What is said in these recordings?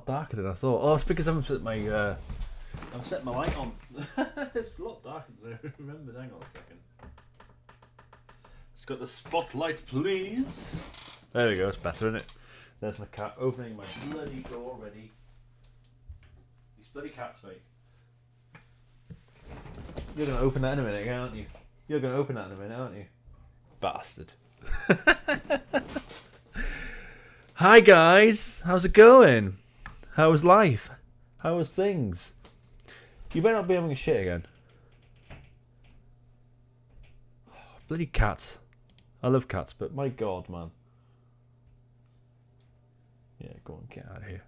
lot darker than I thought. Oh, it's because I haven't set my light on. It's a lot darker than I remembered. Hang on a second. It's got the spotlight, please. There we go. It's better, isn't it? There's my cat opening my bloody door already. These bloody cats, mate. You're going to open that in a minute, aren't you? You're going to open that in a minute, aren't you? Bastard. Hi guys, how's it going? How's life? How's things? You better not be having a shit again. Oh, bloody cats. I love cats, but my god, man. Yeah, go on, get out of here.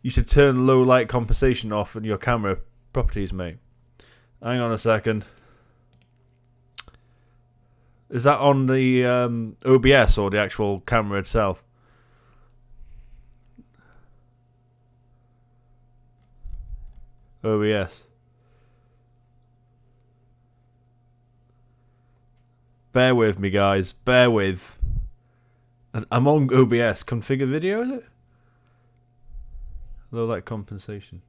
You should turn low light compensation off on your camera properties, mate. Hang on a second. Is that on the OBS or the actual camera itself? OBS. Bear with me, guys. Bear with. I'm on OBS. Configure video, is it? Low light compensation.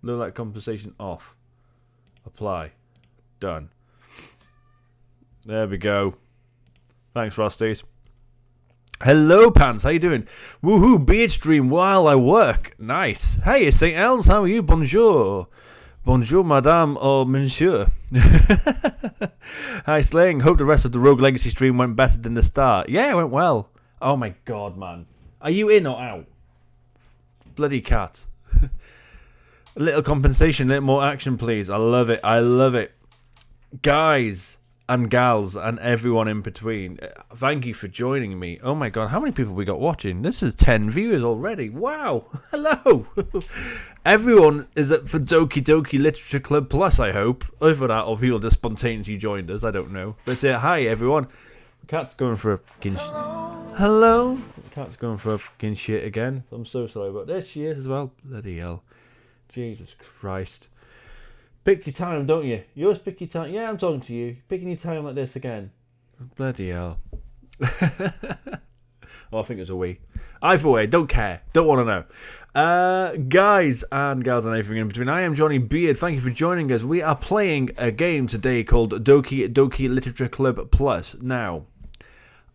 Low light compensation off. Apply. Done. There we go. Thanks, Frosties. Hello, Pants. How you doing? Woohoo, beard stream while I work. Nice. Hey, it's St. Els. How are you? Bonjour. Bonjour, madame or monsieur. Hi, Sling. Hope the rest of the Rogue Legacy stream went better than the start. Yeah, it went well. Oh, my God, man. Are you in or out? Bloody cat. A little compensation, a little more action, please. I love it. I love it. Guys and gals and everyone in between, thank you for joining me. Oh my god, how many people we got watching? This is 10 viewers already. Wow. Hello. Everyone is up for Doki Doki Literature Club Plus, I hope. Over that, or people just spontaneously joined us. I don't know. But hi, everyone. The cat's going for a fucking Hello. The cat's going for a fucking shit again. I'm so sorry about this. She is as well. Bloody hell. Jesus Christ. Pick your time, don't you? You always pick your time. Yeah, I'm talking to you. Picking your time like this again. Bloody hell. Oh, I think it's a we. Either way, don't care. Don't want to know. Guys and gals and everything in between, I am Johnny Beard. Thank you for joining us. We are playing a game today called Doki Doki Literature Club Plus. Now,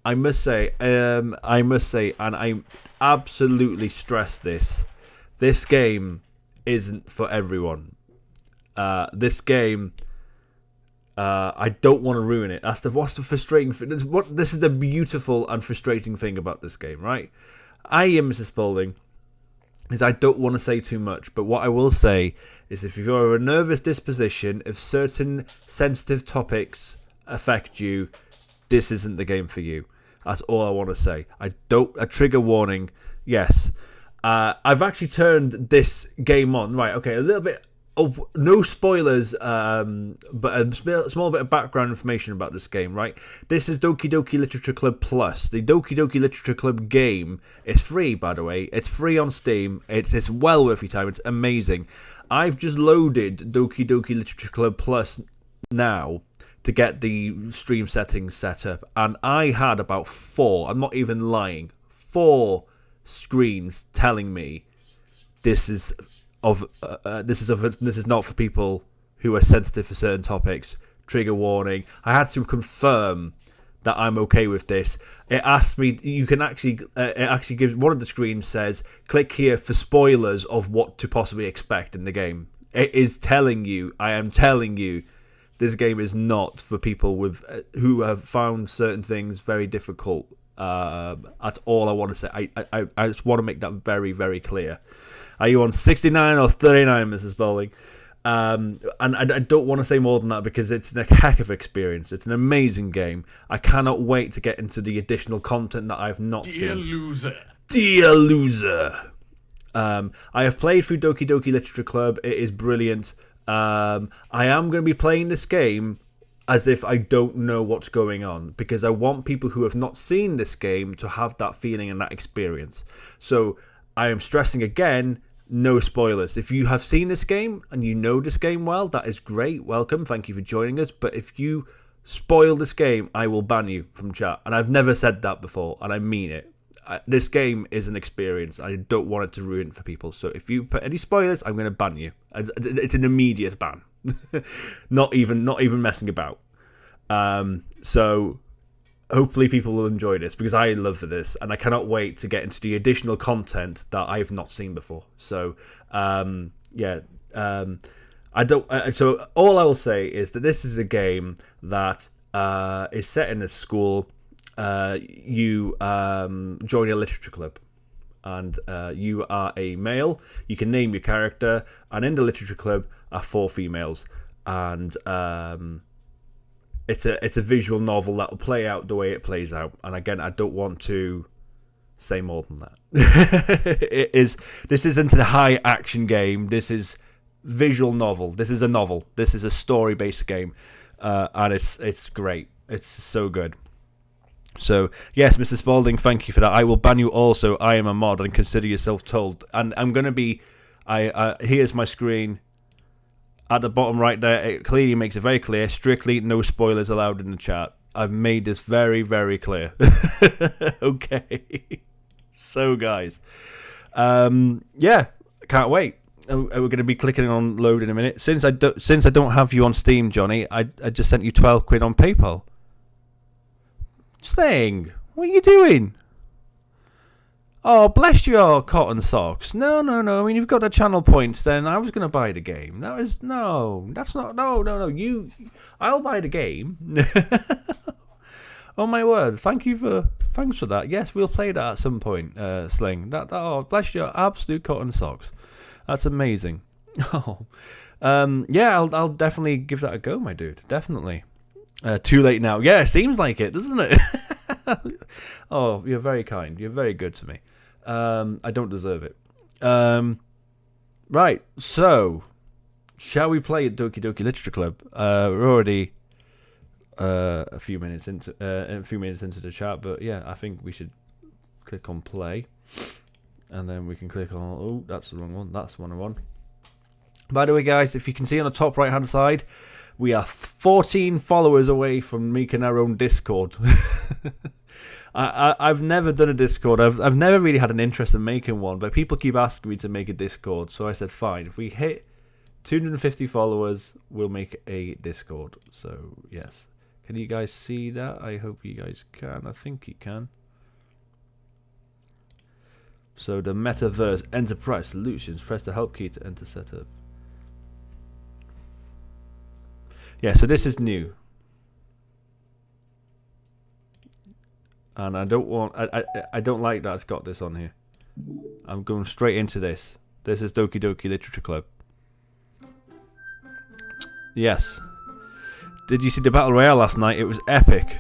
I must say, and I absolutely stress this game isn't for everyone. This game, I don't want to ruin it. What's the frustrating thing? This is the beautiful and frustrating thing about this game, right? I am Mrs. Spaulding, is I don't want to say too much, but what I will say is if you're a nervous disposition, if certain sensitive topics affect you, this isn't the game for you. That's all I want to say. A trigger warning, yes. I've actually turned this game on. Right, okay, a little bit of no spoilers, but a small bit of background information about this game, right? This is Doki Doki Literature Club Plus. The Doki Doki Literature Club game is free, by the way. It's free on Steam. It's well worth your time. It's amazing. I've just loaded Doki Doki Literature Club Plus now to get the stream settings set up, and I had about 4, I'm not even lying, 4 screens telling me this is not for people who are sensitive for certain topics. Trigger warning. I had to confirm that I'm okay with this. It asked me. You can actually. It actually gives one of the screens says, "Click here for spoilers of what to possibly expect in the game." It is telling you. I am telling you, this game is not for people with who have found certain things very difficult. That's all I want to say. I just want to make that very, very clear. Are you on 69 or 39, Mrs. Bowling? And I don't want to say more than that because it's a heck of an experience. It's an amazing game. I cannot wait to get into the additional content that I've not seen. Dear loser. I have played through Doki Doki Literature Club. It is brilliant. I am going to be playing this game as if I don't know what's going on, because I want people who have not seen this game to have that feeling and that experience. So I am stressing again, no spoilers. If you have seen this game and you know this game well, that is great. Welcome. Thank you for joining us. But if you spoil this game, I will ban you from chat. And I've never said that before, and I mean it. This game is an experience. I don't want it to ruin it for people. So if you put any spoilers, I'm going to ban you. It's an immediate ban. not even messing about. So hopefully people will enjoy this, because I love this, and I cannot wait to get into the additional content that I have not seen before. So I don't. So all I will say is that this is a game that is set in a school. You join a literature club, and you are a male. You can name your character, and in the literature club are 4 females, and it's a visual novel that will play out the way it plays out. And again, I don't want to say more than that. This isn't a high action game. This is visual novel. This is a novel. This is a story based game, and it's great. It's so good. So, yes, Mr. Spalding, thank you for that. I will ban you also. I am a mod, and consider yourself told. And I'm going to be... here's my screen. At the bottom right there, it clearly makes it very clear. Strictly no spoilers allowed in the chat. I've made this very, very clear. Okay. So, guys. Yeah, can't wait. We're going to be clicking on load in a minute. Since I don't have you on Steam, Johnny, I just sent you 12 quid on PayPal. Sling, what are you doing? Oh, bless your cotton socks. No. I mean, you've got the channel points. Then I was going to buy the game. That's not. No. I'll buy the game. Oh my word! Thanks for that. Yes, we'll play that at some point. Sling. Oh, bless your absolute cotton socks. That's amazing. Oh, yeah. I'll definitely give that a go, my dude. Definitely. Too late now. Yeah, it seems like it, doesn't it? Oh, you're very kind. You're very good to me. I don't deserve it. Right, so shall we play Doki Doki Literature Club? We're already a few minutes into the chat, but yeah, I think we should click on play, and then we can click on. Oh, that's the wrong one. That's the one I want. By the way, guys, if you can see on the top right hand side, we are 14 followers away from making our own Discord. I've never done a Discord. I've never really had an interest in making one, but people keep asking me to make a Discord. So I said, fine. If we hit 250 followers, we'll make a Discord. So, yes. Can you guys see that? I hope you guys can. I think you can. So the Metaverse Enterprise Solutions. Press the help key to enter setup. Yeah, so this is new, and I don't want. I don't like that it's got this on here. I'm going straight into this. This is Doki Doki Literature Club. Yes. Did you see the Battle Royale last night? It was epic.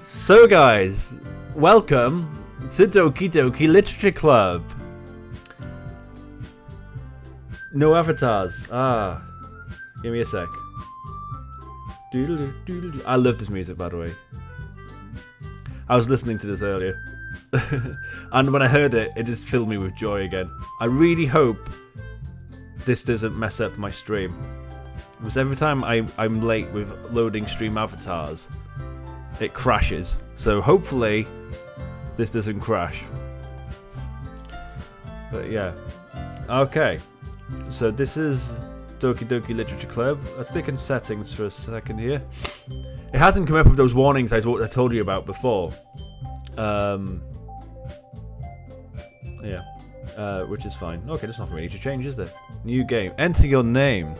So, guys, welcome to Doki Doki Literature Club. No avatars. Give me a sec. I love this music, by the way. I was listening to this earlier. And when I heard it, it just filled me with joy again. I really hope this doesn't mess up my stream. Because every time I'm late with loading stream avatars, it crashes. So hopefully this doesn't crash. But yeah. Okay. So this is Doki Doki Literature Club. Let's click on settings for a second here. It hasn't come up with those warnings I told you about before. Yeah. Which is fine. Okay, there's nothing really to change, is there? New game. Enter your name.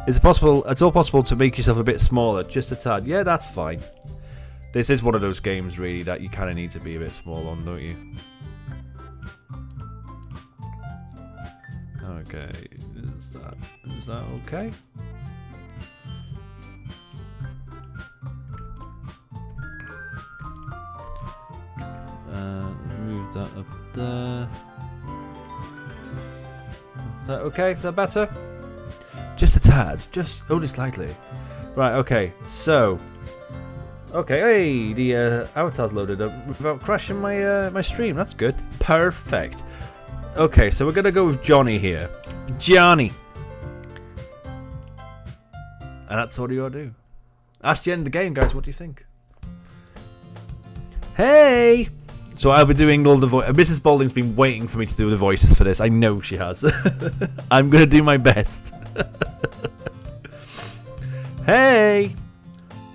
Is it possible? It's all possible to make yourself a bit smaller, just a tad. Yeah, that's fine. This is one of those games, really, that you kind of need to be a bit small on, don't you? Okay, is that okay? Move that up there. Is that okay? Is that better? Just a tad, just only slightly. Right, okay, so... Okay, hey, the avatar's loaded up without crashing my stream. That's good. Perfect. Okay, so we're going to go with Johnny here. Johnny. And that's all you gotta do. That's the end of the game, guys. What do you think? Hey! So I'll be doing all the voices. Mrs. Balding's been waiting for me to do the voices for this. I know she has. I'm gonna do my best. Hey!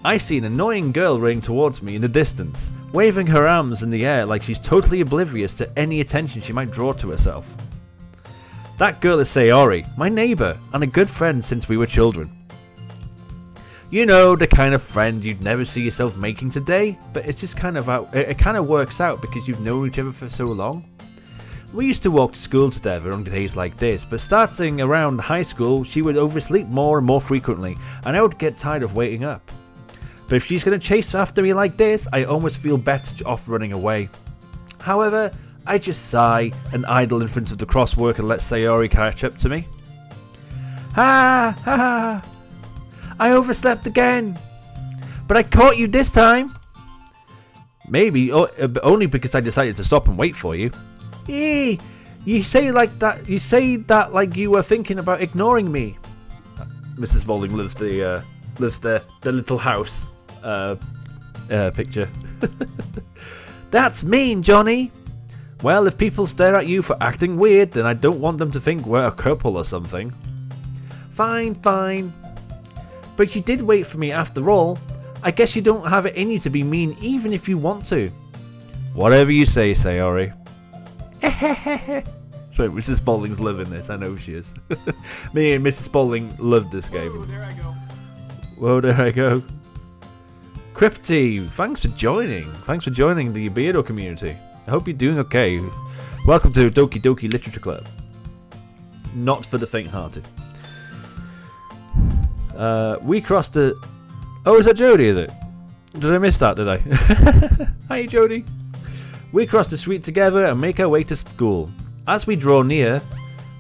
I see an annoying girl running towards me in the distance, waving her arms in the air like she's totally oblivious to any attention she might draw to herself. That girl is Sayori, my neighbour, and a good friend since we were children. You know, the kind of friend you'd never see yourself making today, but it's just kind of it kind of works out because you've known each other for so long. We used to walk to school together on days like this, but starting around high school, she would oversleep more and more frequently, and I would get tired of waiting up. But if she's going to chase after me like this, I almost feel better off running away. However, I just sigh and idle in front of the crosswalk and let Sayori catch up to me. Ha ha ha! I overslept again! But I caught you this time! Maybe, only because I decided to stop and wait for you. You say that like you were thinking about ignoring me. Mrs. Balding lives the little house picture. That's mean, Johnny! Well, if people stare at you for acting weird, then I don't want them to think we're a couple or something. Fine, fine. But you did wait for me after all. I guess you don't have it in you to be mean even if you want to. Whatever you say, Sayori. So Mrs. Spalding's loving this. I know she is. Me and Mrs. Spalding loved this game. Whoa, there I go. Whoa, there I go. Crypty, thanks for joining. Thanks for joining the Beardo community. I hope you're doing okay. Welcome to Doki Doki Literature Club. Not for the faint-hearted. We crossed the... Oh, is that Jody, is it? Did I miss that, did I? Hi, Jody. We cross the street together and make our way to school. As we draw near,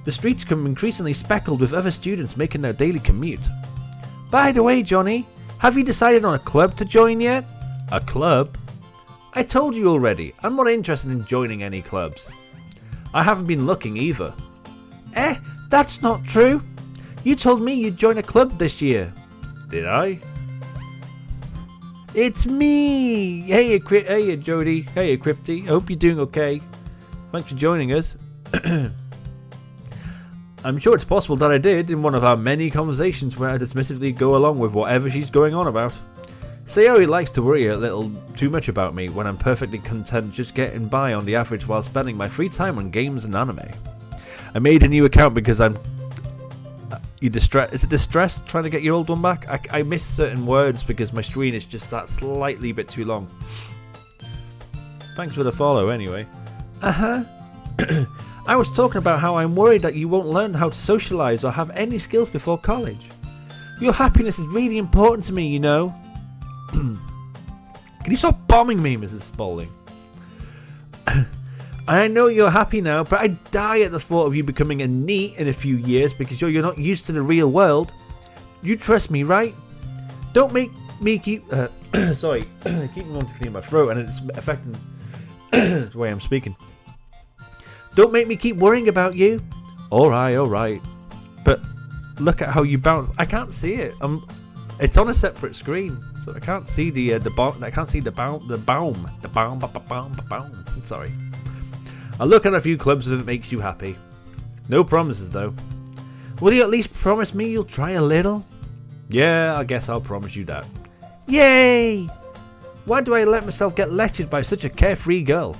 the streets become increasingly speckled with other students making their daily commute. By the way, Johnny, have you decided on a club to join yet? A club? I told you already, I'm not interested in joining any clubs. I haven't been looking either. That's not true. You told me you'd join a club this year. Did I? It's me! Hey, Jody. Hey, Crypty. I hope you're doing okay. Thanks for joining us. I'm sure it's possible that I did in one of our many conversations where I dismissively go along with whatever she's going on about. Sayori likes to worry a little too much about me when I'm perfectly content just getting by on the average while spending my free time on games and anime. I made a new account because I'm... Is it distressed trying to get your old one back? I miss certain words because my screen is just that slightly bit too long. Thanks for the follow anyway. I was talking about how I'm worried that you won't learn how to socialise or have any skills before college. Your happiness is really important to me, you know. Can you stop bombing me, Mrs. Spalding? I know you're happy now, but I die at the thought of you becoming a NEET in a few years because you're not used to the real world. You trust me, right? Don't make me keep... sorry, I keep wanting to clear my throat and it's affecting the way I'm speaking. Don't make me keep worrying about you. Alright. But look at how you bounce. I can't see it. It's on a separate screen, so I can't see the baum. Sorry. I'll look at a few clubs if it makes you happy. No promises though. Will you at least promise me you'll try a little? Yeah, I guess I'll promise you that. Yay! Why do I let myself get lectured by such a carefree girl?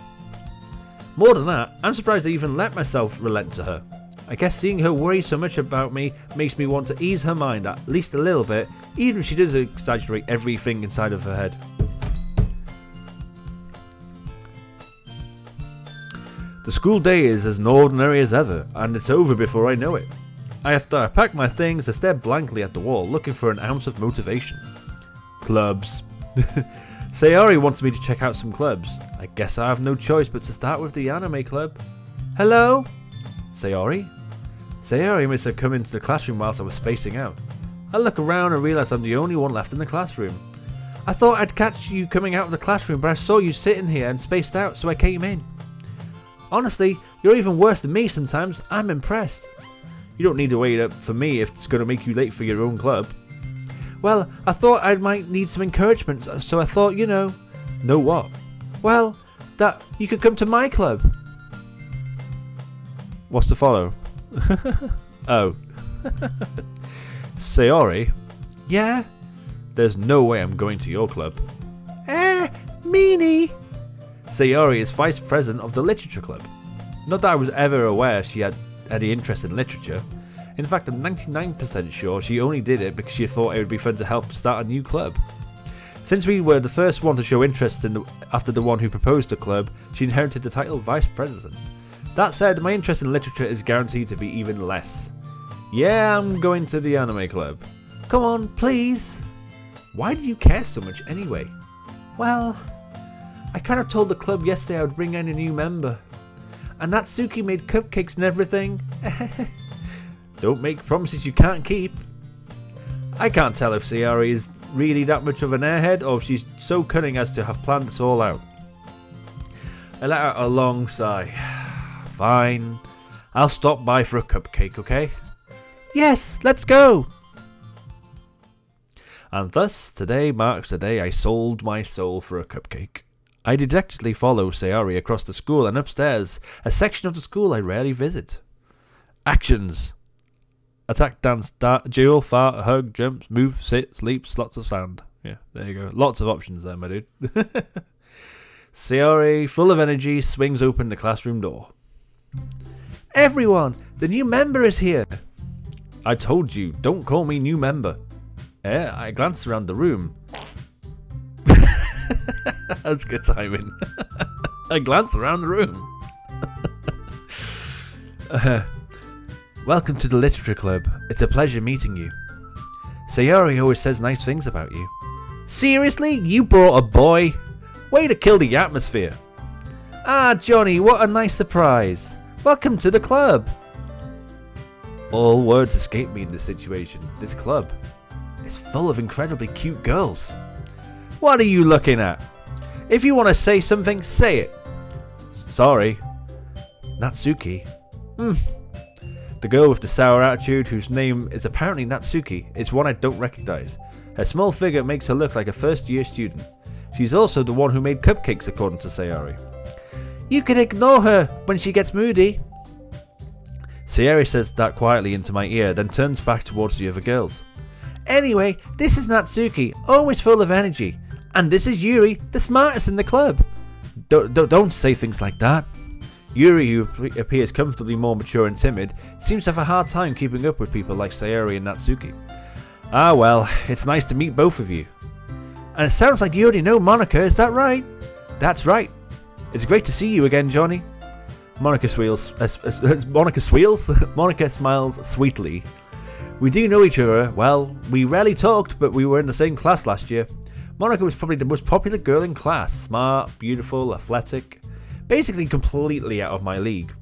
More than that, I'm surprised I even let myself relent to her. I guess seeing her worry so much about me makes me want to ease her mind at least a little bit, even if she does exaggerate everything inside of her head. The school day is as ordinary as ever, and it's over before I know it. After I pack my things, I stare blankly at the wall, looking for an ounce of motivation. Clubs. Sayori wants me to check out some clubs. I guess I have no choice but to start with the anime club. Hello? Sayori? Sayori must have come into the classroom whilst I was spacing out. I look around and realise I'm the only one left in the classroom. I thought I'd catch you coming out of the classroom, but I saw you sitting here and spaced out, so I came in. Honestly, you're even worse than me sometimes. I'm impressed. You don't need to wait up for me if it's going to make you late for your own club. Well, I thought I might need some encouragement, so I thought, you know... Know what? Well, that you could come to my club. What's to follow? Oh. Sayori? Yeah? There's no way I'm going to your club. Meanie! Sayori is vice president of the literature club. Not that I was ever aware she had any interest in literature. In fact, I'm 99% sure she only did it because she thought it would be fun to help start a new club. Since we were the first one to show interest after the one who proposed the club, she inherited the title Vice President. That said, my interest in literature is guaranteed to be even less. Yeah, I'm going to the anime club. Come on, please. Why do you care so much anyway? Well, I kind of told the club yesterday I would bring in a new member. And Natsuki made cupcakes and everything. Don't make promises you can't keep. I can't tell if Sayori is really that much of an airhead or if she's so cunning as to have planned this all out. I let out a long sigh. Fine. I'll stop by for a cupcake, okay? Yes, let's go! And thus, today marks the day I sold my soul for a cupcake. I dejectedly follow Sayori across the school and upstairs, a section of the school I rarely visit. Actions. Attack, dance, duel, fart, hug, jumps, move, sit, sleeps, lots of sound. Yeah, there you go. Lots of options there, my dude. Sayori, full of energy, swings open the classroom door. Everyone, the new member is here. I told you, don't call me new member. I glanced around the room. That's good timing. I glanced around the room. Welcome to the literature club. It's a pleasure meeting you. Sayori always says nice things about you. Seriously? You brought a boy? Way to kill the atmosphere. Ah, Johnny, what a nice surprise. Welcome to the club. All words escape me in this situation. This club is full of incredibly cute girls. What are you looking at? If you want to say something, say it. Sorry. Natsuki. The girl with the sour attitude, whose name is apparently Natsuki, is one I don't recognize. Her small figure makes her look like a first-year student. She's also the one who made cupcakes, according to Sayori. You can ignore her when she gets moody. Sayori says that quietly into my ear, then turns back towards the other girls. Anyway, this is Natsuki, always full of energy. And this is Yuri, the smartest in the club. Don't say things like that. Yuri, who appears comfortably more mature and timid, seems to have a hard time keeping up with people like Sayori and Natsuki. Ah well, it's nice to meet both of you. And it sounds like you already know Monica, is that right? That's right. It's great to see you again, Johnny. Monica smiles sweetly. We do know each other. Well, we rarely talked, but we were in the same class last year. Monica was probably the most popular girl in class. Smart, beautiful, athletic. Basically completely out of my league.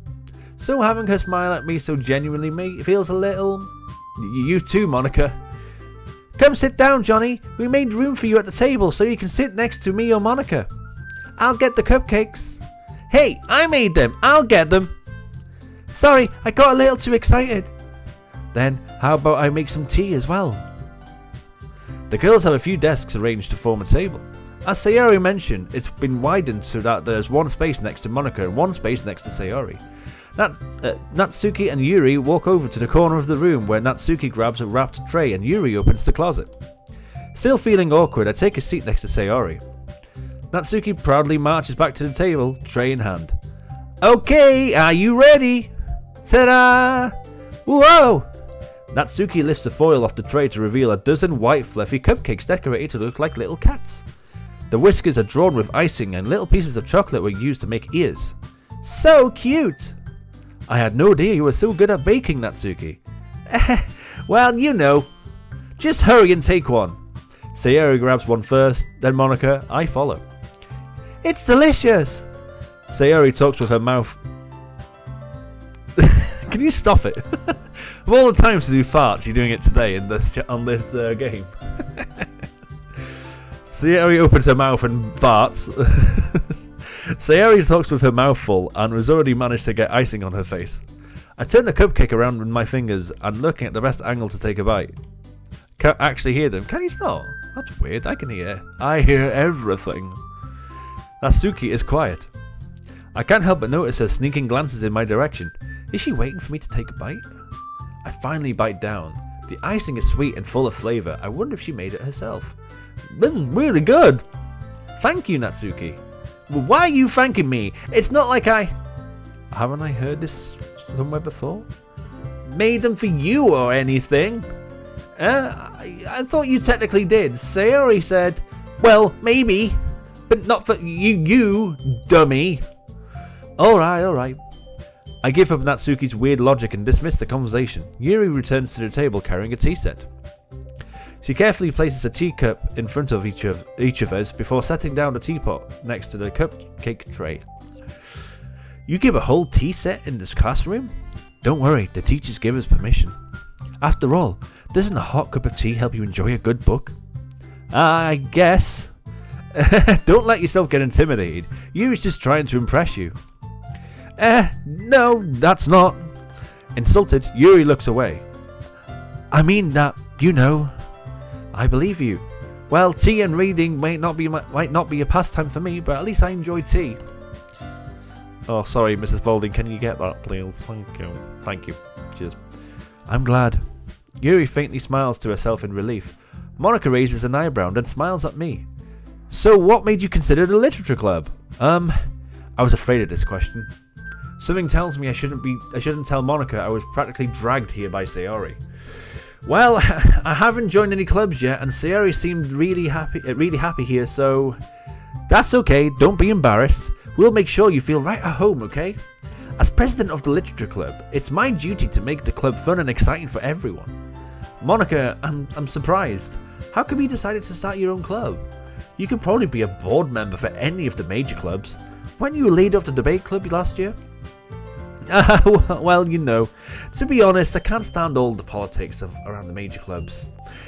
So having her smile at me so genuinely feels a little... You too, Monica. Come sit down, Johnny. We made room for you at the table so you can sit next to me or Monica. I'll get the cupcakes. Hey, I made them. I'll get them. Sorry, I got a little too excited. Then, how about I make some tea as well? The girls have a few desks arranged to form a table. As Sayori mentioned, it's been widened so that there's one space next to Monica and one space next to Sayori. Natsuki and Yuri walk over to the corner of the room where Natsuki grabs a wrapped tray and Yuri opens the closet. Still feeling awkward, I take a seat next to Sayori. Natsuki proudly marches back to the table, tray in hand. Okay, are you ready? Ta-da! Whoa! Natsuki lifts the foil off the tray to reveal a dozen white fluffy cupcakes decorated to look like little cats. The whiskers are drawn with icing and little pieces of chocolate were used to make ears. So cute! I had no idea you were so good at baking, Natsuki. Well, you know. Just hurry and take one. Sayori grabs one first, then Monica, I follow. It's delicious! Sayori talks with her mouth... Can you stop it? Of all the times to do farts, you're doing it today on this game. Sayori opens her mouth and farts. Sayori talks with her mouth full and has already managed to get icing on her face. I turn the cupcake around with my fingers and looking at the best angle to take a bite. can't actually hear them. Can you not? That's weird. I can hear. I hear everything. Natsuki is quiet. I can't help but notice her sneaking glances in my direction. Is she waiting for me to take a bite? I finally bite down. The icing is sweet and full of flavour. I wonder if she made it herself. This is really good. Thank you, Natsuki. Well, why are you thanking me? It's not like I... Haven't I heard this somewhere before? Made them for you or anything? I thought you technically did. Sayori said, well, maybe, but not for you dummy. Alright. I give up Natsuki's weird logic and dismiss the conversation. Yuri returns to the table carrying a tea set. She carefully places a teacup in front of each of us before setting down the teapot next to the cupcake tray. You give a whole tea set in this classroom? Don't worry, the teachers give us permission. After all, doesn't a hot cup of tea help you enjoy a good book? I guess. Don't let yourself get intimidated. Yuri's just trying to impress you. No, that's not. Insulted, Yuri looks away. I mean that, I believe you. Well, tea and reading might not be a pastime for me, but at least I enjoy tea. Oh, sorry, Mrs. Balding, can you get that, please? Thank you. Cheers. I'm glad. Yuri faintly smiles to herself in relief. Monica raises an eyebrow and smiles at me. So, what made you consider the literature club? I was afraid of this question. Something tells me I shouldn't tell Monica I was practically dragged here by Sayori. Well, I haven't joined any clubs yet, and Sayori seemed really happy here, so that's okay. Don't be embarrassed. We'll make sure you feel right at home, okay? As president of the literature club, it's my duty to make the club fun and exciting for everyone. Monica, I'm surprised. How come you decided to start your own club? You could probably be a board member for any of the major clubs. Weren't you a leader of the debate club last year? Well, to be honest, I can't stand all the politics around the major clubs.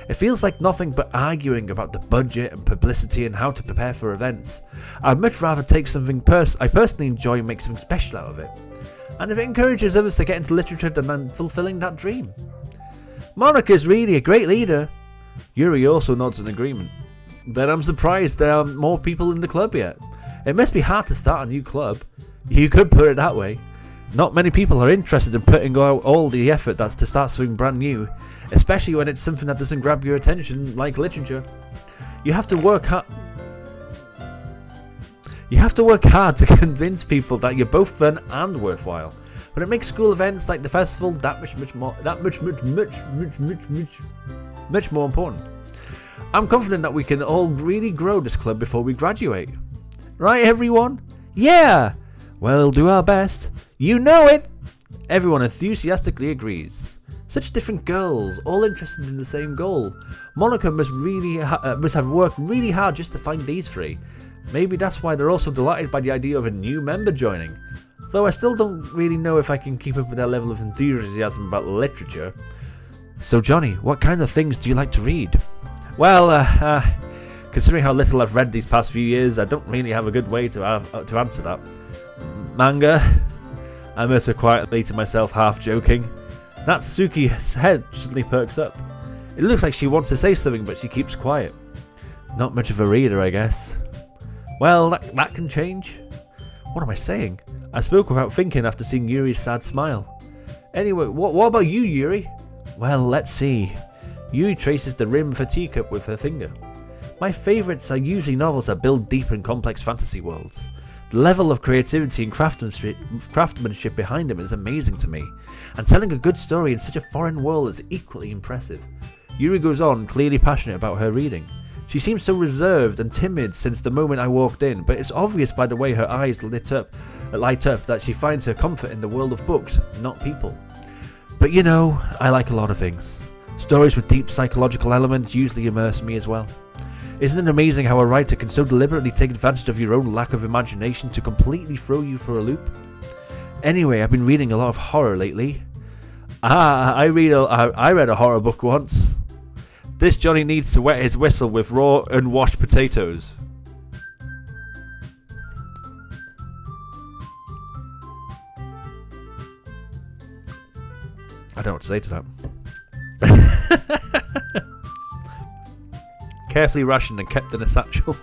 It feels like nothing but arguing about the budget and publicity and how to prepare for events. I'd much rather take something I personally enjoy and make something special out of it. And if it encourages others to get into literature, then I'm fulfilling that dream. Monica's really a great leader. Yuri also nods in agreement. Then I'm surprised there aren't more people in the club yet. It must be hard to start a new club. You could put it that way. Not many people are interested in putting out all the effort that's to start something brand new, especially when it's something that doesn't grab your attention like literature. You have to work hard to convince people that you're both fun and worthwhile. But it makes school events like the festival that much more important. I'm confident that we can all really grow this club before we graduate. Right, everyone? Yeah! We'll do our best. You know it! Everyone enthusiastically agrees. Such different girls, all interested in the same goal. Monica must have worked really hard just to find these three. Maybe that's why they're also delighted by the idea of a new member joining. Though I still don't really know if I can keep up with their level of enthusiasm about literature. So Johnny, what kind of things do you like to read? Well, considering how little I've read these past few years, I don't really have a good way to answer that. Manga? I mutter quietly to myself, half joking. Natsuki's head suddenly perks up. It looks like she wants to say something, but she keeps quiet. Not much of a reader, I guess. Well, that can change. What am I saying? I spoke without thinking after seeing Yuri's sad smile. Anyway, what about you, Yuri? Well, let's see. Yuri traces the rim of her teacup with her finger. My favourites are usually novels that build deep and complex fantasy worlds. The level of creativity and craftsmanship behind them is amazing to me, and telling a good story in such a foreign world is equally impressive. Yuri goes on, clearly passionate about her reading. She seems so reserved and timid since the moment I walked in, but it's obvious by the way her eyes light up that she finds her comfort in the world of books, not people. But I like a lot of things. Stories with deep psychological elements usually immerse me as well. Isn't it amazing how a writer can so deliberately take advantage of your own lack of imagination to completely throw you for a loop? Anyway, I've been reading a lot of horror lately. I read a horror book once. This Johnny needs to wet his whistle with raw, unwashed potatoes. I don't know what to say to that. carefully rationed and kept in a satchel.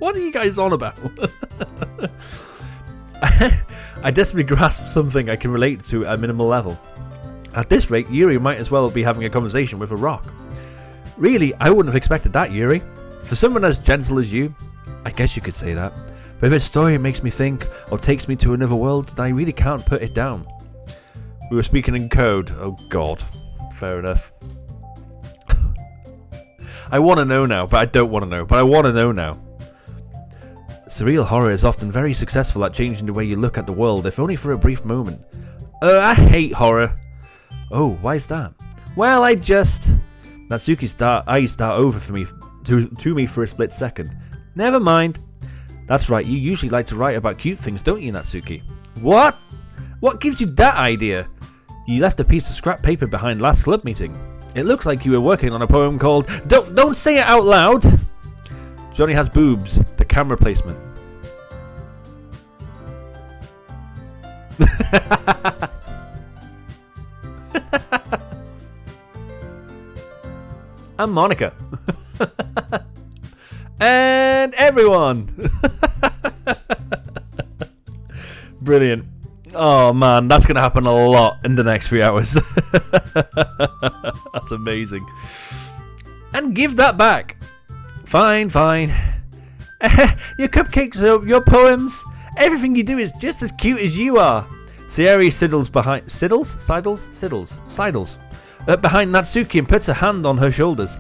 What are you guys on about? I desperately grasp something I can relate to at a minimal level. At this rate, Yuri might as well be having a conversation with a rock. Really, I wouldn't have expected that, Yuri. For someone as gentle as you, I guess you could say that. But if a story makes me think or takes me to another world, then I really can't put it down. We were speaking in code. Oh god. Fair enough. I want to know now, but I don't want to know. But I want to know now. Surreal horror is often very successful at changing the way you look at the world, if only for a brief moment. I hate horror. Oh, why is that? Well, Natsuki's eyes start over for me, to me for a split second. Never mind. That's right, you usually like to write about cute things, don't you, Natsuki? What? What gives you that idea? You left a piece of scrap paper behind last club meeting. It looks like you were working on a poem called... Don't say it out loud! Johnny has boobs. The camera placement. I'm Monica. And everyone. Brilliant. Oh man, that's going to happen a lot in the next 3 hours. That's amazing. And give that back. Fine. Your cupcakes, your poems, everything you do is just as cute as you are. Sayori sidles behind... Sidles? Behind Natsuki and puts a hand on her shoulders.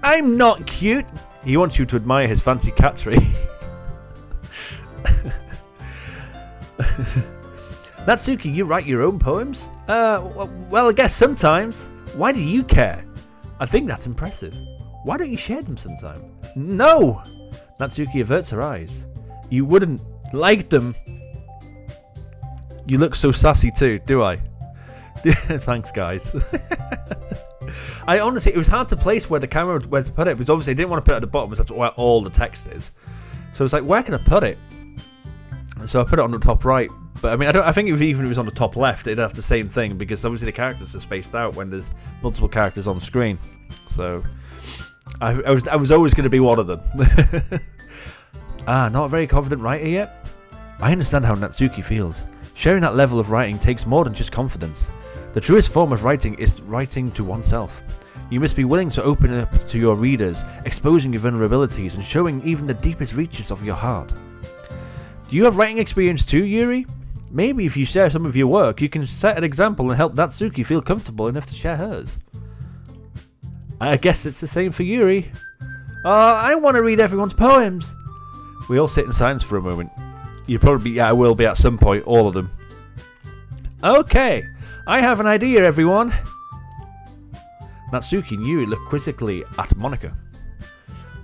I'm not cute. He wants you to admire his fancy cat tree. Natsuki, you write your own poems? Well, I guess sometimes. Why do you care? I think that's impressive. Why don't you share them sometime? No! Natsuki averts her eyes. You wouldn't like them. You look so sassy too, do I? Thanks, guys. I honestly, it was hard to place where to put it, because obviously I didn't want to put it at the bottom, because that's where all the text is. So it's like, where can I put it? So I put it on the top right. But I mean, I think even if it was on the top left, it'd have the same thing, because obviously the characters are spaced out when there's multiple characters on screen. So I was always going to be one of them. Not a very confident writer yet? I understand how Natsuki feels. Sharing that level of writing takes more than just confidence. The truest form of writing is writing to oneself. You must be willing to open up to your readers, exposing your vulnerabilities and showing even the deepest reaches of your heart. Do you have writing experience too, Yuri? Maybe if you share some of your work, you can set an example and help Natsuki feel comfortable enough to share hers. I guess it's the same for Yuri. I want to read everyone's poems. We all sit in silence for a moment. I will be at some point, all of them. Okay, I have an idea, everyone. Natsuki and Yuri look quizzically at Monica.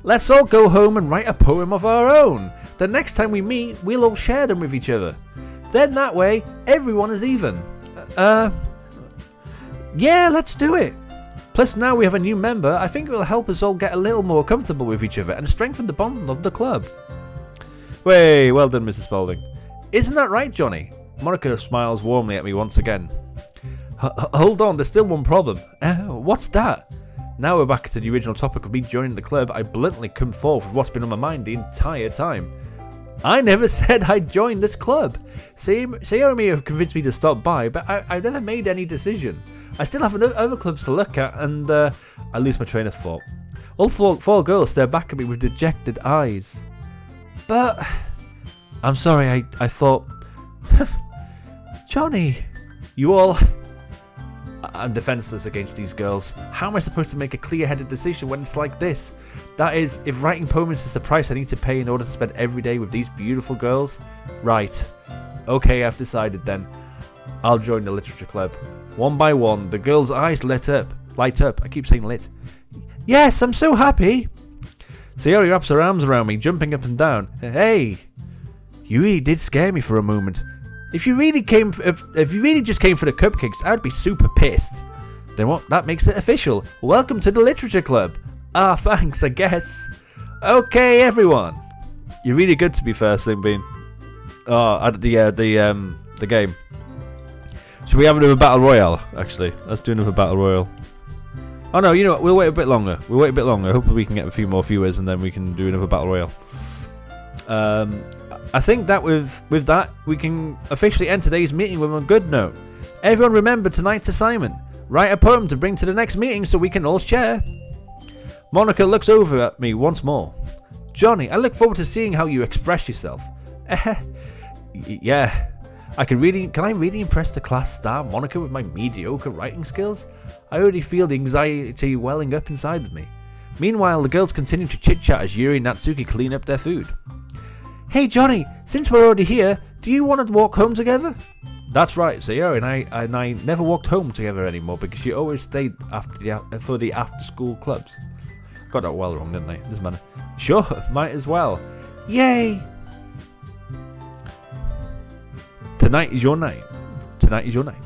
Let's all go home and write a poem of our own. The next time we meet, we'll all share them with each other. Then that way, everyone is even. Yeah, let's do it. Plus now we have a new member, I think it will help us all get a little more comfortable with each other and strengthen the bond of the club. Way, well done, Mrs. Spaulding. Isn't that right, Johnny? Monica smiles warmly at me once again. Hold on, there's still one problem. What's that? Now we're back to the original topic of me joining the club. I bluntly come forth with what's been on my mind the entire time. I never said I'd join this club. Sayori may have convinced me to stop by, but I've never made any decision. I still have other clubs to look at, and I lose my train of thought. All four girls stare back at me with dejected eyes. But I'm sorry, I thought... Johnny, you all... I'm defenseless against these girls. How am I supposed to make a clear-headed decision when it's like this? That is, if writing poems is the price I need to pay in order to spend every day with these beautiful girls? Right. Okay, I've decided then. I'll join the literature club. One by one, the girls' eyes light up. I keep saying lit. Yes, I'm so happy. Sayori wraps her arms around me, jumping up and down. Hey, you really did scare me for a moment. If you really just came for the cupcakes, I'd be super pissed. Then what? That makes it official. Welcome to the literature club. Thanks, I guess. Okay, everyone. You're really good, to be fair, Slim Bean. At the game. Should we have another battle royale? Actually, let's do another battle royale. Oh no, you know what? We'll wait a bit longer. We'll wait a bit longer. Hopefully we can get a few more viewers and then we can do another battle royale. I think that with that we can officially end today's meeting with a good note. Everyone remember tonight's assignment. Write a poem to bring to the next meeting so we can all share. Monica looks over at me once more. Johnny, I look forward to seeing how you express yourself. Yeah. Can I really impress the class star Monica with my mediocre writing skills? I already feel the anxiety welling up inside of me. Meanwhile, the girls continue to chit-chat as Yuri and Natsuki clean up their food. Hey Johnny, since we're already here, do you want to walk home together? That's right, Sayori and I never walked home together anymore because she always stayed for the after-school clubs. Got that well wrong, didn't I? Doesn't matter. Sure, might as well. Yay! Tonight is your night. Tonight is your night.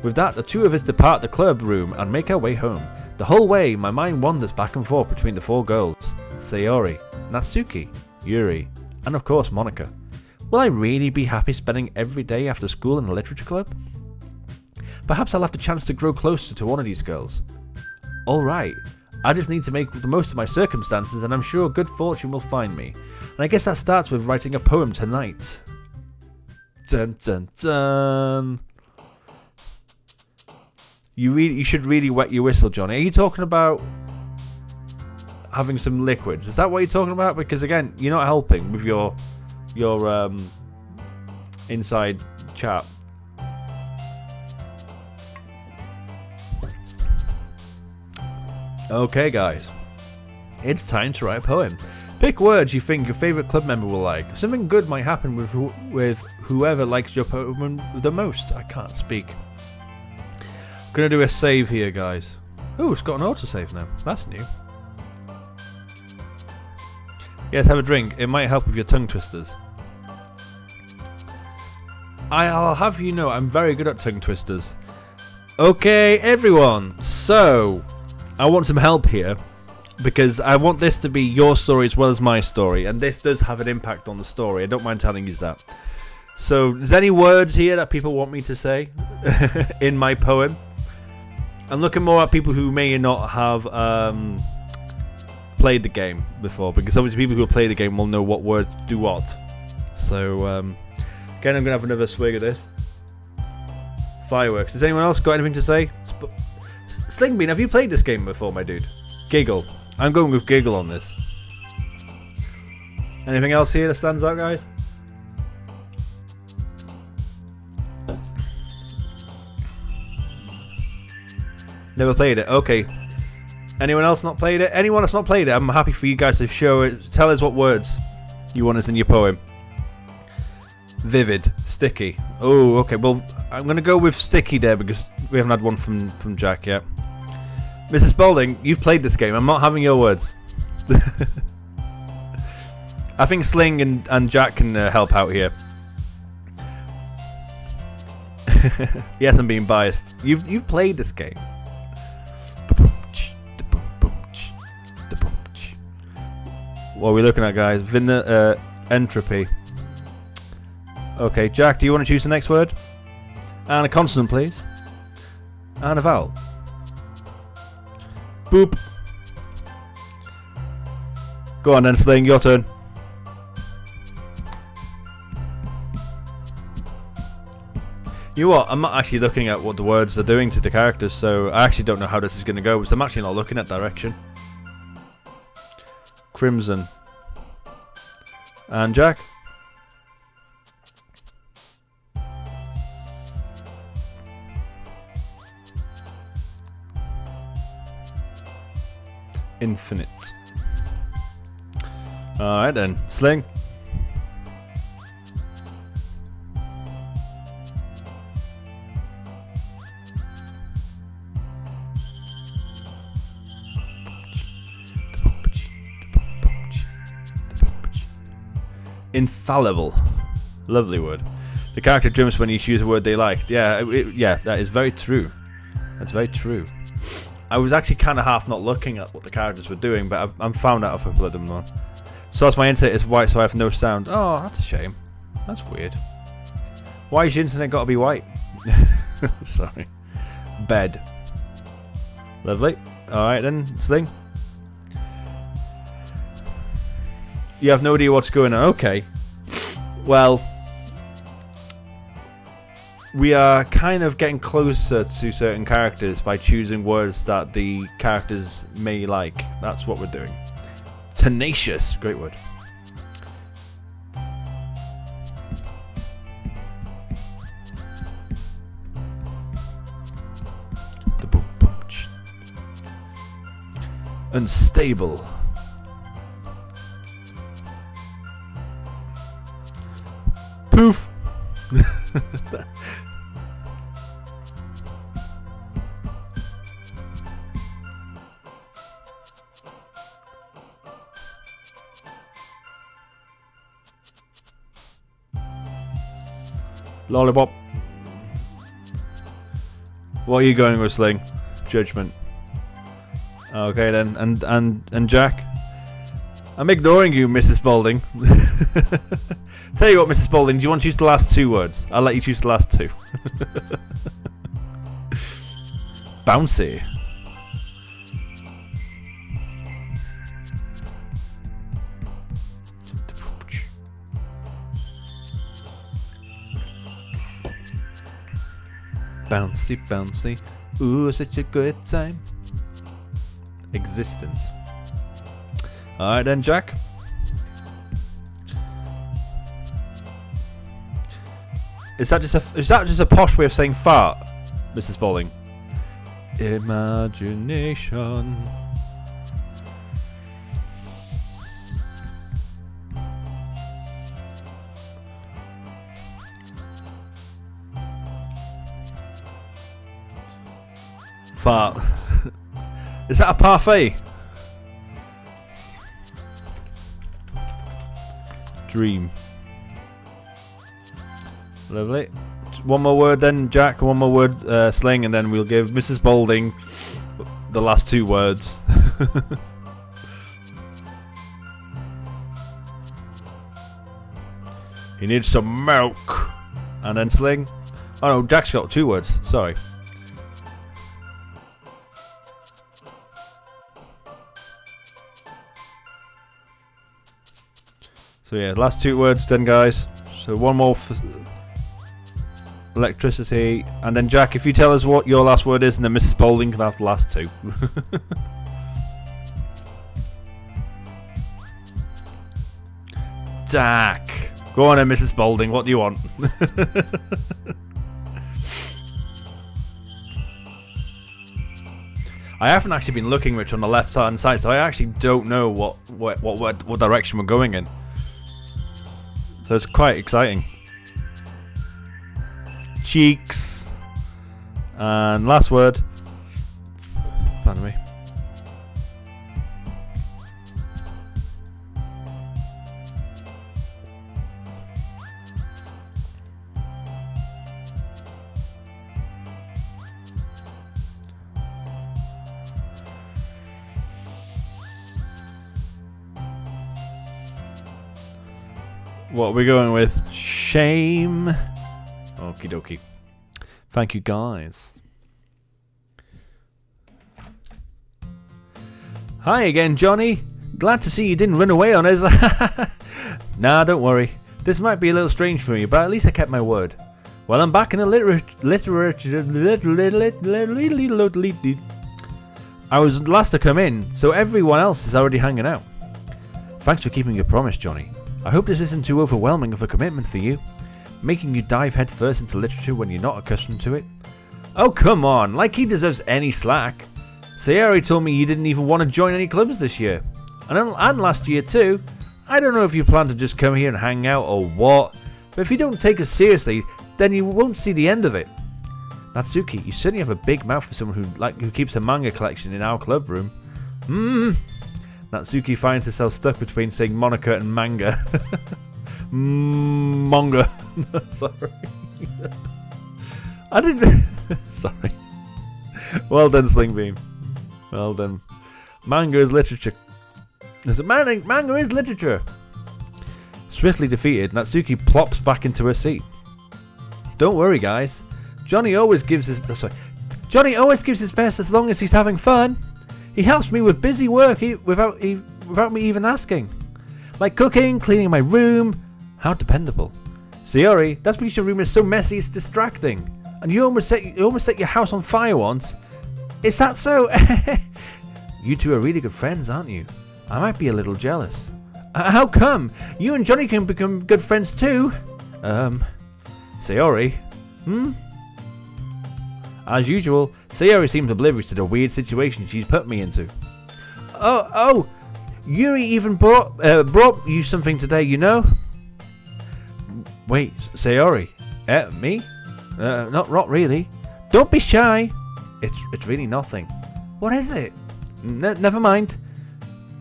With that, the two of us depart the club room and make our way home. The whole way, my mind wanders back and forth between the four girls. Sayori, Natsuki, Yuri, and of course Monica. Will I really be happy spending every day after school in the literature club? Perhaps I'll have the chance to grow closer to one of these girls. Alright, I just need to make the most of my circumstances and I'm sure good fortune will find me. And I guess that starts with writing a poem tonight. Dun dun dun. You should really wet your whistle, Johnny. Are you talking about having some liquids? Is that what you're talking about? Because again, you're not helping with your inside chat. Okay, guys, it's time to write a poem. Pick words you think your favorite club member will like. Something good might happen with whoever likes your poem the most. I can't speak. Gonna do a save here, guys. Oh, it's got an autosave now. That's new. Yes, have a drink. It might help with your tongue twisters. I'll have you know I'm very good at tongue twisters. Okay, everyone. So, I want some help here because I want this to be your story as well as my story, and this does have an impact on the story. I don't mind telling you that. So, there's any words here that people want me to say in my poem? I'm looking more at people who may not have played the game before, because obviously people who have played the game will know what words do what. So, again, I'm going to have another swig of this. Fireworks. Has anyone else got anything to say? Slingbean, have you played this game before, my dude? Giggle. I'm going with Giggle on this. Anything else here that stands out, guys? Never played it. Okay. Anyone else not played it? Anyone that's not played it, I'm happy for you guys to show it. Tell us what words you want us in your poem. Vivid. Sticky. Oh, okay. Well, I'm going to go with sticky there because we haven't had one from Jack yet. Mrs. Spalding, you've played this game. I'm not having your words. I think Sling and Jack can help out here. Yes, I'm being biased. You've played this game. What are we looking at, guys? Entropy. Okay, Jack, do you want to choose the next word? And a consonant, please. And a vowel. Boop. Go on then, Sling, your turn. You know what? I'm not actually looking at what the words are doing to the characters, so I actually don't know how this is going to go, because I'm actually not looking at direction. Crimson. And Jack? Infinite. Alright then. Sling? Infallible. Lovely word. The character jumps when you choose a word they like. Yeah, yeah, that is very true. That's very true. I was actually kind of half not looking at what the characters were doing, but I've found out if I put them on. Source my internet is white, so I have no sound. Oh, that's a shame. That's weird. Why is your internet got to be white? Sorry. Bed. Lovely. Alright then, Sling. You have no idea what's going on. Okay. Well, we are kind of getting closer to certain characters by choosing words that the characters may like. That's what we're doing. Tenacious. Great word. Unstable. Poof. Lollipop. What are you going with, Sling? Judgment. Okay then, and Jack? I'm ignoring you, Mrs. Spaulding. Tell you what, Mrs. Spaulding, do you want to choose the last 2 words? I'll let you choose the last 2. Bouncy. Bouncy, bouncy. Ooh, such a good time. Existence. Alright then, Jack. Is that just a posh way of saying fart, Mrs. Spaulding? Imagination. Fart. Is that a parfait? Dream. Lovely. One more word then, Jack. One more word, Sling, and then we'll give Mrs. Spaulding the last 2 words. He needs some milk. And then Sling. Oh no, Jack's got 2 words. Sorry. So yeah, last 2 words then, guys. So one more for electricity, and then Jack, if you tell us what your last word is, and then Mrs. Spaulding can have the last 2. Jack, go on then, Mrs. Spaulding. What do you want? I haven't actually been looking much on the left-hand side, so I actually don't know what direction we're going in. So it's quite exciting. Cheeks. And last word. Pardon me. What are we going with? Shame. Okie dokie. Thank you, guys. Hi again, Johnny. Glad to see you didn't run away on us. Nah, don't worry. This might be a little strange for me, but at least I kept my word. Well, I'm back in the literature. I was last to come in, so everyone else is already hanging out. Thanks for keeping your promise, Johnny. I hope this isn't too overwhelming of a commitment for you, making you dive headfirst into literature when you're not accustomed to it. Oh, come on, like he deserves any slack. Sayori told me you didn't even want to join any clubs this year. And last year too. I don't know if you plan to just come here and hang out or what, but if you don't take us seriously, then you won't see the end of it. Natsuki, you certainly have a big mouth for someone who keeps a manga collection in our club room. Natsuki finds herself stuck between saying Monica and manga. Manga. Sorry. I didn't. Sorry. Well done, Sling Beam. Well done. Manga is literature. Manga is literature. Swiftly defeated, Natsuki plops back into her seat. Don't worry, guys. Johnny always gives his best as long as he's having fun. He helps me with busy work without me even asking. Like cooking, cleaning my room. How dependable. Sayori, that's because your room is so messy it's distracting. And you almost set your house on fire once. Is that so? You two are really good friends, aren't you? I might be a little jealous. How come? You and Johnny can become good friends too. Sayori? As usual, Sayori seems oblivious to the weird situation she's put me into. Oh, Yuri even brought you something today, you know? Wait, Sayori? Me? Not really. Don't be shy. It's really nothing. What is it? Never mind.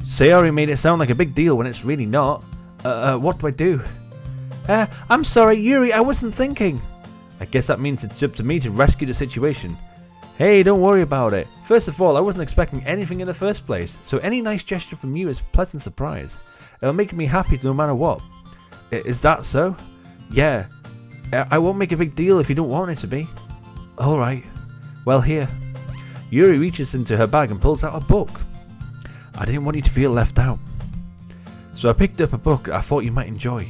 Sayori made it sound like a big deal when it's really not. What do I do? I'm sorry, Yuri, I wasn't thinking. I guess that means it's up to me to rescue the situation. Hey, don't worry about it. First of all, I wasn't expecting anything in the first place, so any nice gesture from you is a pleasant surprise. It'll make me happy no matter what. Is that so? Yeah. I won't make a big deal if you don't want it to be. Alright. Well, here. Yuri reaches into her bag and pulls out a book. I didn't want you to feel left out. So I picked up a book I thought you might enjoy.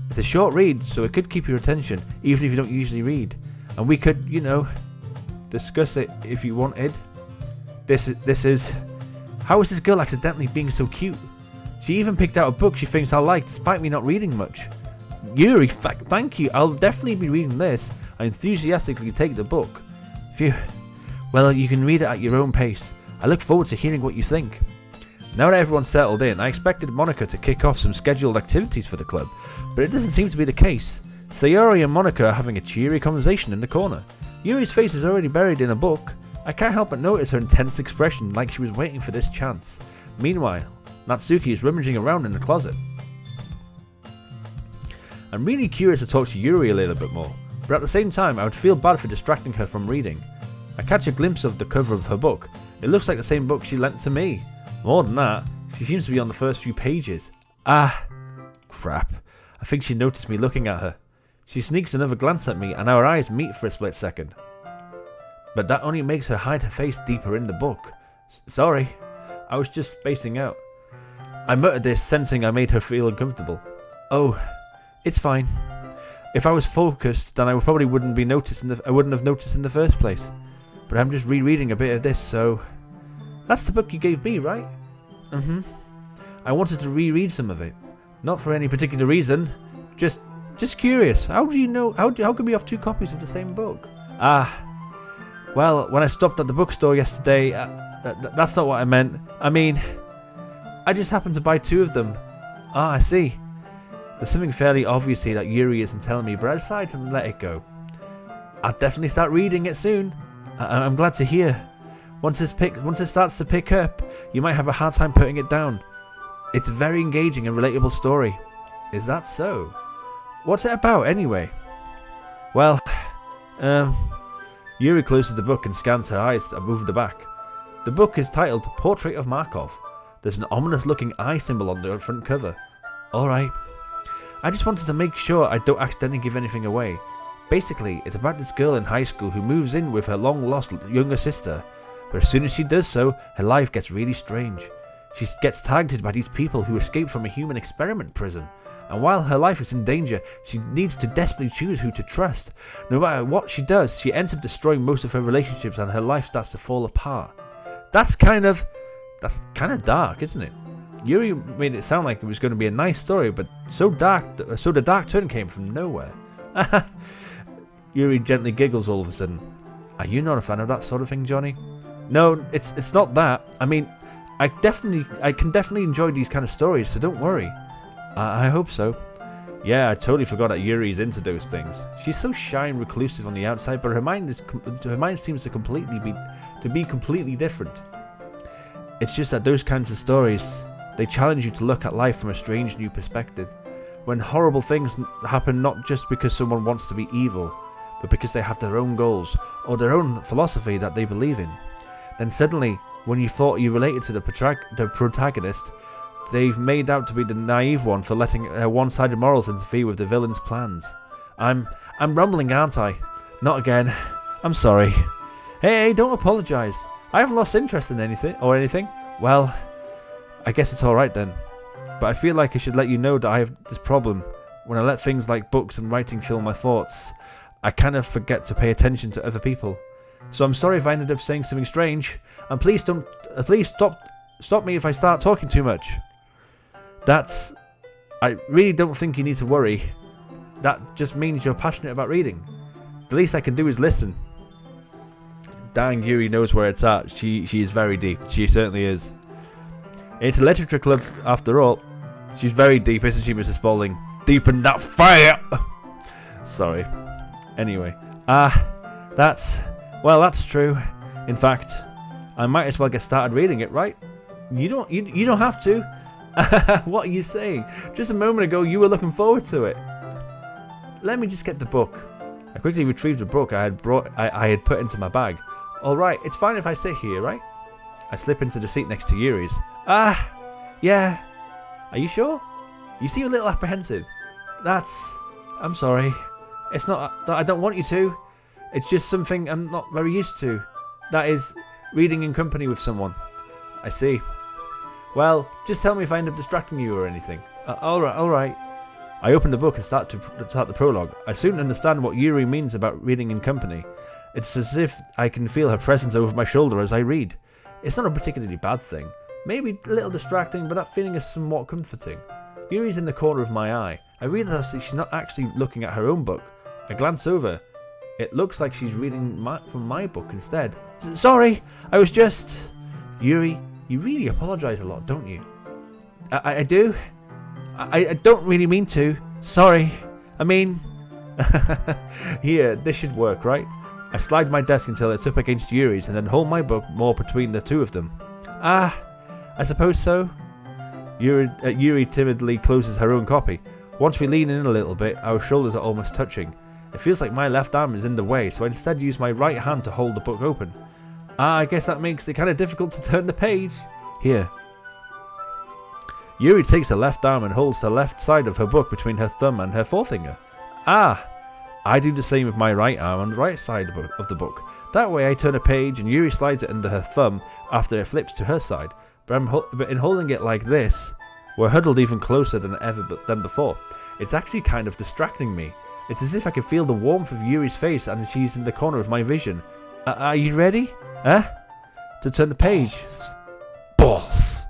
It's a short read, so it could keep your attention, even if you don't usually read. And we could, discuss it if you wanted. This is... How is this girl accidentally being so cute? She even picked out a book she thinks I'll like, despite me not reading much. Yuri, thank you. I'll definitely be reading this. I enthusiastically take the book. Phew. Well, you can read it at your own pace. I look forward to hearing what you think. Now that everyone's settled in, I expected Monica to kick off some scheduled activities for the club, but it doesn't seem to be the case. Sayori and Monica are having a cheery conversation in the corner. Yuri's face is already buried in a book. I can't help but notice her intense expression, like she was waiting for this chance. Meanwhile, Natsuki is rummaging around in the closet. I'm really curious to talk to Yuri a little bit more, but at the same time I would feel bad for distracting her from reading. I catch a glimpse of the cover of her book. It looks like the same book she lent to me. More than that, she seems to be on the first few pages. Ah, crap. I think she noticed me looking at her. She sneaks another glance at me and our eyes meet for a split second. But that only makes her hide her face deeper in the book. Sorry, I was just spacing out. I muttered this, sensing I made her feel uncomfortable. Oh, it's fine. If I was focused, then I probably wouldn't have noticed in the first place. But I'm just rereading a bit of this, so... That's the book you gave me, right? I wanted to reread some of it. Not for any particular reason. Just curious. How do you know? How can we have two copies of the same book? Well, when I stopped at the bookstore yesterday, that's not what I meant. I mean, I just happened to buy two of them. I see. There's something fairly obvious here that Yuri isn't telling me, but I decided to let it go. I'll definitely start reading it soon. I'm glad to hear. Once it starts to pick up, you might have a hard time putting it down. It's a very engaging and relatable story. Is that so? What's it about, anyway? Well, Yuri closes the book and scans her eyes over the back. The book is titled Portrait of Markov. There's an ominous-looking eye symbol on the front cover. Alright. I just wanted to make sure I don't accidentally give anything away. Basically, it's about this girl in high school who moves in with her long-lost younger sister. But as soon as she does so, her life gets really strange. She gets targeted by these people who escaped from a human experiment prison. And while her life is in danger, she needs to desperately choose who to trust. No matter what she does, she ends up destroying most of her relationships and her life starts to fall apart. That's kind of dark, isn't it? Yuri made it sound like it was going to be a nice story, but so the dark turn came from nowhere. Yuri gently giggles all of a sudden. Are you not a fan of that sort of thing, Johnny? No, it's not that. I mean, I can definitely enjoy these kind of stories, so don't worry. I hope so. Yeah, I totally forgot that Yuri's into those things. She's so shy and reclusive on the outside, but her mind seems to be completely different. It's just that those kinds of stories, they challenge you to look at life from a strange new perspective. When horrible things happen not just because someone wants to be evil, but because they have their own goals or their own philosophy that they believe in. Then suddenly, when you thought you related to the protagonist, they've made out to be the naive one for letting one-sided morals interfere with the villain's plans. I'm rumbling, aren't I? Not again. I'm sorry. Hey, don't apologise. I haven't lost interest in anything. Well, I guess it's alright then. But I feel like I should let you know that I have this problem. When I let things like books and writing fill my thoughts, I kind of forget to pay attention to other people. So I'm sorry if I ended up saying something strange, and please stop me if I start talking too much. I really don't think you need to worry. That just means you're passionate about reading. The least I can do is listen. Dang, Yuri knows where it's at. She is very deep. She certainly is. Into literature club, after all. She's very deep, isn't she, Mrs. Spaulding? Deep in that fire! Sorry. Anyway. That's true. In fact, I might as well get started reading it, right? You don't have to. What are you saying? Just a moment ago, you were looking forward to it. Let me just get the book. I quickly retrieved the book I had put into my bag. Alright, it's fine if I sit here, right? I slip into the seat next to Yuri's. Yeah. Are you sure? You seem a little apprehensive. I'm sorry. It's not that I don't want you to. It's just something I'm not very used to. That is, reading in company with someone. I see. Well, just tell me if I end up distracting you or anything. Alright. I open the book and start the prologue. I soon understand what Yuri means about reading in company. It's as if I can feel her presence over my shoulder as I read. It's not a particularly bad thing. Maybe a little distracting, but that feeling is somewhat comforting. Yuri's in the corner of my eye. I realize that she's not actually looking at her own book. I glance over. It looks like she's reading from my book instead. Sorry, I was just... Yuri, you really apologize a lot, don't you? I do? I don't really mean to. Sorry. I mean... Here, this should work, right? I slide my desk until it's up against Yuri's and then hold my book more between the two of them. I suppose so. Yuri timidly closes her own copy. Once we lean in a little bit, our shoulders are almost touching. It feels like my left arm is in the way, so I instead use my right hand to hold the book open. I guess that makes it kind of difficult to turn the page. Here. Yuri takes her left arm and holds the left side of her book between her thumb and her forefinger. I do the same with my right arm on the right side of the book. That way I turn a page and Yuri slides it under her thumb after it flips to her side. But in holding it like this, we're huddled even closer than before. It's actually kind of distracting me. It's as if I can feel the warmth of Yuri's face and she's in the corner of my vision. Are you ready? To turn the page. Balls.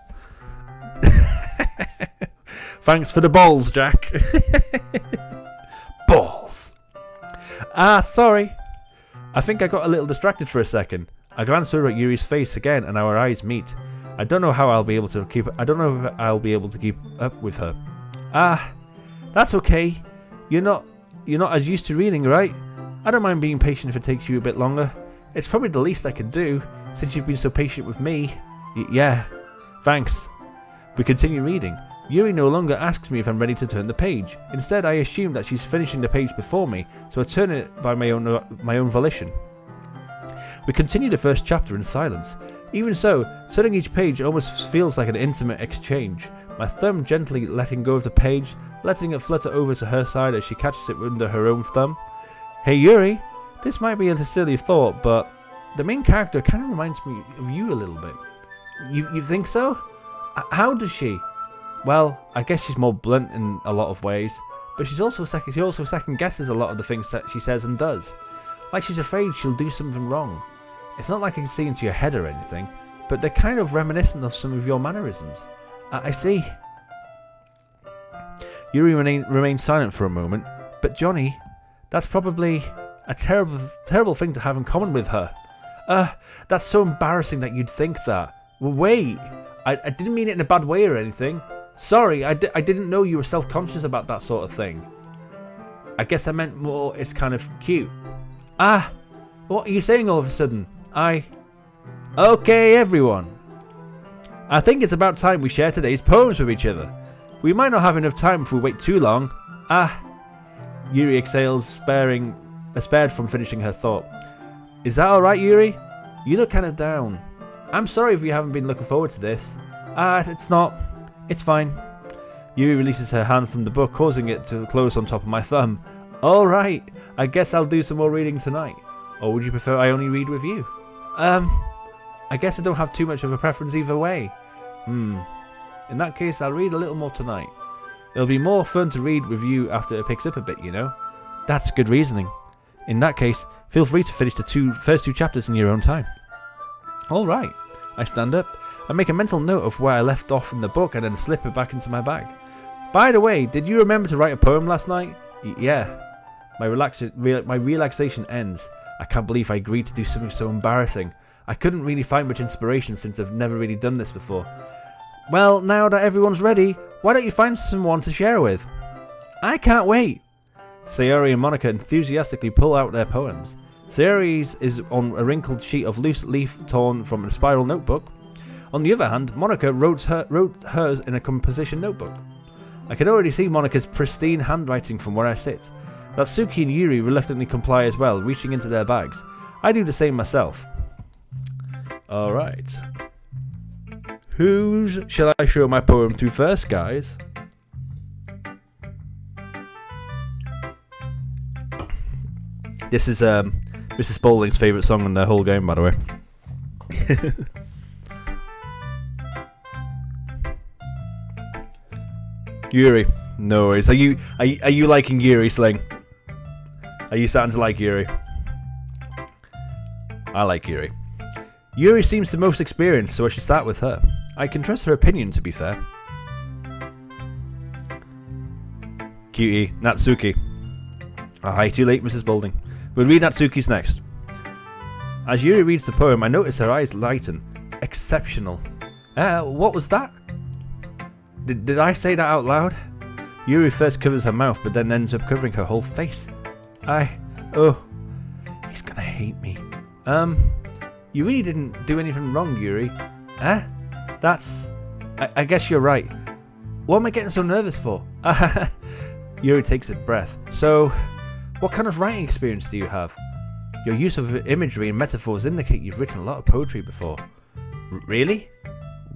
Thanks for the balls, Jack. Balls. Sorry. I think I got a little distracted for a second. I glance over at Yuri's face again and our eyes meet. I don't know how I'll be able to keep up with her. That's okay. You're not as used to reading, right? I don't mind being patient if it takes you a bit longer. It's probably the least I can do, since you've been so patient with me. Yeah. Thanks. We continue reading. Yuri no longer asks me if I'm ready to turn the page. Instead, I assume that she's finishing the page before me, so I turn it by my own volition. We continue the first chapter in silence. Even so, turning each page almost feels like an intimate exchange. My thumb gently letting go of the page, letting it flutter over to her side as she catches it under her own thumb. Hey Yuri, this might be a silly thought, but the main character kind of reminds me of you a little bit. You think so? How does she? Well, I guess she's more blunt in a lot of ways, but she also second guesses a lot of the things that she says and does. Like she's afraid she'll do something wrong. It's not like I can see into your head or anything, but they're kind of reminiscent of some of your mannerisms. I see. Yuri remains silent for a moment, but Johnny, that's probably a terrible thing to have in common with her. That's so embarrassing that you'd think that. Well, wait, I didn't mean it in a bad way or anything. Sorry, I didn't know you were self-conscious about that sort of thing. I guess I meant more it's kind of cute. What are you saying all of a sudden? Okay, everyone. I think it's about time we share today's poems with each other. We might not have enough time if we wait too long. Yuri exhales, spared from finishing her thought. Is that alright, Yuri? You look kind of down. I'm sorry if you haven't been looking forward to this. It's not. It's fine. Yuri releases her hand from the book, causing it to close on top of my thumb. Alright, I guess I'll do some more reading tonight. Or would you prefer I only read with you? I guess I don't have too much of a preference either way. In that case, I'll read a little more tonight. It'll be more fun to read with you after it picks up a bit, you know? That's good reasoning. In that case, feel free to finish the first two chapters in your own time. Alright. I stand up and make a mental note of where I left off in the book and then slip it back into my bag. By the way, did you remember to write a poem last night? Yeah. My relaxation ends. I can't believe I agreed to do something so embarrassing. I couldn't really find much inspiration since I've never really done this before. Well, now that everyone's ready, why don't you find someone to share with? I can't wait. Sayori and Monica enthusiastically pull out their poems. Sayori's is on a wrinkled sheet of loose leaf torn from a spiral notebook. On the other hand, Monica wrote hers in a composition notebook. I can already see Monica's pristine handwriting from where I sit. Natsuki and Yuri reluctantly comply as well, reaching into their bags. I do the same myself. Alright. Who shall I show my poem to first, guys? This is Mrs. Spaulding's favourite song in the whole game, by the way. Yuri. No worries. Are you liking Yuri, Sling? Are you starting to like Yuri? I like Yuri. Yuri seems the most experienced, so I should start with her. I can trust her opinion, to be fair. Cutie. Natsuki. Aye, too late, Mrs. Spaulding. We'll read Natsuki's next. As Yuri reads the poem, I notice her eyes lighten. Exceptional. What was that? Did I say that out loud? Yuri first covers her mouth, but then ends up covering her whole face. Oh, he's gonna hate me. You really didn't do anything wrong, Yuri. I guess you're right. What am I getting so nervous for? Yuri takes a breath. So, what kind of writing experience do you have? Your use of imagery and metaphors indicate you've written a lot of poetry before. Really?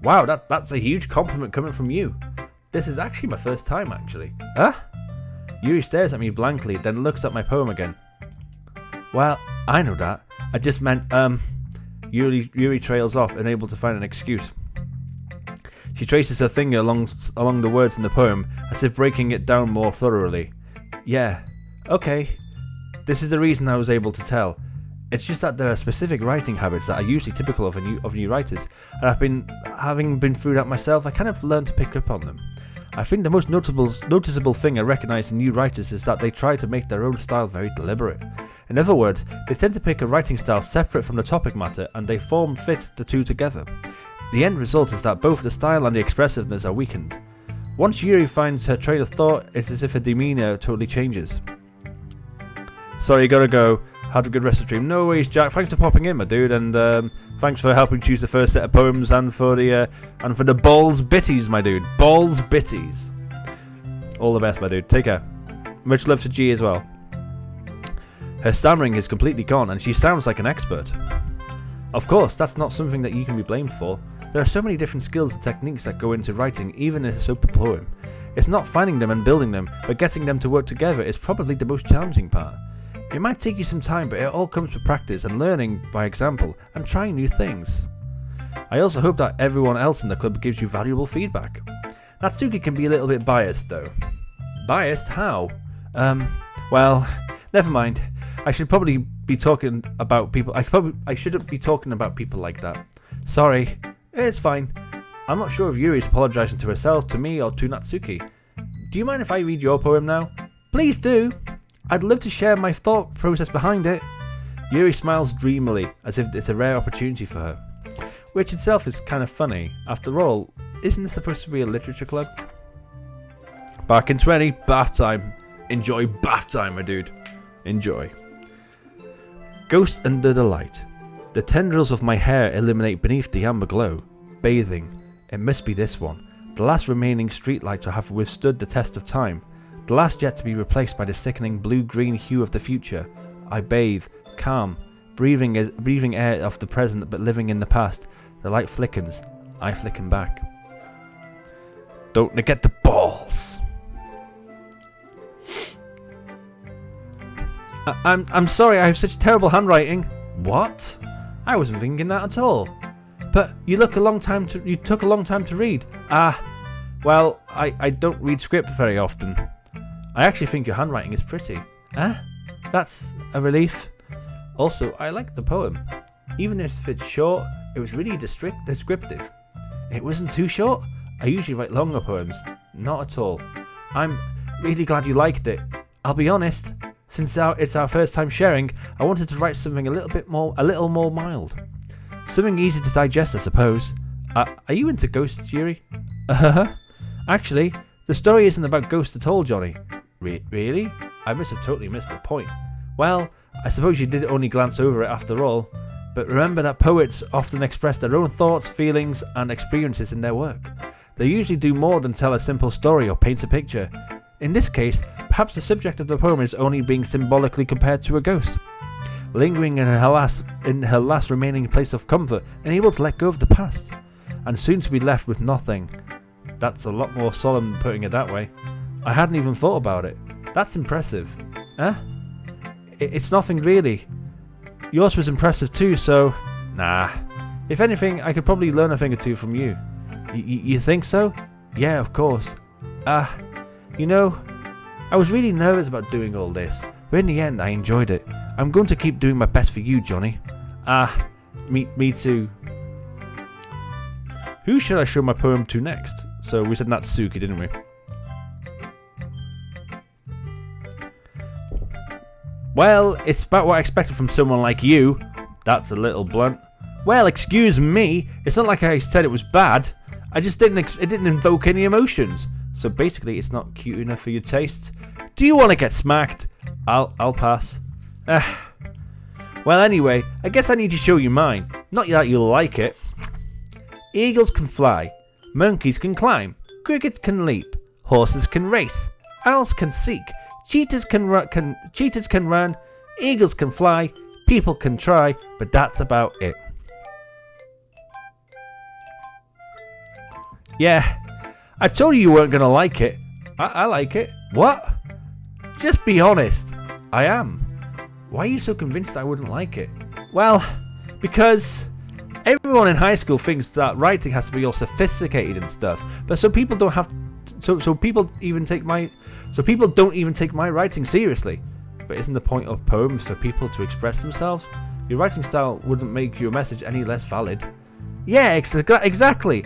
Wow, that's a huge compliment coming from you. This is actually my first time, actually. Yuri stares at me blankly, then looks at my poem again. Well, I know that. I just meant, Yuri trails off, unable to find an excuse. She traces her finger along the words in the poem, as if breaking it down more thoroughly. Yeah, okay. This is the reason I was able to tell. It's just that there are specific writing habits that are usually typical of new writers, and having been through that myself, I kind of learned to pick up on them. I think the most noticeable thing I recognise in new writers is that they try to make their own style very deliberate. In other words, they tend to pick a writing style separate from the topic matter, and they fit the two together. The end result is that both the style and the expressiveness are weakened. Once Yuri finds her train of thought, it's as if her demeanour totally changes. Sorry, gotta go. Had a good rest of the stream. No worries, Jack. Thanks for popping in, my dude, and thanks for helping choose the first set of poems and for the balls bitties, my dude. Balls bitties. All the best, my dude. Take care. Much love to G as well. Her stammering is completely gone, and she sounds like an expert. Of course, that's not something that you can be blamed for. There are so many different skills and techniques that go into writing, even in a simple poem. It's not finding them and building them, but getting them to work together is probably the most challenging part. It might take you some time, but it all comes with practice and learning by example and trying new things. I also hope that everyone else in the club gives you valuable feedback. Natsuki can be a little bit biased though. Biased? How? Well, never mind. I should probably be talking about people. I shouldn't be talking about people like that. Sorry. It's fine. I'm not sure if Yuri's apologising to herself, to me, or to Natsuki. Do you mind if I read your poem now? Please do. I'd love to share my thought process behind it. Yuri smiles dreamily, as if it's a rare opportunity for her. Which itself is kind of funny. After all, isn't this supposed to be a literature club? Back in 20, bath time. Enjoy bath time, my dude. Enjoy. Ghost under the light. The tendrils of my hair illuminate beneath the amber glow. Bathing. It must be this one. The last remaining streetlight to have withstood the test of time. The last yet to be replaced by the sickening blue-green hue of the future. I bathe, calm, breathing air of the present but living in the past. The light flickens. I flicken back. Don't forget the balls. I'm sorry, I have such terrible handwriting. What? I wasn't thinking that at all. But you took a long time to read. Well, I don't read script very often. I actually think your handwriting is pretty. That's a relief. Also, I like the poem. Even if it's short, it was really descriptive. It wasn't too short. I usually write longer poems. Not at all. I'm really glad you liked it. I'll be honest, since it's our first time sharing, I wanted to write something a little more mild. Something easy to digest, I suppose. Are you into ghosts, Yuri? Actually, the story isn't about ghosts at all, Johnny. Really? I must have totally missed the point. Well, I suppose you did only glance over it after all. But remember that poets often express their own thoughts, feelings, and experiences in their work. They usually do more than tell a simple story or paint a picture. In this case, perhaps the subject of the poem is only being symbolically compared to a ghost, lingering in her last remaining place of comfort, and able to let go of the past, and soon to be left with nothing. That's a lot more solemn than putting it that way. I hadn't even thought about it. That's impressive. It's nothing really. Yours was impressive too, so... Nah. If anything, I could probably learn a thing or two from you. You think so? Yeah, of course. You know, I was really nervous about doing all this, but in the end I enjoyed it. I'm going to keep doing my best for you, Johnny. Me too. Who should I show my poem to next? So we said Natsuki, didn't we? Well, it's about what I expected from someone like you. That's a little blunt. Well, excuse me. It's not like I said it was bad. I just it didn't invoke any emotions. So basically, it's not cute enough for your taste. Do you want to get smacked? I'll pass. Well, anyway, I guess I need to show you mine. Not that you'll like it. Eagles can fly. Monkeys can climb. Crickets can leap. Horses can race. Owls can seek. Cheetahs can run. Eagles can fly. People can try. But that's about it. Yeah, I told you weren't going to like it. I like it. What? Just be honest. I am. Why are you so convinced I wouldn't like it? Well, because everyone in high school thinks that writing has to be all sophisticated and stuff. But so people don't have... So people don't even take my writing seriously. But isn't the point of poems for people to express themselves? Your writing style wouldn't make your message any less valid. Yeah, exactly.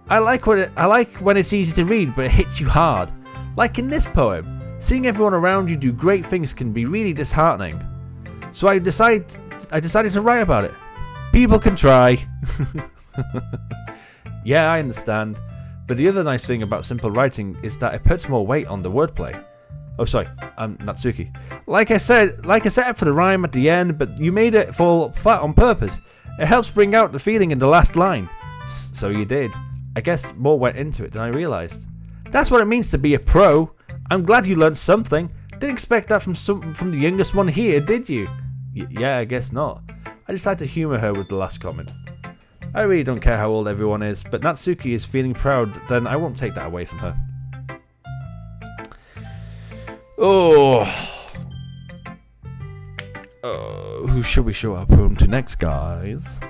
I like when it's easy to read, but it hits you hard. Like in this poem, seeing everyone around you do great things can be really disheartening. So I decided to write about it. People can try. Yeah, I understand. But the other nice thing about simple writing is that it puts more weight on the wordplay. Oh, sorry, I'm Natsuki. Like I set up for the rhyme at the end, but you made it fall flat on purpose. It helps bring out the feeling in the last line. So you did. I guess more went into it than I realised. That's what it means to be a pro. I'm glad you learned something. Didn't expect that from the youngest one here, did you? Yeah, I guess not. I decided to humour her with the last comment. I really don't care how old everyone is, but Natsuki is feeling proud, then I won't take that away from her. Who should we show our poem to next, guys?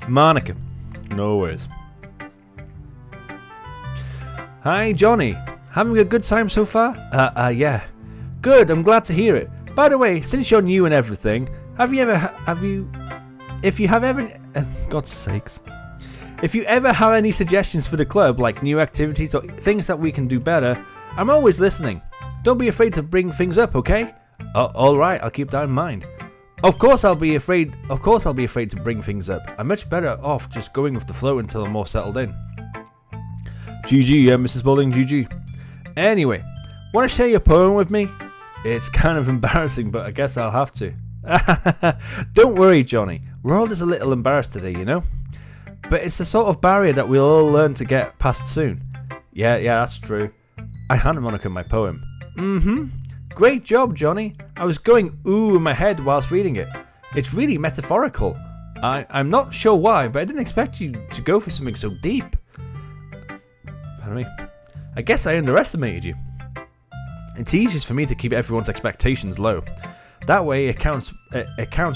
Monica. No worries. Hi, Johnny. Having a good time so far? Yeah. Good, I'm glad to hear it. By the way, since you're new and everything, if you ever have any suggestions for the club, like new activities or things that we can do better, I'm always listening. Don't be afraid to bring things up, okay? Alright, I'll keep that in mind. Of course I'll be afraid to bring things up. I'm much better off just going with the flow until I'm more settled in. GG, Mrs. Bowling, GG. Anyway, want to share your poem with me? It's kind of embarrassing, but I guess I'll have to. Don't worry, Johnny. We're all just a little embarrassed today, you know? But it's the sort of barrier that we'll all learn to get past soon. Yeah, that's true. I handed Monica my poem. Great job, Johnny. I was going ooh in my head whilst reading it. It's really metaphorical. I'm not sure why, but I didn't expect you to go for something so deep. Pardon me. I guess I underestimated you. It's easiest for me to keep everyone's expectations low. That way it counts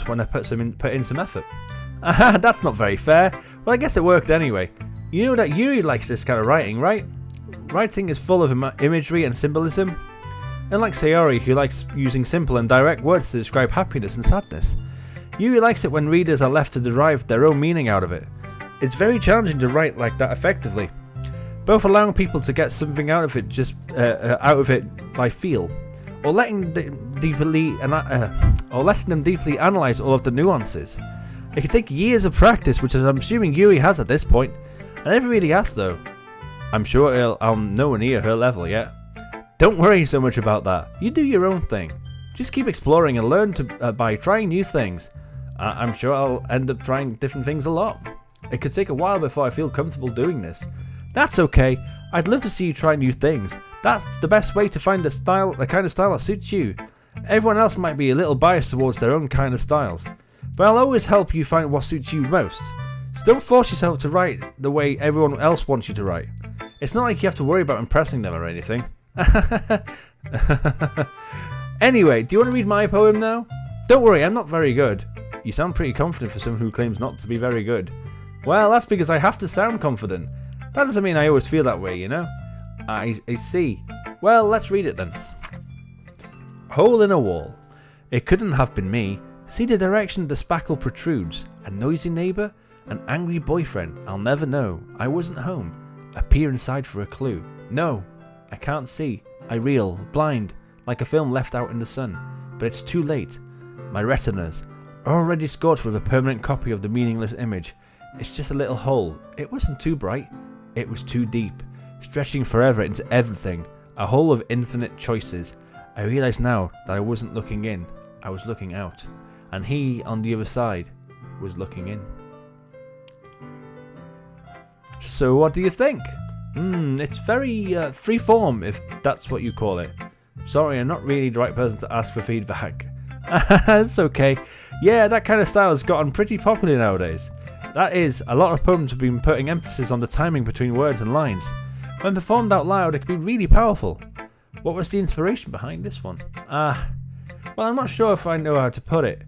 when I put in some effort. Aha, that's not very fair. Well, I guess it worked anyway. You know that Yuri likes this kind of writing, right? Writing is full of imagery and symbolism. Unlike Sayori, who likes using simple and direct words to describe happiness and sadness. Yuri likes it when readers are left to derive their own meaning out of it. It's very challenging to write like that effectively, both allowing people to get something out of it by feel, or letting them deeply analyze all of the nuances. It can take years of practice, which I'm assuming Yuri has at this point. I never really asked though. I'm sure I'm nowhere near her level yet. Don't worry so much about that. You do your own thing. Just keep exploring and learn by trying new things. I'm sure I'll end up trying different things a lot. It could take a while before I feel comfortable doing this. That's okay. I'd love to see you try new things. That's the best way to find the kind of style that suits you. Everyone else might be a little biased towards their own kind of styles, but I'll always help you find what suits you most. So don't force yourself to write the way everyone else wants you to write. It's not like you have to worry about impressing them or anything. Anyway, do you want to read my poem now? Don't worry, I'm not very good. You sound pretty confident for someone who claims not to be very good. Well, that's because I have to sound confident. That doesn't mean I always feel that way, you know? I see. Well, let's read it then. Hole in a wall. It couldn't have been me. See the direction the spackle protrudes. A noisy neighbour? An angry boyfriend? I'll never know. I wasn't home. I peer inside for a clue. No, I can't see. I reel, blind, like a film left out in the sun. But it's too late. My retinas are already scorched with a permanent copy of the meaningless image. It's just a little hole. It wasn't too bright. It was too deep, stretching forever into everything. A hole of infinite choices. I realise now that I wasn't looking in. I was looking out. And he, on the other side, was looking in. So what do you think? It's very free-form, if that's what you call it. Sorry, I'm not really the right person to ask for feedback. It's okay. Yeah, that kind of style has gotten pretty popular nowadays. That is, a lot of poems have been putting emphasis on the timing between words and lines. When performed out loud, it can be really powerful. What was the inspiration behind this one? Well, I'm not sure if I know how to put it.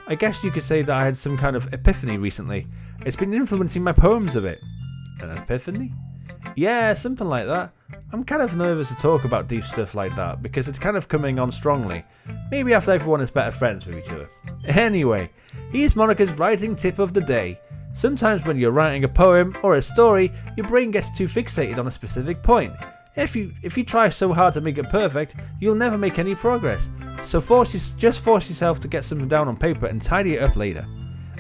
I guess you could say that I had some kind of epiphany recently. It's been influencing my poems a bit. An epiphany? Yeah, something like that. I'm kind of nervous to talk about deep stuff like that because it's kind of coming on strongly. Maybe after everyone is better friends with each other. Anyway, here's Monica's writing tip of the day. Sometimes when you're writing a poem or a story, your brain gets too fixated on a specific point. If you try so hard to make it perfect, you'll never make any progress. So just force yourself to get something down on paper and tidy it up later.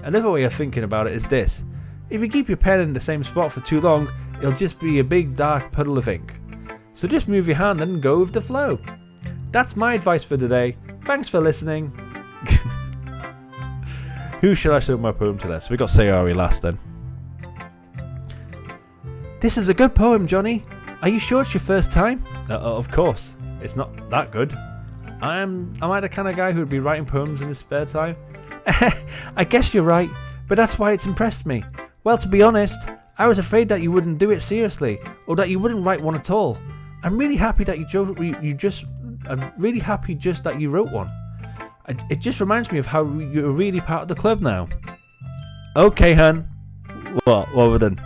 Another way of thinking about it is this. If you keep your pen in the same spot for too long, it'll just be a big dark puddle of ink. So just move your hand and go with the flow. That's my advice for today. Thanks for listening. Who should I show my poem to this? We got Sayori last then. This is a good poem, Johnny. Are you sure it's your first time? Of course. It's not that good. Am I the kind of guy who would be writing poems in his spare time? I guess you're right, but that's why it's impressed me. Well, to be honest, I was afraid that you wouldn't do it seriously, or that you wouldn't write one at all. I'm really happy that I'm really happy just that you wrote one. It just reminds me of how you're really part of the club now. Okay, hun. What then?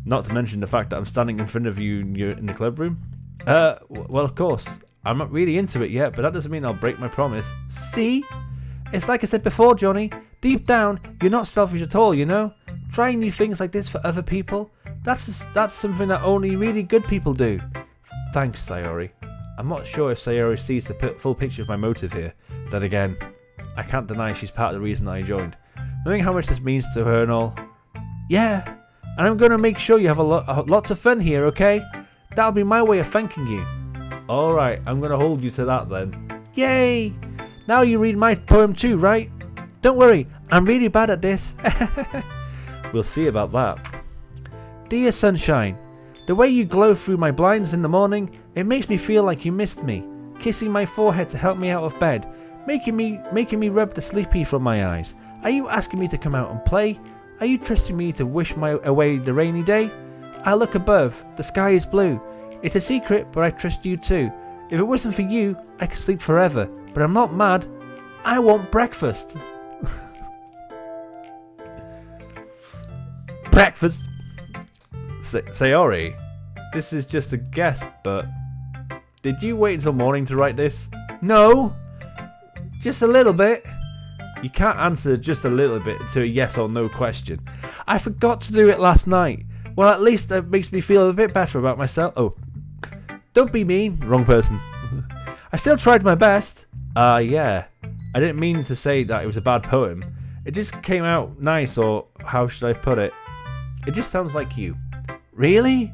Not to mention the fact that I'm standing in front of you and you're in the club room. Well, of course. I'm not really into it yet, but that doesn't mean I'll break my promise. See? It's like I said before, Johnny. Deep down, you're not selfish at all, you know? Trying new things like this for other people, that's something that only really good people do. Thanks, Sayori. I'm not sure if Sayori sees the full picture of my motive here. Then again, I can't deny she's part of the reason I joined. Knowing how much this means to her and all. Yeah, and I'm going to make sure you have lots of fun here, okay? That'll be my way of thanking you. Alright, I'm going to hold you to that then. Yay! Now you read my poem too, right? Don't worry, I'm really bad at this. We'll see about that. Dear sunshine, the way you glow through my blinds in the morning, it makes me feel like you missed me. kissing my forehead to help me out of bed, making me rub the sleepy from my eyes? Are you asking me to come out and play? Are you trusting me to wish away the rainy day? I look above, the sky is blue. It's a secret, but I trust you too. If it wasn't for you, I could sleep forever, but I'm not mad. I want breakfast. Breakfast. Sayori, this is just a guess, but did you wait until morning to write this? No, just a little bit. You can't answer just a little bit to a yes or no question. I forgot to do it last night. Well, at least that makes me feel a bit better about myself. Oh, don't be mean. Wrong person. I still tried my best. Yeah. I didn't mean to say that it was a bad poem. It just came out nice, or how should I put it? It just sounds like you. Really?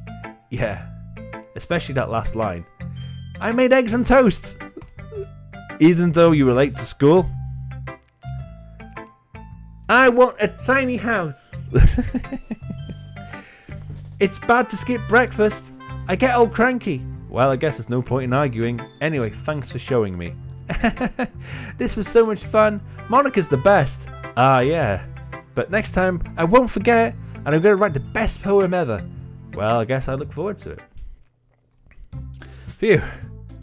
Yeah. Especially that last line. I made eggs and toast. Even though you were late to school. I want a tiny house. It's bad to skip breakfast. I get all cranky. Well, I guess there's no point in arguing. Anyway, thanks for showing me. This was so much fun. Monica's the best. Yeah. But next time, I won't forget, and I'm going to write the best poem ever. Well, I guess I look forward to it. Phew.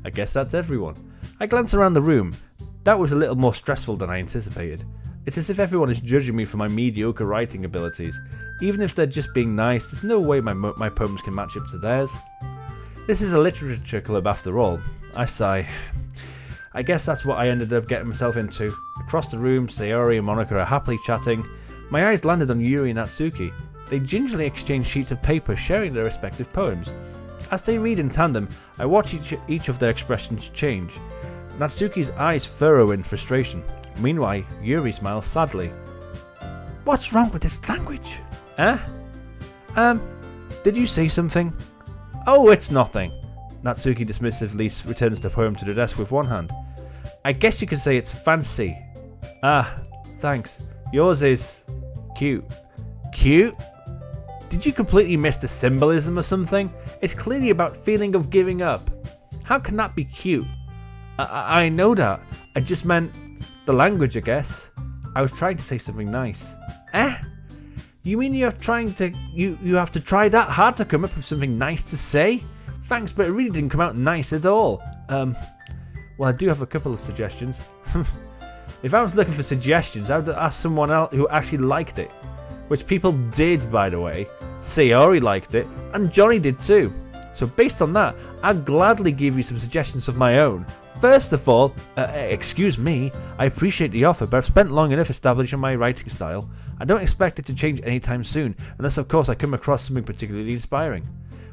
I guess that's everyone. I glance around the room. That was a little more stressful than I anticipated. It's as if everyone is judging me for my mediocre writing abilities. Even if they're just being nice, there's no way my poems can match up to theirs. This is a literature club after all. I sigh. I guess that's what I ended up getting myself into. Across the room, Sayori and Monica are happily chatting. My eyes landed on Yuri and Natsuki. They gingerly exchange sheets of paper, sharing their respective poems. As they read in tandem, I watch each of their expressions change. Natsuki's eyes furrow in frustration. Meanwhile, Yuri smiles sadly. What's wrong with this language? Did you say something? Oh, it's nothing. Natsuki dismissively returns the poem to the desk with one hand. I guess you could say it's fancy. Thanks. Yours is cute. Cute? Did you completely miss the symbolism or something? It's clearly about feeling of giving up. How can that be cute? I know that. I just meant the language, I guess. I was trying to say something nice. You mean you have to try that hard to come up with something nice to say? Thanks, but it really didn't come out nice at all. Well, I do have a couple of suggestions. If I was looking for suggestions, I would ask someone else who actually liked it. Which people did, by the way. Sayori liked it, and Johnny did too. So based on that, I'd gladly give you some suggestions of my own. First of all, excuse me, I appreciate the offer, but I've spent long enough establishing my writing style. I don't expect it to change anytime soon, unless of course I come across something particularly inspiring.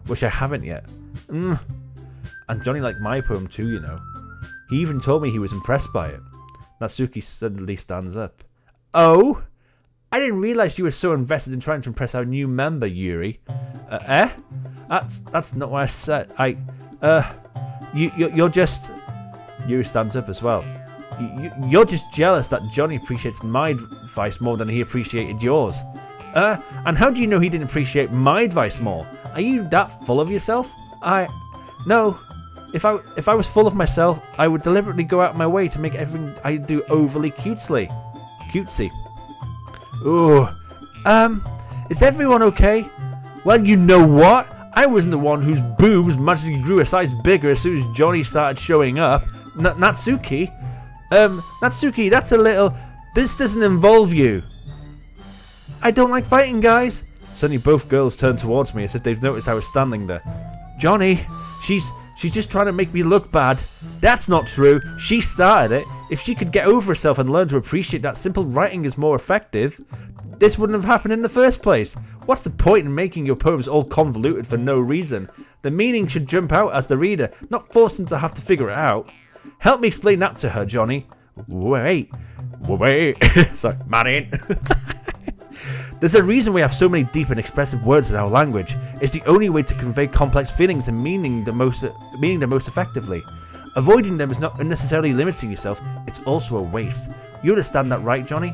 Which I haven't yet. And Johnny liked my poem too, you know. He even told me he was impressed by it. Natsuki suddenly stands up. Oh? I didn't realise you were so invested in trying to impress our new member, Yuri. That's not what I said. You're just... Yuri stands up as well. You're just jealous that Johnny appreciates my advice more than he appreciated yours. And how do you know he didn't appreciate my advice more? Are you that full of yourself? No. If I was full of myself, I would deliberately go out of my way to make everything I do overly cutesy. Ooh. Is everyone okay? Well, you know what? I wasn't the one whose boobs magically grew a size bigger as soon as Johnny started showing up. Natsuki? Natsuki, that's a little... This doesn't involve you. I don't like fighting, guys. Suddenly both girls turned towards me as if they've noticed I was standing there. Johnny, she's just trying to make me look bad. That's not true. She started it. If she could get over herself and learn to appreciate that simple writing is more effective, this wouldn't have happened in the first place. What's the point in making your poems all convoluted for no reason? The meaning should jump out as the reader, not force them to have to figure it out. Help me explain that to her, Johnny. Wait. Sorry, man. There's a reason we have so many deep and expressive words in our language. It's the only way to convey complex feelings and meaning the most effectively. Avoiding them is not unnecessarily limiting yourself, it's also a waste. You understand that, right, Johnny?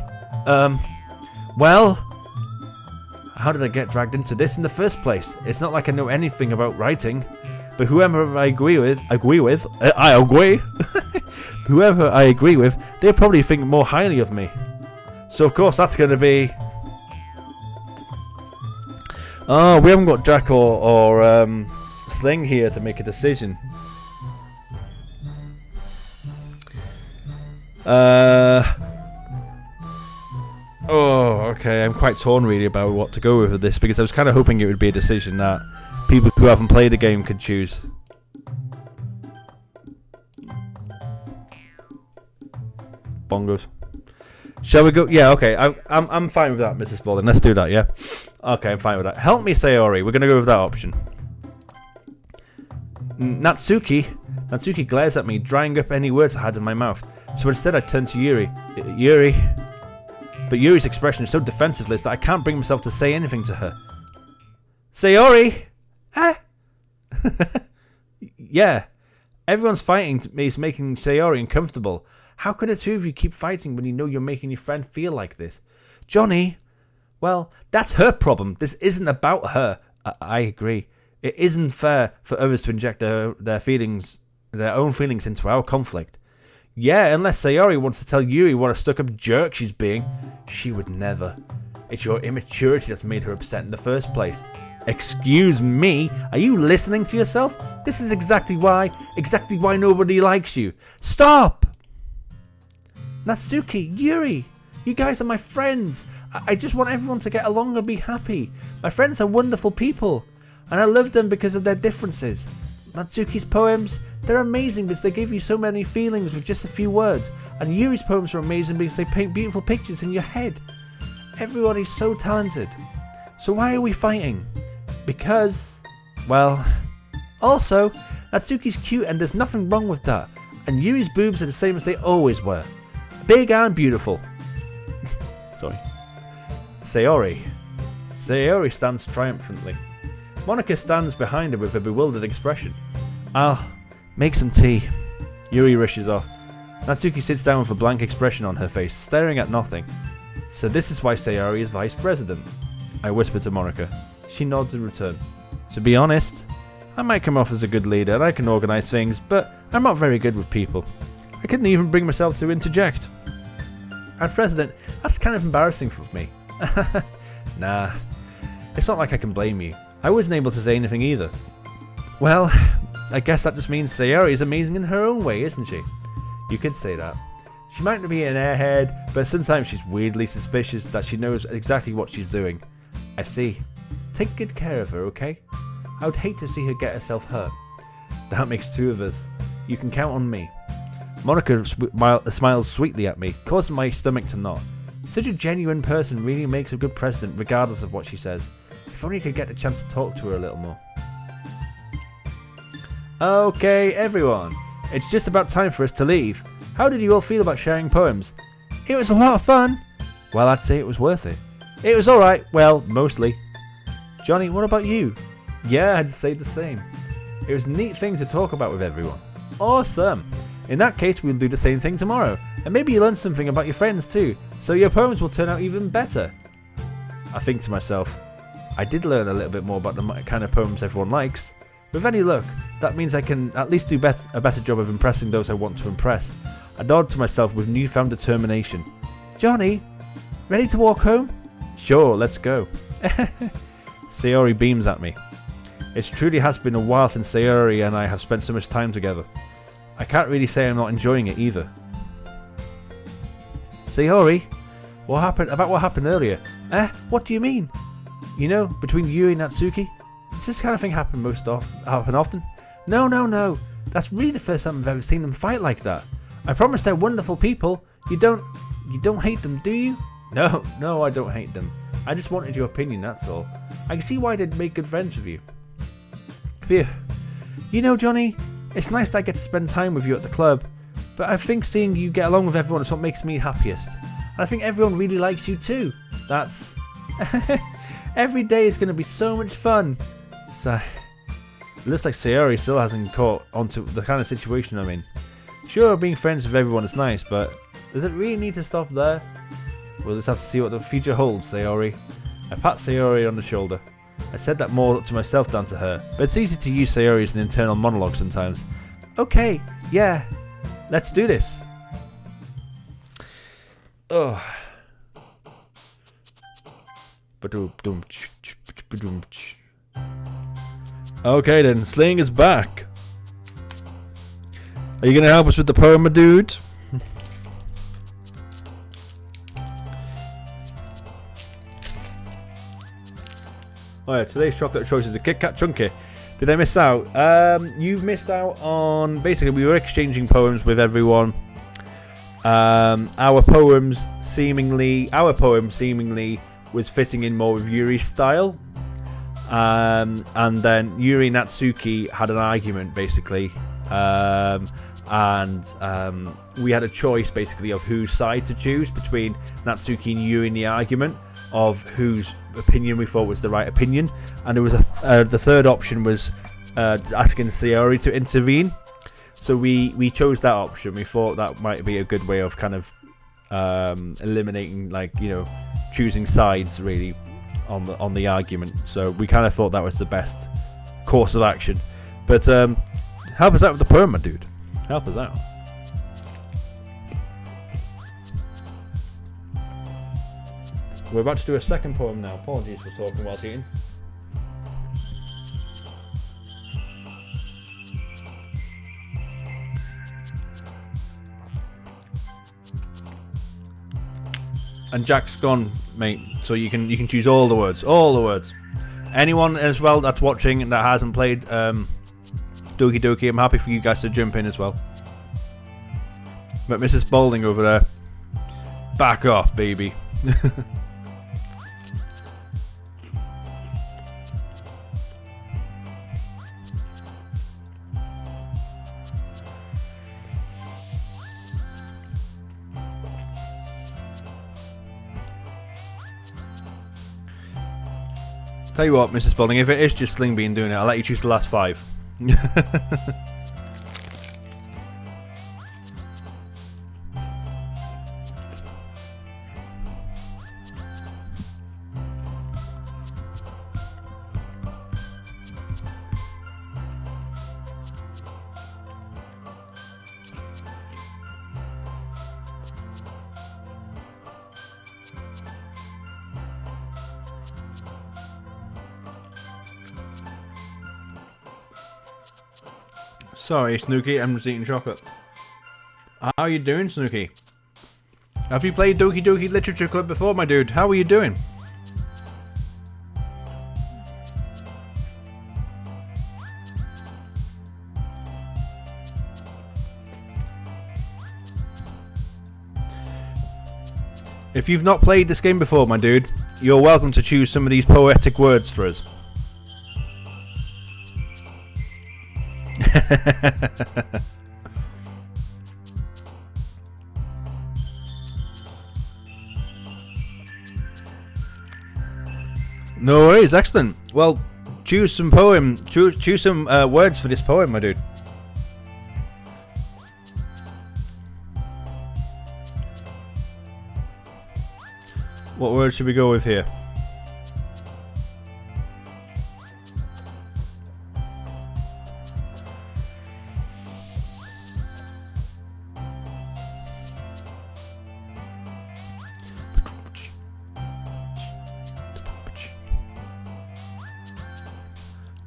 Well, how did I get dragged into this in the first place? It's not like I know anything about writing. But whoever I agree with, whoever I agree with, they'll probably think more highly of me. So of course that's going to be... Oh, we haven't got Jack or Sling here to make a decision. Oh, okay. I'm quite torn really about what to go with this, because I was kind of hoping it would be a decision that people who haven't played the game could choose. Bongos. Shall we go? Yeah, okay. I'm fine with that, Mrs. Spaulding. Let's do that, yeah? Okay, I'm fine with that. Help me, Sayori. We're going to go with that option. Natsuki glares at me, drying up any words I had in my mouth. So instead I turn to Yuri. But Yuri's expression is so defensiveless that I can't bring myself to say anything to her. Sayori! Eh? Yeah. Everyone's fighting is making Sayori uncomfortable. How can the two of you keep fighting when you know you're making your friend feel like this? Johnny! Well, that's her problem. This isn't about her. I agree. It isn't fair for others to inject their own feelings into our conflict. Yeah, unless Sayori wants to tell Yuri what a stuck-up jerk she's being. She would never. It's your immaturity that's made her upset in the first place. Excuse me? Are you listening to yourself? This is exactly why nobody likes you. Stop! Natsuki, Yuri, you guys are my friends. I just want everyone to get along and be happy. My friends are wonderful people, and I love them because of their differences. Natsuki's poems, they're amazing because they give you so many feelings with just a few words. And Yuri's poems are amazing because they paint beautiful pictures in your head. Everyone is so talented. So why are we fighting? Because, well, also, Natsuki's cute and there's nothing wrong with that. And Yuri's boobs are the same as they always were. Big and beautiful. Sorry. Sayori stands triumphantly. Monika stands behind her with a bewildered expression. I'll make some tea. Yuri rushes off. Natsuki sits down with a blank expression on her face, staring at nothing. So this is why Sayori is vice president. I whisper to Monika. She nods in return. To be honest, I might come off as a good leader and I can organise things, but I'm not very good with people. I couldn't even bring myself to interject. And President, that's kind of embarrassing for me. Nah, it's not like I can blame you. I wasn't able to say anything either. Well, I guess that just means Sayori is amazing in her own way, isn't she? You could say that. She might not be an airhead, but sometimes she's weirdly suspicious that she knows exactly what she's doing. I see. Take good care of her, okay? I would hate to see her get herself hurt. That makes two of us. You can count on me. Monika smiles sweetly at me, causing my stomach to knot. Such a genuine person really makes a good president regardless of what she says. If only I could get a chance to talk to her a little more. Okay, everyone. It's just about time for us to leave. How did you all feel about sharing poems? It was a lot of fun. Well, I'd say it was worth it. It was alright. Well, mostly. Johnny, what about you? Yeah, I'd say the same. It was a neat thing to talk about with everyone. Awesome. In that case, we'll do the same thing tomorrow. And maybe you learn something about your friends too, so your poems will turn out even better. I think to myself, I did learn a little bit more about the kind of poems everyone likes. With any luck, that means I can at least do a better job of impressing those I want to impress. I nod to myself with newfound determination. Johnny, ready to walk home? Sure, let's go. Sayori beams at me. It truly has been a while since Sayori and I have spent so much time together. I can't really say I'm not enjoying it either. Sayori, what happened earlier? What do you mean? You know, between you and Natsuki? Does this kind of thing happen often? No. That's really the first time I've ever seen them fight like that. I promise they're wonderful people. You don't hate them, do you? No, I don't hate them. I just wanted your opinion, that's all. I can see why they'd make good friends with you. Phew. You know, Johnny, it's nice that I get to spend time with you at the club, but I think seeing you get along with everyone is what makes me happiest. And I think everyone really likes you too. That's... Every day is going to be so much fun. So, it looks like Sayori still hasn't caught onto the kind of situation I'm in. Sure, being friends with everyone is nice, but does it really need to stop there? We'll just have to see what the future holds, Sayori. I pat Sayori on the shoulder. I said that more to myself than to her, but it's easy to use Sayori as an internal monologue sometimes. Okay, yeah, let's do this. Oh. Okay then, Sling is back. Are you gonna help us with the poem, my dude? Oh yeah, today's chocolate choice is a Kit Kat Chunky. Did I miss out? You've missed out on... Basically, we were exchanging poems with everyone. Our poem seemingly was fitting in more with Yuri's style. And then Yuri and Natsuki had an argument, basically. We had a choice, basically, of whose side to choose between Natsuki and Yuri in the argument of whose opinion we thought was the right opinion. And there was the third option was asking Sayori to intervene. So we chose that option. We thought that might be a good way of kind of eliminating, like, you know, choosing sides really on the argument. So we kind of thought that was the best course of action. But help us out with the poem, my dude. Help us out. We're about to do a second poem now. Apologies for talking whilst eating. And Jack's gone, mate. So you can choose all the words. All the words. Anyone as well that's watching and that hasn't played Doki Doki, I'm happy for you guys to jump in as well. But Mrs. Spalding over there, back off, baby. Tell you what, Mrs. Spalding, if it is just Sling Bean doing it, I'll let you choose the last 5. Sorry, Snooky, I'm just eating chocolate. How are you doing, Snooky? Have you played Doki Doki Literature Club before, my dude? How are you doing? If you've not played this game before, my dude, you're welcome to choose some of these poetic words for us. No worries, excellent. Well, choose some poem. Choose some words for this poem, my dude. What word should we go with here?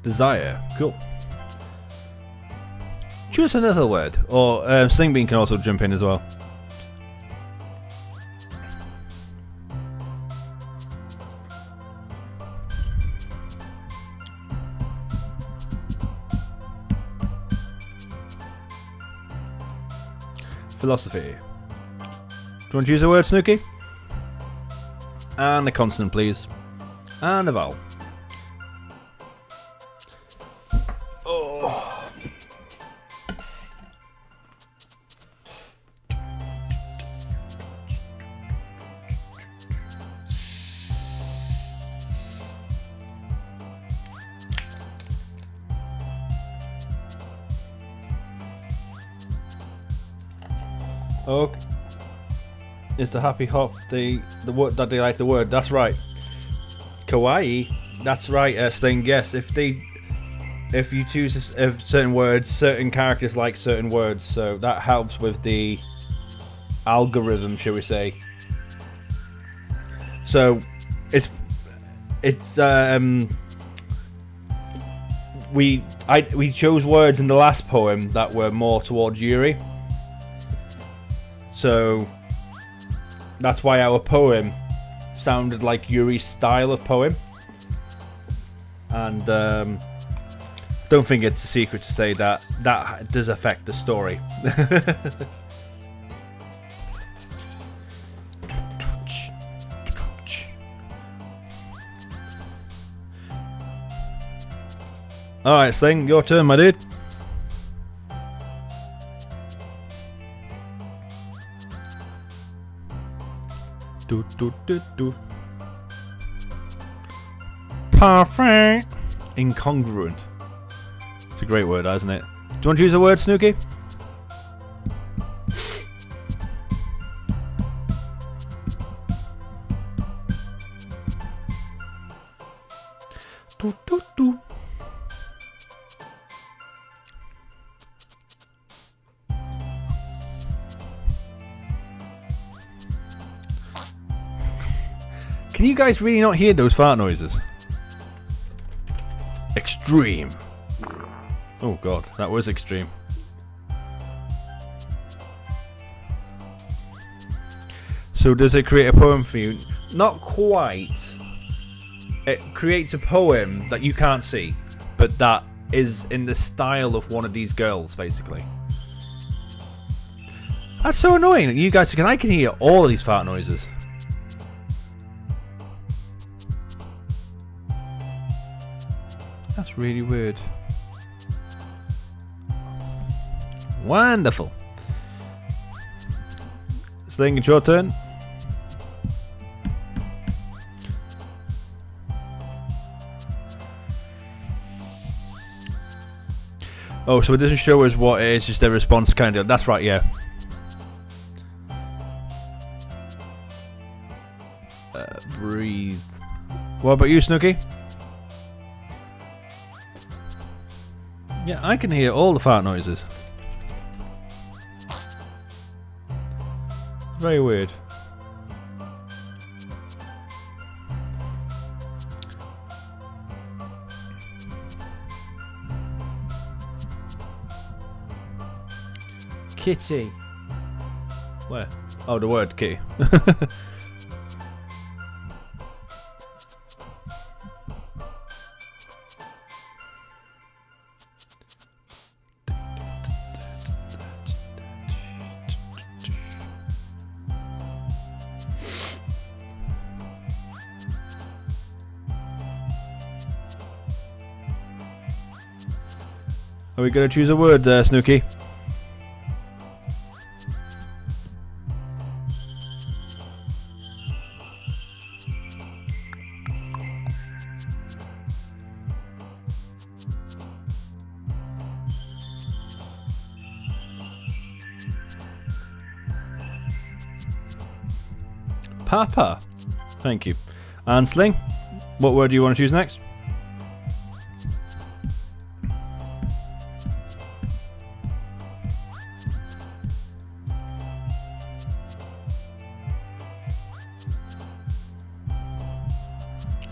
Desire. Cool. Choose another word. Or Slingbean can also jump in as well. Philosophy. Do you want to choose a word, Snooky? And a consonant, please. And a vowel. Okay. Is the happy hop the word that they like the word? That's right. Kawaii. That's right, Sting. Yes, if you choose certain words, certain characters like certain words, so that helps with the algorithm, shall we say? So it's we chose words in the last poem that were more towards Yuri, so that's why our poem sounded like Yuri's style of poem. And don't think it's a secret to say that that does affect the story. Alright, Sling, your turn, my dude. Perfect. Incongruent. It's a great word, isn't it? Do you want to use a word, Snooky? Can you guys really not hear those fart noises? Extreme. Oh god, that was extreme. So does it create a poem for you? Not quite. It creates a poem that you can't see, but that is in the style of one of these girls, basically. That's so annoying. You guys, I can hear all of these fart noises. That's really weird. Wonderful. Sling, it's your turn. Oh, so it doesn't show us what it is, just a response kind of. That's right, yeah. Breathe. What about you, Snooky? Yeah, I can hear all the fart noises. Very weird. Kitty. Where? Oh, the word kitty. Are we going to choose a word there, Snooky? Papa. Thank you. And Sling, what word do you want to choose next?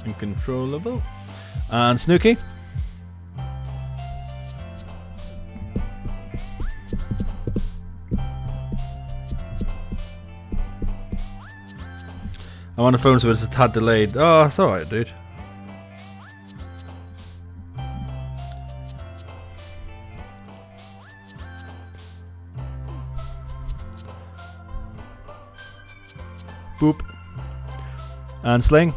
Uncontrollable. And Snooky? I'm on the phone, so it's a tad delayed. Oh, it's alright, dude. Boop. And Sling?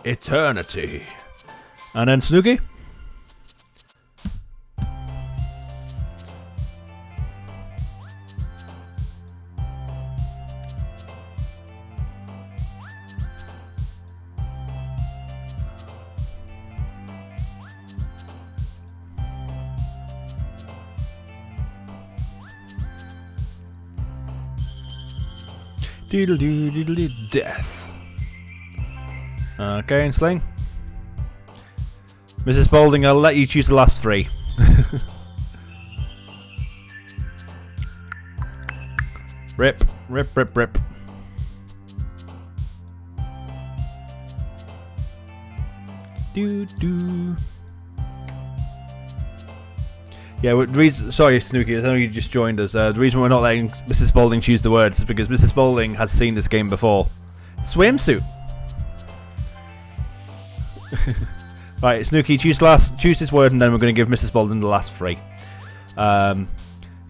Eternity. And then Snooky? Doodle doo doodle doo. Death. Okay, and sling. Mrs. Spaulding, I'll let you choose the last three. Rip, rip, rip, rip. Doo doo. Yeah, sorry, Snooky, I know you just joined us. The reason we're not letting Mrs. Spaulding choose the words is because Mrs. Spaulding has seen this game before. Swimsuit. Right, Snooky, choose this word, and then we're going to give Mrs. Spaulding the last three. Yeah,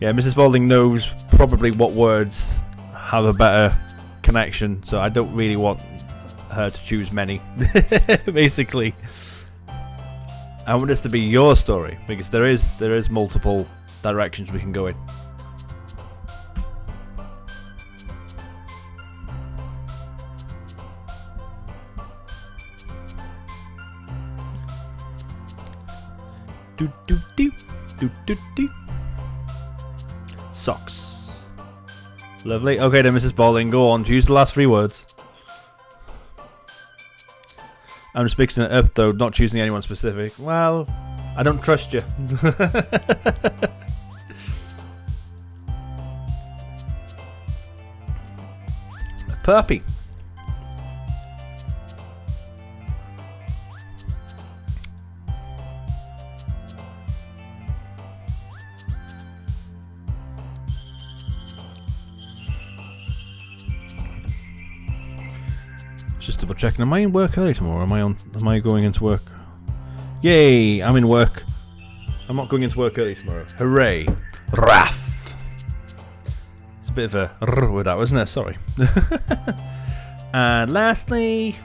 Mrs. Spaulding knows probably what words have a better connection, so I don't really want her to choose many. Basically. I want this to be your story, because there is multiple directions we can go in. Do do do do do do. Socks. Lovely. Okay then, Mrs. Spaulding, go on. Choose the last three words. I'm just mixing it up though, not choosing anyone specific. Well, I don't trust you. Puppy. Just double checking. Am I in work early tomorrow? Am I going into work? Yay! I'm in work. I'm not going into work early tomorrow. Hooray! Wrath. It's a bit of a r with that, wasn't it? Sorry. And lastly,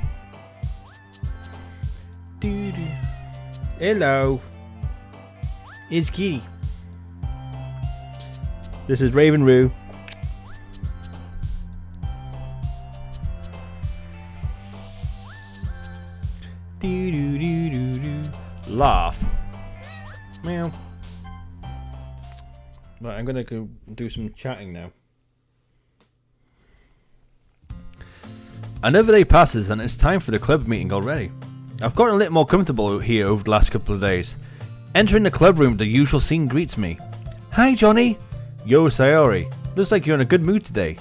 hello. It's Kitty. This is Raven Roo. Laugh. Meow. Right, I'm gonna go do some chatting now. Another day passes and it's time for the club meeting already. I've gotten a little more comfortable here over the last couple of days. Entering the club room, the usual scene greets me. Hi, Johnny. Yo, Sayori. Looks like you're in a good mood today.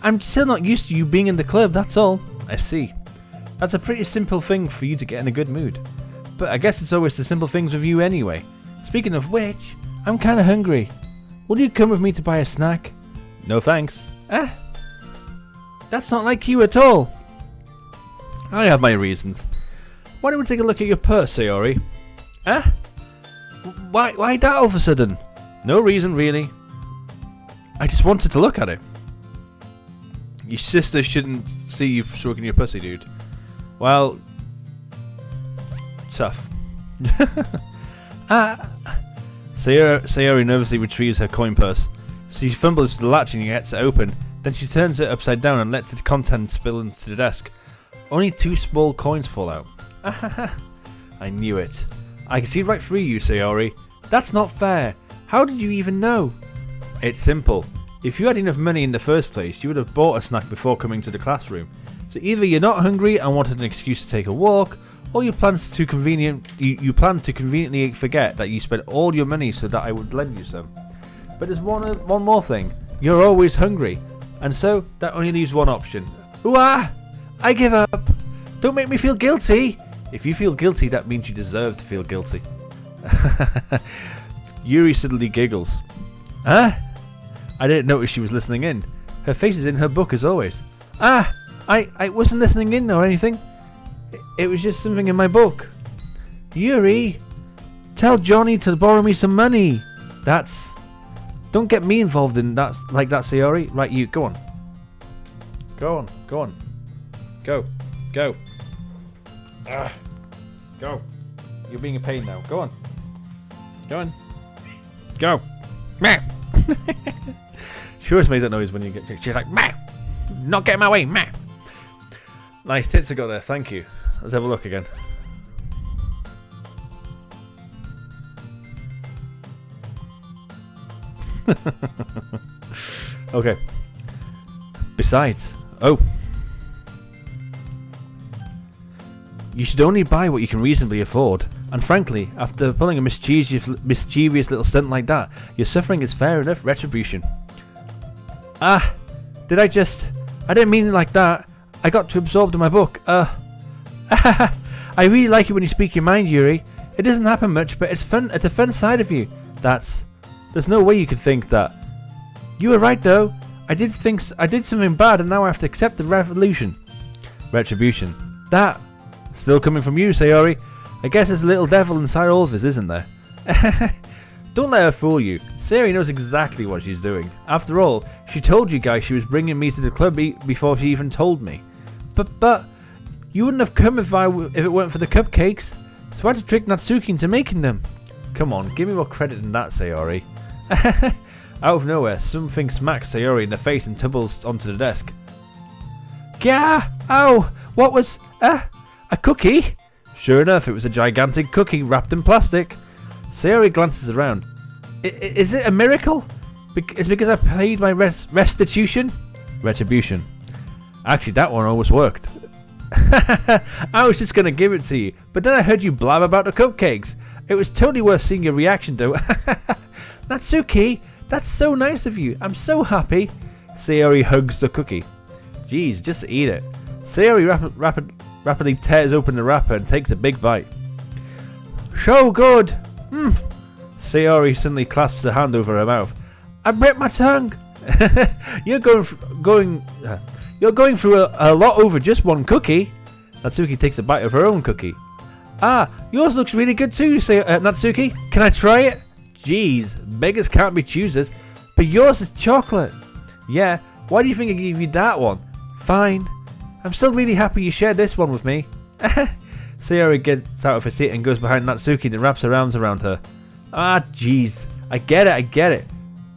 I'm still not used to you being in the club, that's all. I see. That's a pretty simple thing for you to get in a good mood. But I guess it's always the simple things with you anyway. Speaking of which, I'm kinda hungry. Will you come with me to buy a snack? No thanks. That's not like you at all. I have my reasons. Why don't we take a look at your purse, Sayori? Why that all of a sudden? No reason, really. I just wanted to look at it. Your sister shouldn't see you stroking your pussy, dude. Well, tough. Sayori nervously retrieves her coin purse. She fumbles for the latch and gets it open. Then she turns it upside down and lets its contents spill into the desk. Only 2 small coins fall out. I knew it. I can see right through you, Sayori. That's not fair. How did you even know? It's simple. If you had enough money in the first place, you would have bought a snack before coming to the classroom. So either you're not hungry and wanted an excuse to take a walk, or you plan to conveniently forget that you spent all your money so that I would lend you some. But there's one more thing. You're always hungry, and so that only leaves one option. Ooh-ah! I give up. Don't make me feel guilty. If you feel guilty, that means you deserve to feel guilty. Yuri suddenly giggles. Huh? I didn't notice she was listening in. Her face is in her book as always. I wasn't listening in or anything. It was just something in my book. Yuri, tell Johnny to borrow me some money. Don't get me involved in that like that, Sayori. Right, you, go on. Go on. Go. Go. You're being a pain now. Go on. Go. Meow. She always makes that noise when you get. She's like, meow. Not get in my way, meow. Nice tits I got there. Thank you. Let's have a look again. Okay. Besides, oh. You should only buy what you can reasonably afford. And frankly, after pulling a mischievous little stunt like that, your suffering is fair enough retribution. Ah, I didn't mean it like that. I got too absorbed in my book. I really like it when you speak your mind, Yuri. It doesn't happen much, but it's fun. It's a fun side of you. There's no way you could think that. You were right though. I did something bad, and now I have to accept the retribution. That still coming from you, Sayori. I guess there's a little devil inside all of us, isn't there? Don't let her fool you. Sayori knows exactly what she's doing. After all, she told you guys she was bringing me to the club before she even told me. But you wouldn't have come if it weren't for the cupcakes. So I had to trick Natsuki into making them. Come on, give me more credit than that, Sayori. Out of nowhere, something smacks Sayori in the face and tumbles onto the desk. Gah! Ow! What was... a cookie? Sure enough, it was a gigantic cookie wrapped in plastic. Sayori glances around. Is it a miracle? It's because I paid my restitution? Retribution. Actually, that one almost worked. I was just going to give it to you, but then I heard you blab about the cupcakes. It was totally worth seeing your reaction though. Natsuki, that's so nice of you. I'm so happy. Sayori hugs the cookie. Jeez, just eat it. Sayori rapidly tears open the wrapper and takes a big bite. So good. Sayori suddenly clasps her hand over her mouth. I bit my tongue. You're going through a lot over just one cookie. Natsuki takes a bite of her own cookie. Ah, yours looks really good too, Natsuki. Can I try it? Jeez, beggars can't be choosers. But yours is chocolate. Yeah, why do you think I gave you that one? Fine. I'm still really happy you shared this one with me. Sayori gets out of her seat and goes behind Natsuki and wraps her arms around her. Ah, jeez. I get it.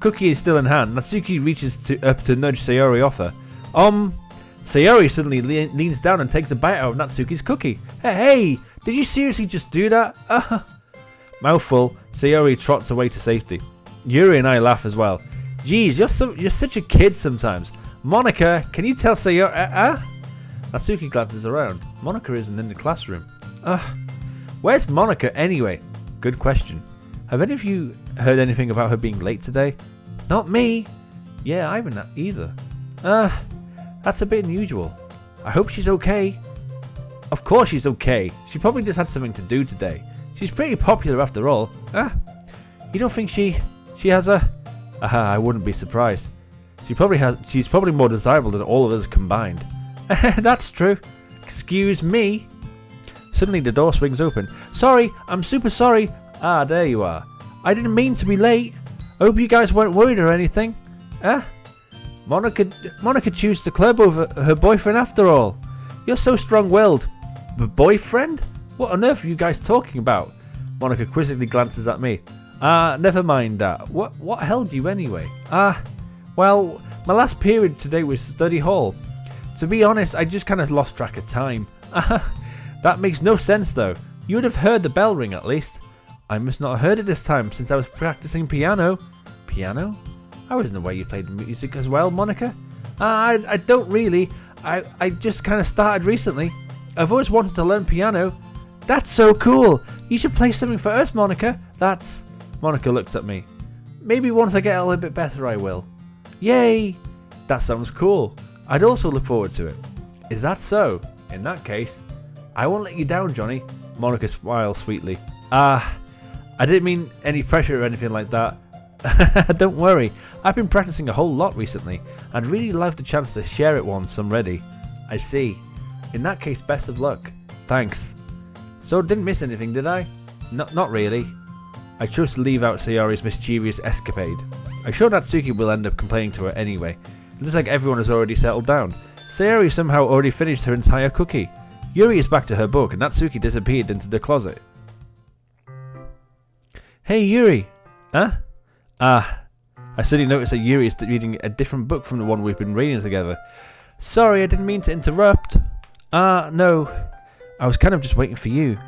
Cookie is still in hand. Natsuki reaches up to nudge Sayori off her. Sayori suddenly leans down and takes a bite out of Natsuki's cookie. Hey, did you seriously just do that? Mouthful, Sayori trots away to safety. Yuri and I laugh as well. Geez, you're such a kid sometimes. Monica, can you tell Sayori... Natsuki glances around. Monica isn't in the classroom. Where's Monica anyway? Good question. Have any of you heard anything about her being late today? Not me. Yeah, I haven't either. That's a bit unusual. I hope she's okay. Of course she's okay. She probably just had something to do today. She's pretty popular after all. You don't think she has a... I wouldn't be surprised. She's probably more desirable than all of us combined. That's true. Excuse me. Suddenly the door swings open. Sorry, I'm super sorry. Ah, there you are. I didn't mean to be late. I hope you guys weren't worried or anything. Monica chose the club over her boyfriend after all. You're so strong-willed. But boyfriend? What on earth are you guys talking about? Monica quizzically glances at me. Never mind that. What held you anyway? Well, my last period today was study hall. To be honest, I just kind of lost track of time. That makes no sense though. You would have heard the bell ring at least. I must not have heard it this time since I was practicing piano. Piano? I wasn't aware you played music as well, Monica. I don't really. I just kind of started recently. I've always wanted to learn piano. That's so cool. You should play something for us, Monica. Monica looks at me. Maybe once I get a little bit better I will. Yay! That sounds cool. I'd also look forward to it. Is that so? In that case, I won't let you down, Johnny. Monica smiles sweetly. I didn't mean any pressure or anything like that. Don't worry, I've been practicing a whole lot recently. I'd really love the chance to share it once I'm ready. I see. In that case, best of luck. Thanks. So didn't miss anything, did I? Not really. I chose to leave out Sayori's mischievous escapade. I'm sure Natsuki will end up complaining to her anyway. It looks like everyone has already settled down. Sayori somehow already finished her entire cookie. Yuri is back to her book and Natsuki disappeared into the closet. Hey Yuri! I suddenly noticed that Yuri is reading a different book from the one we've been reading together. Sorry, I didn't mean to interrupt. No. I was kind of just waiting for you.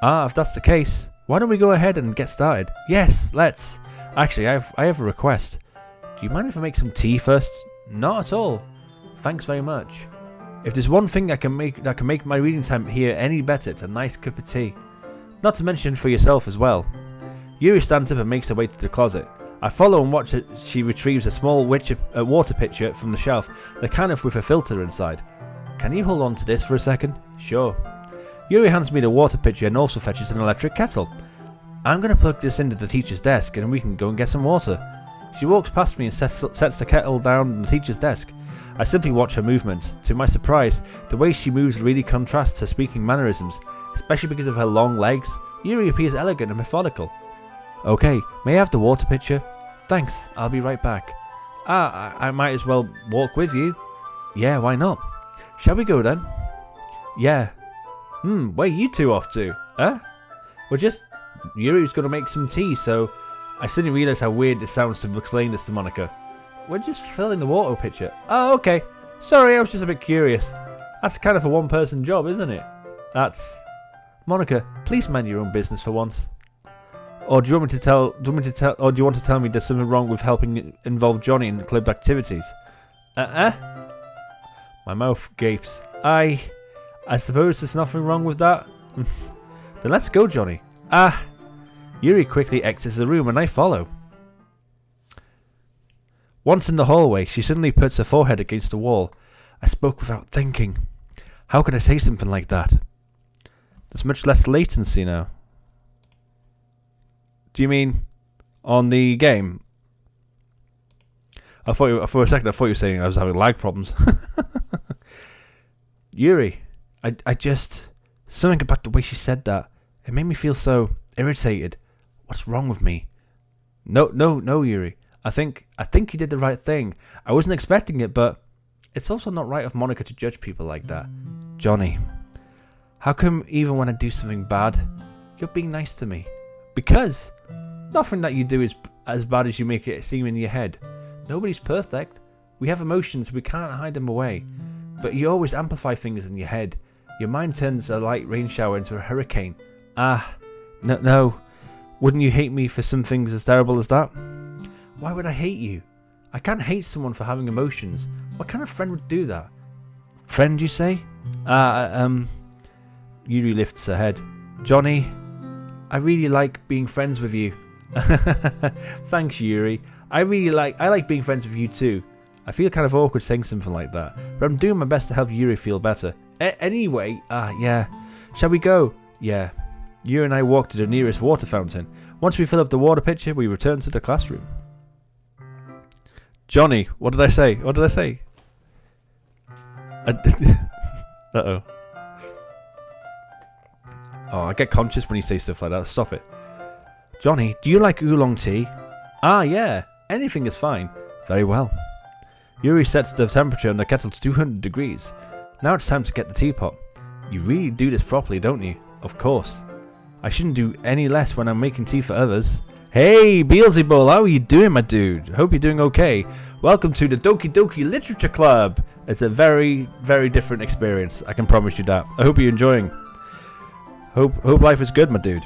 If that's the case, why don't we go ahead and get started? Yes, let's. Actually, I have a request. Do you mind if I make some tea first? Not at all. Thanks very much. If there's one thing that can make my reading time here any better, it's a nice cup of tea. Not to mention for yourself as well. Yuri stands up and makes her way to the closet. I follow and watch as she retrieves a small water pitcher from the shelf, the kind of with a filter inside. Can you hold on to this for a second? Sure. Yuri hands me the water pitcher and also fetches an electric kettle. I'm going to plug this into the teacher's desk and we can go and get some water. She walks past me and sets the kettle down on the teacher's desk. I simply watch her movements. To my surprise, the way she moves really contrasts her speaking mannerisms, especially because of her long legs. Yuri appears elegant and methodical. Okay, may I have the water pitcher? Thanks, I'll be right back. I might as well walk with you. Yeah, why not? Shall we go then? Yeah. Where are you two off to? Huh? Yuri's gonna make some tea, so I suddenly realised how weird it sounds to explain this to Monica. We're just filling the water pitcher. Oh, okay. Sorry, I was just a bit curious. That's kind of a one-person job, isn't it? Monica, please mind your own business for once. Or do you want me to tell? Or do you want to tell me there's something wrong with helping involve Johnny in club activities? My mouth gapes. I suppose there's nothing wrong with that. Then let's go, Johnny. Yuri quickly exits the room and I follow. Once in the hallway, she suddenly puts her forehead against the wall. I spoke without thinking. How could I say something like that? There's much less latency now. Do you mean on the game? For a second I thought you were saying I was having lag problems. Yuri, I just... Something about the way she said that. It made me feel so irritated. What's wrong with me? No, Yuri. I think you did the right thing. I wasn't expecting it, but it's also not right of Monica to judge people like that. Johnny, how come even when I do something bad, you're being nice to me? Because nothing that you do is as bad as you make it seem in your head. Nobody's perfect. We have emotions, we can't hide them away. But you always amplify things in your head. Your mind turns a light rain shower into a hurricane. No. Wouldn't you hate me for some things as terrible as that? Why would I hate you? I can't hate someone for having emotions. What kind of friend would do that? Friend, you say? Yuri lifts her head. Johnny, I really like being friends with you. Thanks, Yuri. I like being friends with you too. I feel kind of awkward saying something like that, but I'm doing my best to help Yuri feel better. Anyway, yeah. Shall we go? Yeah. Yuri and I walk to the nearest water fountain. Once we fill up the water pitcher, we return to the classroom. Johnny, what did I say? Uh-oh. Oh, I get conscious when you say stuff like that. Stop it. Johnny, do you like oolong tea? Yeah. Anything is fine. Very well. Yuri sets the temperature on the kettle to 200 degrees. Now it's time to get the teapot. You really do this properly, don't you? Of course. I shouldn't do any less when I'm making tea for others. Hey, Beelzebul, how are you doing, my dude? Hope you're doing okay. Welcome to the Doki Doki Literature Club. It's a very, very different experience. I can promise you that. I hope you're enjoying. Hope life is good, my dude.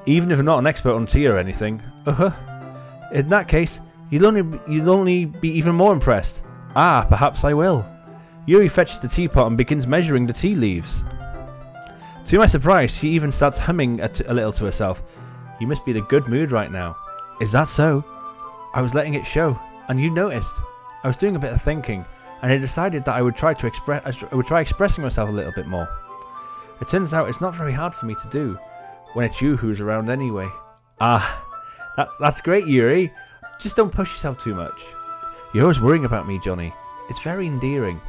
Even if I'm not an expert on tea or anything. In that case, you'll only be even more impressed. Perhaps I will. Yuri fetches the teapot and begins measuring the tea leaves. To my surprise, she even starts humming a little to herself. You must be in a good mood right now. Is that so? I was letting it show, and you noticed. I was doing a bit of thinking, and I decided that I would try expressing myself a little bit more. It turns out it's not very hard for me to do, when it's you who's around anyway. That's great, Yuri. Just don't push yourself too much. You're always worrying about me, Johnny. It's very endearing.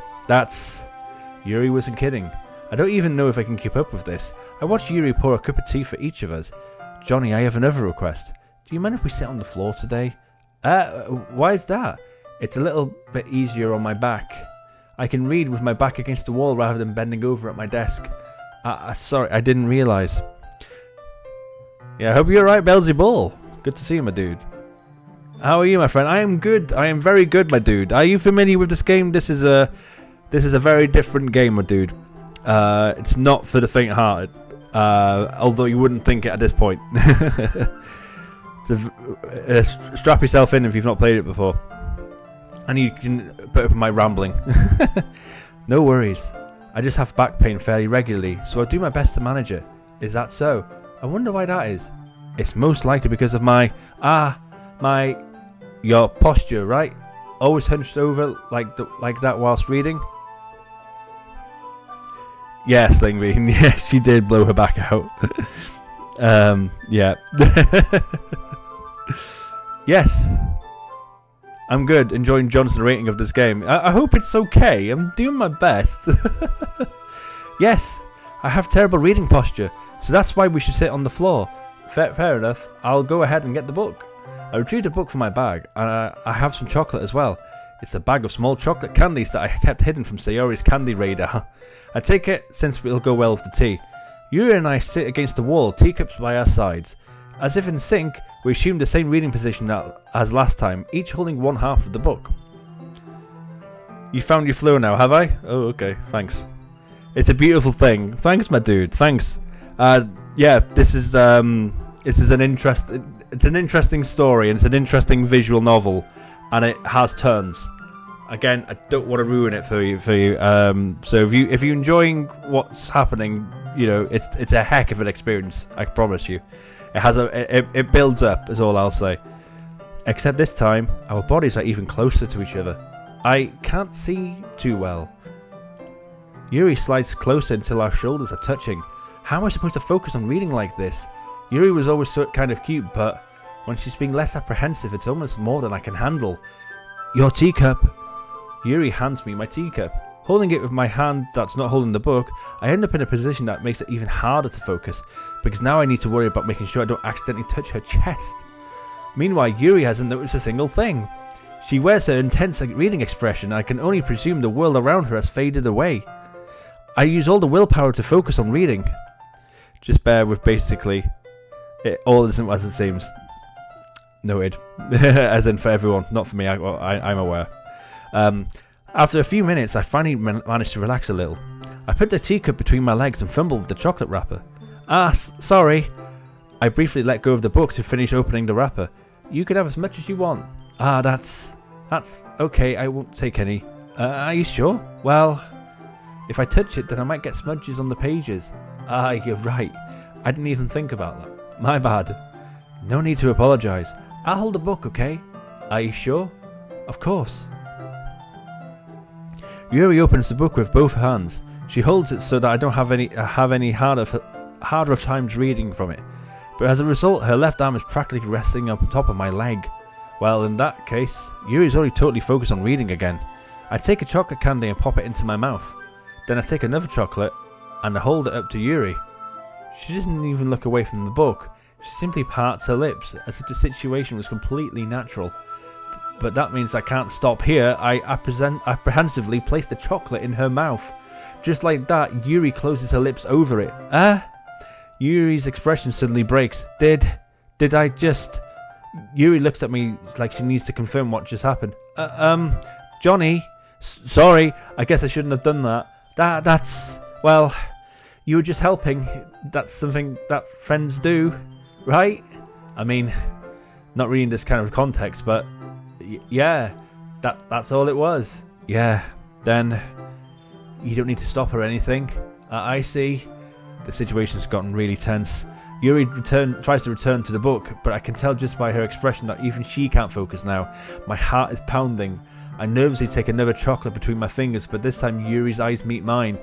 Yuri wasn't kidding. I don't even know if I can keep up with this. I watched Yuri pour a cup of tea for each of us. Johnny, I have another request. Do you mind if we sit on the floor today? Why is that? It's a little bit easier on my back. I can read with my back against the wall rather than bending over at my desk. Sorry, I didn't realise. Yeah, I hope you're alright, Beelzebul. Good to see you, my dude. How are you, my friend? I am good. I am very good, my dude. Are you familiar with this game? This is a very different game, my dude. It's not for the faint-hearted. Although you wouldn't think it at this point. Strap yourself in if you've not played it before. And you can put up with my rambling. No worries. I just have back pain fairly regularly, so I do my best to manage it. Is that so? I wonder why that is. It's most likely because of your posture, right? Always hunched over like that whilst reading. Yes, Lingbean. Yes, she did blow her back out. Yeah. Yes. I'm good, enjoying John's rating of this game. I hope it's okay. I'm doing my best. Yes, I have terrible reading posture, so that's why we should sit on the floor. Fair enough. I'll go ahead and get the book. I retrieved a book from my bag, and I have some chocolate as well. It's a bag of small chocolate candies that I kept hidden from Sayori's candy radar. I take it since it'll go well with the tea. Yuri and I sit against the wall, teacups by our sides. As if in sync, we assumed the same reading position as last time, each holding one half of the book. You found your flow now, have I? Oh, okay, thanks. It's a beautiful thing. Thanks, my dude. Thanks. Yeah, this is an interesting story, and it's an interesting visual novel, and it has turns. Again, I don't want to ruin it for you. So if you're enjoying what's happening, you know it's a heck of an experience. I promise you. It builds up, is all I'll say. Except this time, our bodies are even closer to each other. I can't see too well. Yuri slides closer until our shoulders are touching. How am I supposed to focus on reading like this? Yuri was always so kind of cute, but when she's being less apprehensive, it's almost more than I can handle. Your teacup. Yuri hands me my teacup. Holding it with my hand that's not holding the book, I end up in a position that makes it even harder to focus, because now I need to worry about making sure I don't accidentally touch her chest. Meanwhile, Yuri hasn't noticed a single thing. She wears her intense reading expression, and I can only presume the world around her has faded away. I use all the willpower to focus on reading. Just bear with basically, it all isn't as it seems. Noted. As in for everyone, not for me, I'm aware. After a few minutes, I finally managed to relax a little. I put the teacup between my legs and fumbled with the chocolate wrapper. Sorry. I briefly let go of the book to finish opening the wrapper. You can have as much as you want. That's okay, I won't take any. Are you sure? Well, if I touch it, then I might get smudges on the pages. You're right. I didn't even think about that. My bad. No need to apologise. I'll hold the book, okay? Are you sure? Of course. Yuri opens the book with both hands. She holds it so that I don't have any harder of times reading from it. But as a result, her left arm is practically resting on top of my leg. Well, in that case, Yuri's already totally focused on reading again. I take a chocolate candy and pop it into my mouth. Then I take another chocolate and I hold it up to Yuri. She doesn't even look away from the book. She simply parts her lips, as if the situation was completely natural. But that means I can't stop here. I apprehensively place the chocolate in her mouth. Just like that, Yuri closes her lips over it. Yuri's expression suddenly breaks. Did I just... Yuri looks at me like she needs to confirm what just happened. Johnny? Sorry, I guess I shouldn't have done that. That's... Well, you were just helping. That's something that friends do, right? I mean, not really in this kind of context, but... Yeah, that's all it was. Yeah, then you don't need to stop or anything. I see. The situation's gotten really tense. Yuri tries to return to the book, but I can tell just by her expression that even she can't focus now. My heart is pounding. I nervously take another chocolate between my fingers, but this time Yuri's eyes meet mine.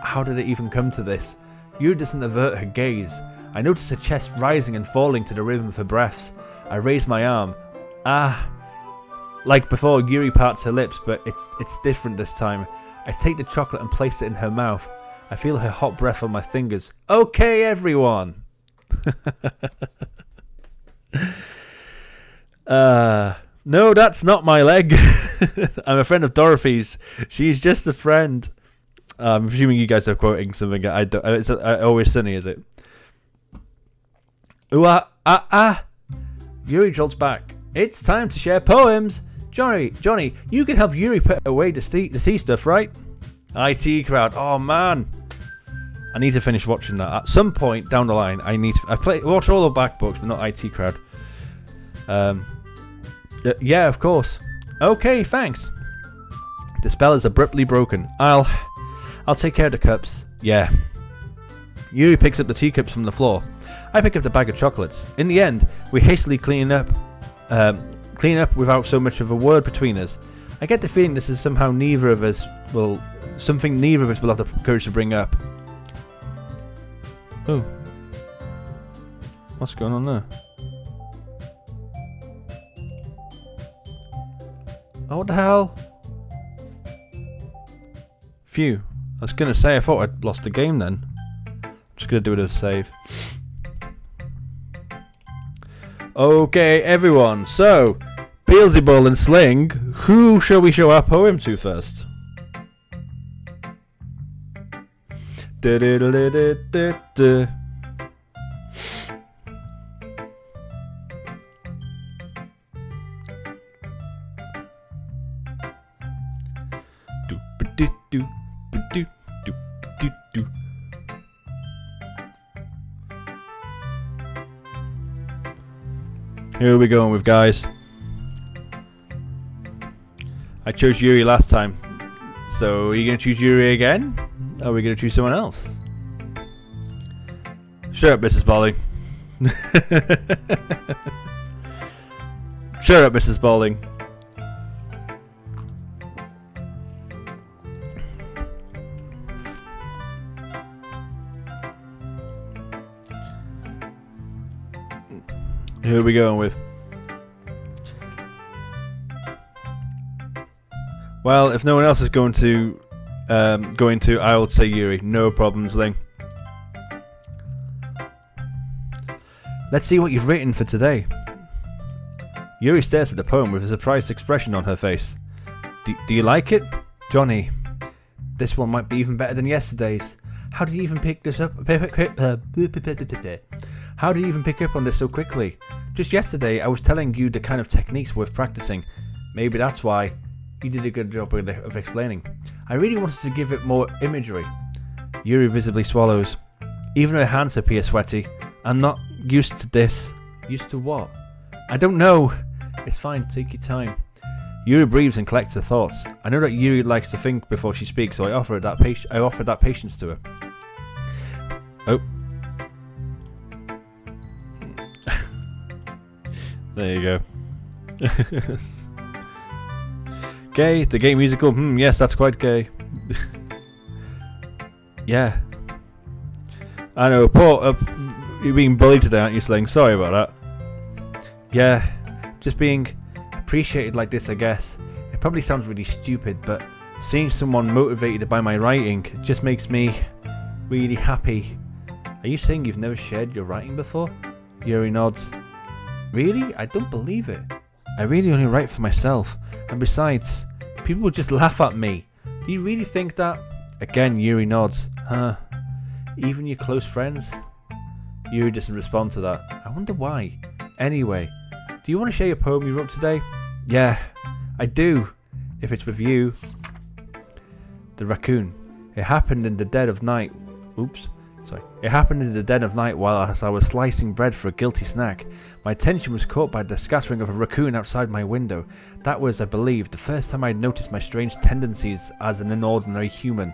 How did it even come to this? Yuri doesn't avert her gaze. I notice her chest rising and falling to the rhythm of her breaths. I raise my arm. Like before, Yuri parts her lips, but it's different this time. I take the chocolate and place it in her mouth. I feel her hot breath on my fingers. Okay, everyone! No, that's not my leg. I'm a friend of Dorothy's. She's just a friend. I'm assuming you guys are quoting something. It's Always Sunny, is it? Yuri jolts back. It's time to share poems. Johnny, you can help Yuri put away the tea stuff, right? IT crowd. Oh man, I need to finish watching that at some point down the line. I watch all the back books, but not IT crowd. Yeah, of course. Okay, thanks. The spell is abruptly broken. I'll take care of the cups. Yeah. Yuri picks up the teacups from the floor. I pick up the bag of chocolates. In the end, we hastily clean up without so much of a word between us. I get the feeling this is something neither of us will have the courage to bring up. Oh. What's going on there? Oh, what the hell? Phew. I was going to say, I thought I'd lost the game then. I'm just going to do it as a save. Okay, everyone. So, Beelzebub and Sling, who shall we show our poem to first? Da-da-da-da-da-da. Who are we going with, guys? I chose Yuri last time. So, are you going to choose Yuri again? Or are we going to choose someone else? Shut up, Mrs. Bowling. Shut up, Mrs. Bowling. Who are we going with? Well, if no one else is going to, I will say Yuri. No problems, Ling. Let's see what you've written for today. Yuri stares at the poem with a surprised expression on her face. Do you like it? Johnny, this one might be even better than yesterday's. How did you even pick this up? How did you even pick up on this so quickly? Just yesterday, I was telling you the kind of techniques worth practicing. Maybe that's why you did a good job of explaining. I really wanted to give it more imagery. Yuri visibly swallows. Even her hands appear sweaty. I'm not used to this. Used to what? I don't know. It's fine, take your time. Yuri breathes and collects her thoughts. I know that Yuri likes to think before she speaks, so I offered that patience to her. Oh. There you go. Gay, the gay musical. Yes, that's quite gay. Yeah. I know, poor. You're being bullied today, aren't you, Sling? Sorry about that. Yeah, just being appreciated like this, I guess. It probably sounds really stupid, but seeing someone motivated by my writing just makes me really happy. Are you saying you've never shared your writing before? Yuri nods. Really? I don't believe it. I really only write for myself. And besides, people will just laugh at me. Do you really think that? Again, Yuri nods. Huh. Even your close friends? Yuri doesn't respond to that. I wonder why. Anyway, do you want to share your poem you wrote today? Yeah, I do. If it's with you. The raccoon. It happened in the dead of night. It happened in the dead of night while I was slicing bread for a guilty snack. My attention was caught by the scattering of a raccoon outside my window. That was, I believe, the first time I had noticed my strange tendencies as an inordinary human.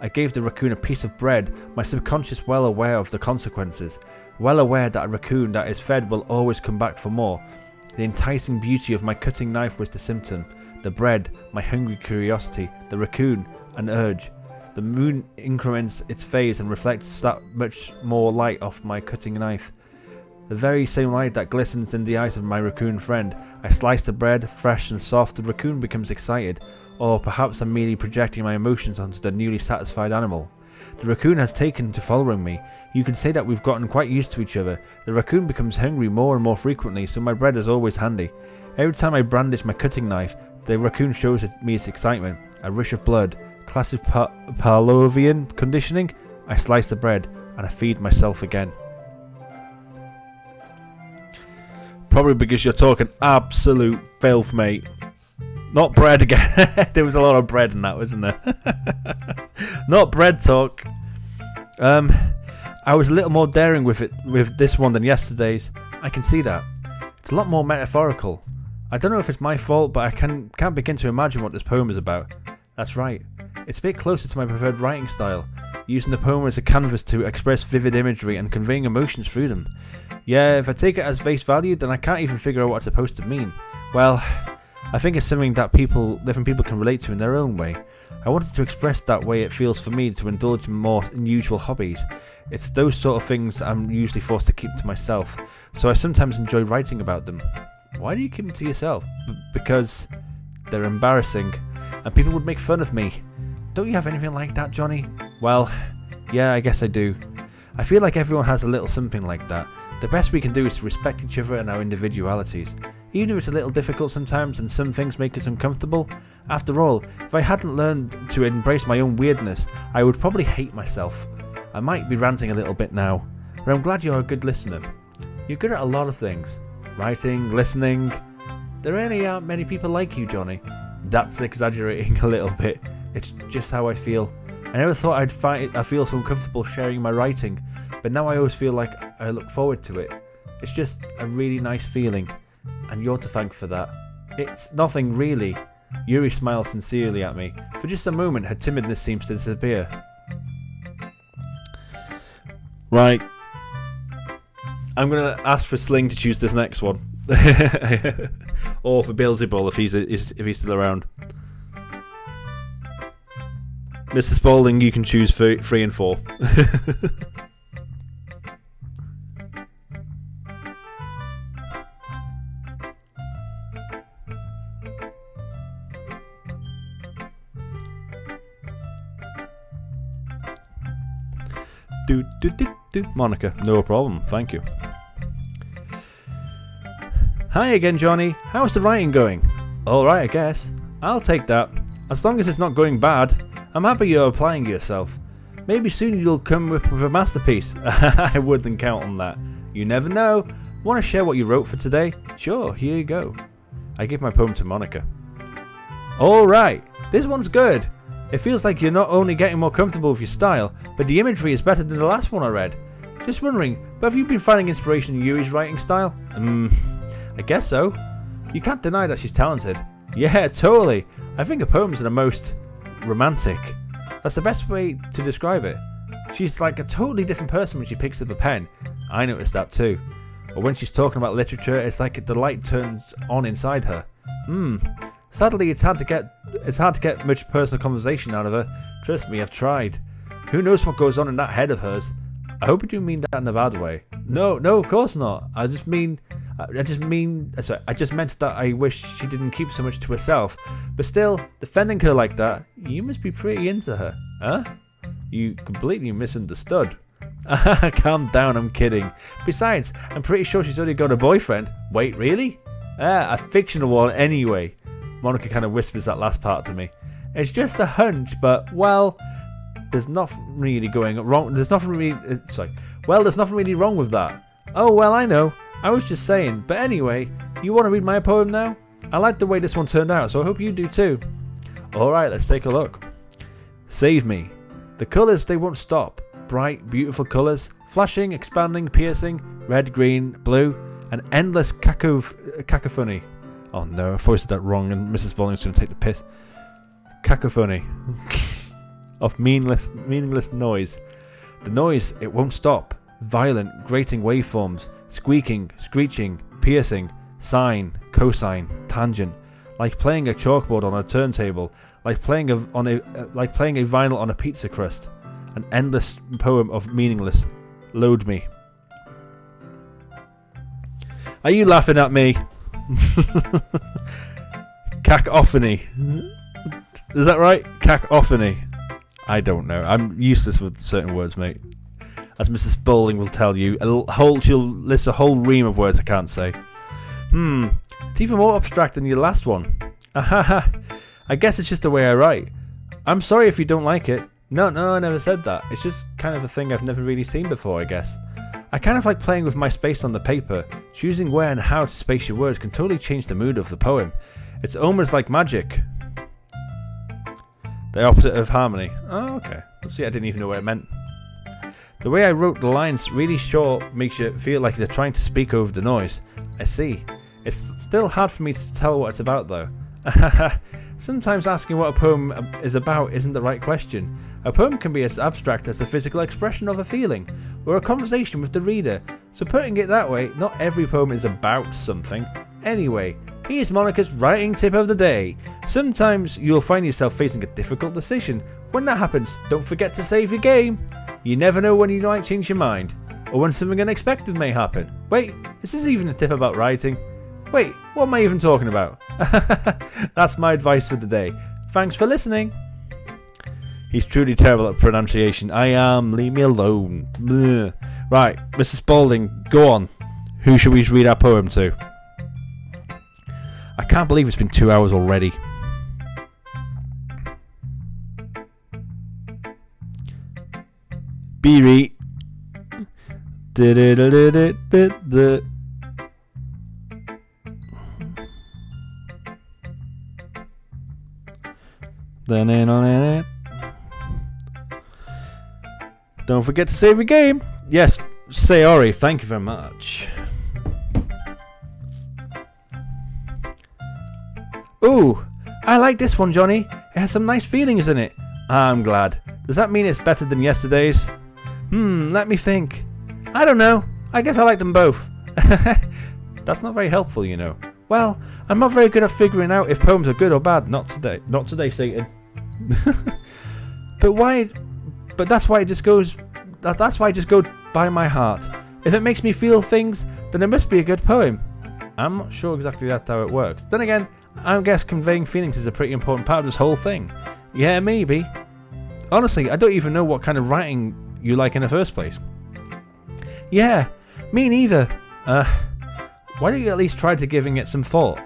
I gave the raccoon a piece of bread, my subconscious well aware of the consequences. Well aware that a raccoon that is fed will always come back for more. The enticing beauty of my cutting knife was the symptom. The bread, my hungry curiosity. The raccoon, an urge. The moon increments its phase and reflects that much more light off my cutting knife. The very same light that glistens in the eyes of my raccoon friend. I slice the bread, fresh and soft. The raccoon becomes excited. Or perhaps I'm merely projecting my emotions onto the newly satisfied animal. The raccoon has taken to following me. You can say that we've gotten quite used to each other. The raccoon becomes hungry more and more frequently, so my bread is always handy. Every time I brandish my cutting knife, the raccoon shows me its excitement. A rush of blood. Classic Pavlovian conditioning. I slice the bread and I feed myself again. Probably because you're talking absolute filth, mate. Not bread again. There was a lot of bread in that, wasn't there? Not bread talk. I was a little more daring with this one than yesterday's. I can see that. It's a lot more metaphorical. I don't know if it's my fault, but I can't begin to imagine what this poem is about. That's right. It's a bit closer to my preferred writing style, using the poem as a canvas to express vivid imagery and conveying emotions through them. Yeah, if I take it as face value, then I can't even figure out what it's supposed to mean. Well, I think it's something that different people can relate to in their own way. I wanted to express that way it feels for me to indulge in more unusual hobbies. It's those sort of things I'm usually forced to keep to myself, so I sometimes enjoy writing about them. Why do you keep them to yourself? Because they're embarrassing, and people would make fun of me. Don't you have anything like that, Johnny? Well, yeah, I guess I do. I feel like everyone has a little something like that. The best we can do is to respect each other and our individualities. Even if it's a little difficult sometimes and some things make us uncomfortable. After all, if I hadn't learned to embrace my own weirdness, I would probably hate myself. I might be ranting a little bit now, but I'm glad you're a good listener. You're good at a lot of things. Writing, listening. There really aren't many people like you, Johnny. That's exaggerating a little bit. It's just how I feel. I never thought I feel so comfortable sharing my writing, but now I always feel like I look forward to it. It's just a really nice feeling, and you're to thank for that. It's nothing really. Yuri smiled sincerely at me. For just a moment, her timidness seems to disappear. Right. I'm going to ask for Sling to choose this next one. Or for Beelzebul if he's still around. Mr. Spaulding, you can choose 3 and 4. Monica, no problem, thank you. Hi again, Johnny. How's the writing going? Alright, I guess. I'll take that. As long as it's not going bad. I'm happy you're applying yourself. Maybe soon you'll come up with a masterpiece. I wouldn't count on that. You never know. Want to share what you wrote for today? Sure, here you go. I give my poem to Monica. Alright, this one's good. It feels like you're not only getting more comfortable with your style, but the imagery is better than the last one I read. Just wondering, but have you been finding inspiration in Yuri's writing style? I guess so. You can't deny that she's talented. Yeah, totally. I think her poems are the most romantic. That's the best way to describe it. She's like a totally different person when she picks up a pen. I noticed that too. Or when she's talking about literature, it's like the light turns on inside her. Sadly, it's hard to get much personal conversation out of her. Trust me, I've tried. Who knows what goes on in that head of hers? I hope you do mean that in a bad way. No, of course not. I just meant that I wish she didn't keep so much to herself. But still, defending her like that, you must be pretty into her, huh? You completely misunderstood. Calm down, I'm kidding. Besides, I'm pretty sure she's already got a boyfriend. Wait, really? A fictional one anyway. Monica kind of whispers that last part to me. It's just a hunch, but, well, there's nothing really wrong with that. Oh, well, I know. I was just saying. But anyway, you want to read my poem now? I like the way this one turned out, so I hope you do too. Alright, let's take a look. Save me. The colours, they won't stop. Bright, beautiful colours. Flashing, expanding, piercing. Red, green, blue. An endless cacophony. Oh no, I voiced that wrong and Mrs. Spaulding's going to take the piss. Cacophony. Of meaningless noise. The noise, it won't stop. Violent, grating waveforms. Squeaking, screeching, piercing, sine, cosine, tangent. Like playing a chalkboard on a turntable. Like playing a vinyl on a pizza crust. An endless poem of meaningless. Load me. Are you laughing at me? Cacophony. Is that right? Cacophony. I don't know. I'm useless with certain words, mate. As Mrs. Spaulding will tell you, she'll list a whole ream of words I can't say. It's even more abstract than your last one. I guess it's just the way I write. I'm sorry if you don't like it. No, I never said that. It's just kind of a thing I've never really seen before, I guess. I kind of like playing with my space on the paper. Choosing where and how to space your words can totally change the mood of the poem. It's almost like magic. The opposite of harmony. Oh, okay. See, I didn't even know what it meant. The way I wrote the lines really short makes you feel like you're trying to speak over the noise. I see. It's still hard for me to tell what it's about though. Sometimes asking what a poem is about isn't the right question. A poem can be as abstract as a physical expression of a feeling, or a conversation with the reader, so putting it that way, not every poem is about something. Anyway, here's Monica's writing tip of the day. Sometimes you'll find yourself facing a difficult decision. When that happens, don't forget to save your game. You never know when you might change your mind, or when something unexpected may happen. Wait, is this even a tip about writing? Wait, what am I even talking about? That's my advice for the day. Thanks for listening. He's truly terrible at pronunciation. I am. Leave me alone. Blech. Right, Mr. Spaulding, go on. Who should we read our poem to? I can't believe it's been 2 hours already. Beery. Don't forget to save your game. Yes, Sayori, thank you very much. Ooh, I like this one, Johnny. It has some nice feelings in it. I'm glad. Does that mean it's better than yesterday's? Let me think. I don't know. I guess I like them both. That's not very helpful, you know. Well, I'm not very good at figuring out if poems are good or bad. Not today. Not today, Satan. But that's why it just goes. That's why I just go by my heart. If it makes me feel things, then it must be a good poem. I'm not sure exactly that's how it works. Then again, I guess conveying feelings is a pretty important part of this whole thing. Yeah, maybe. Honestly, I don't even know what kind of writing you like in the first place. Yeah, me neither. Why don't you at least try to giving it some thought?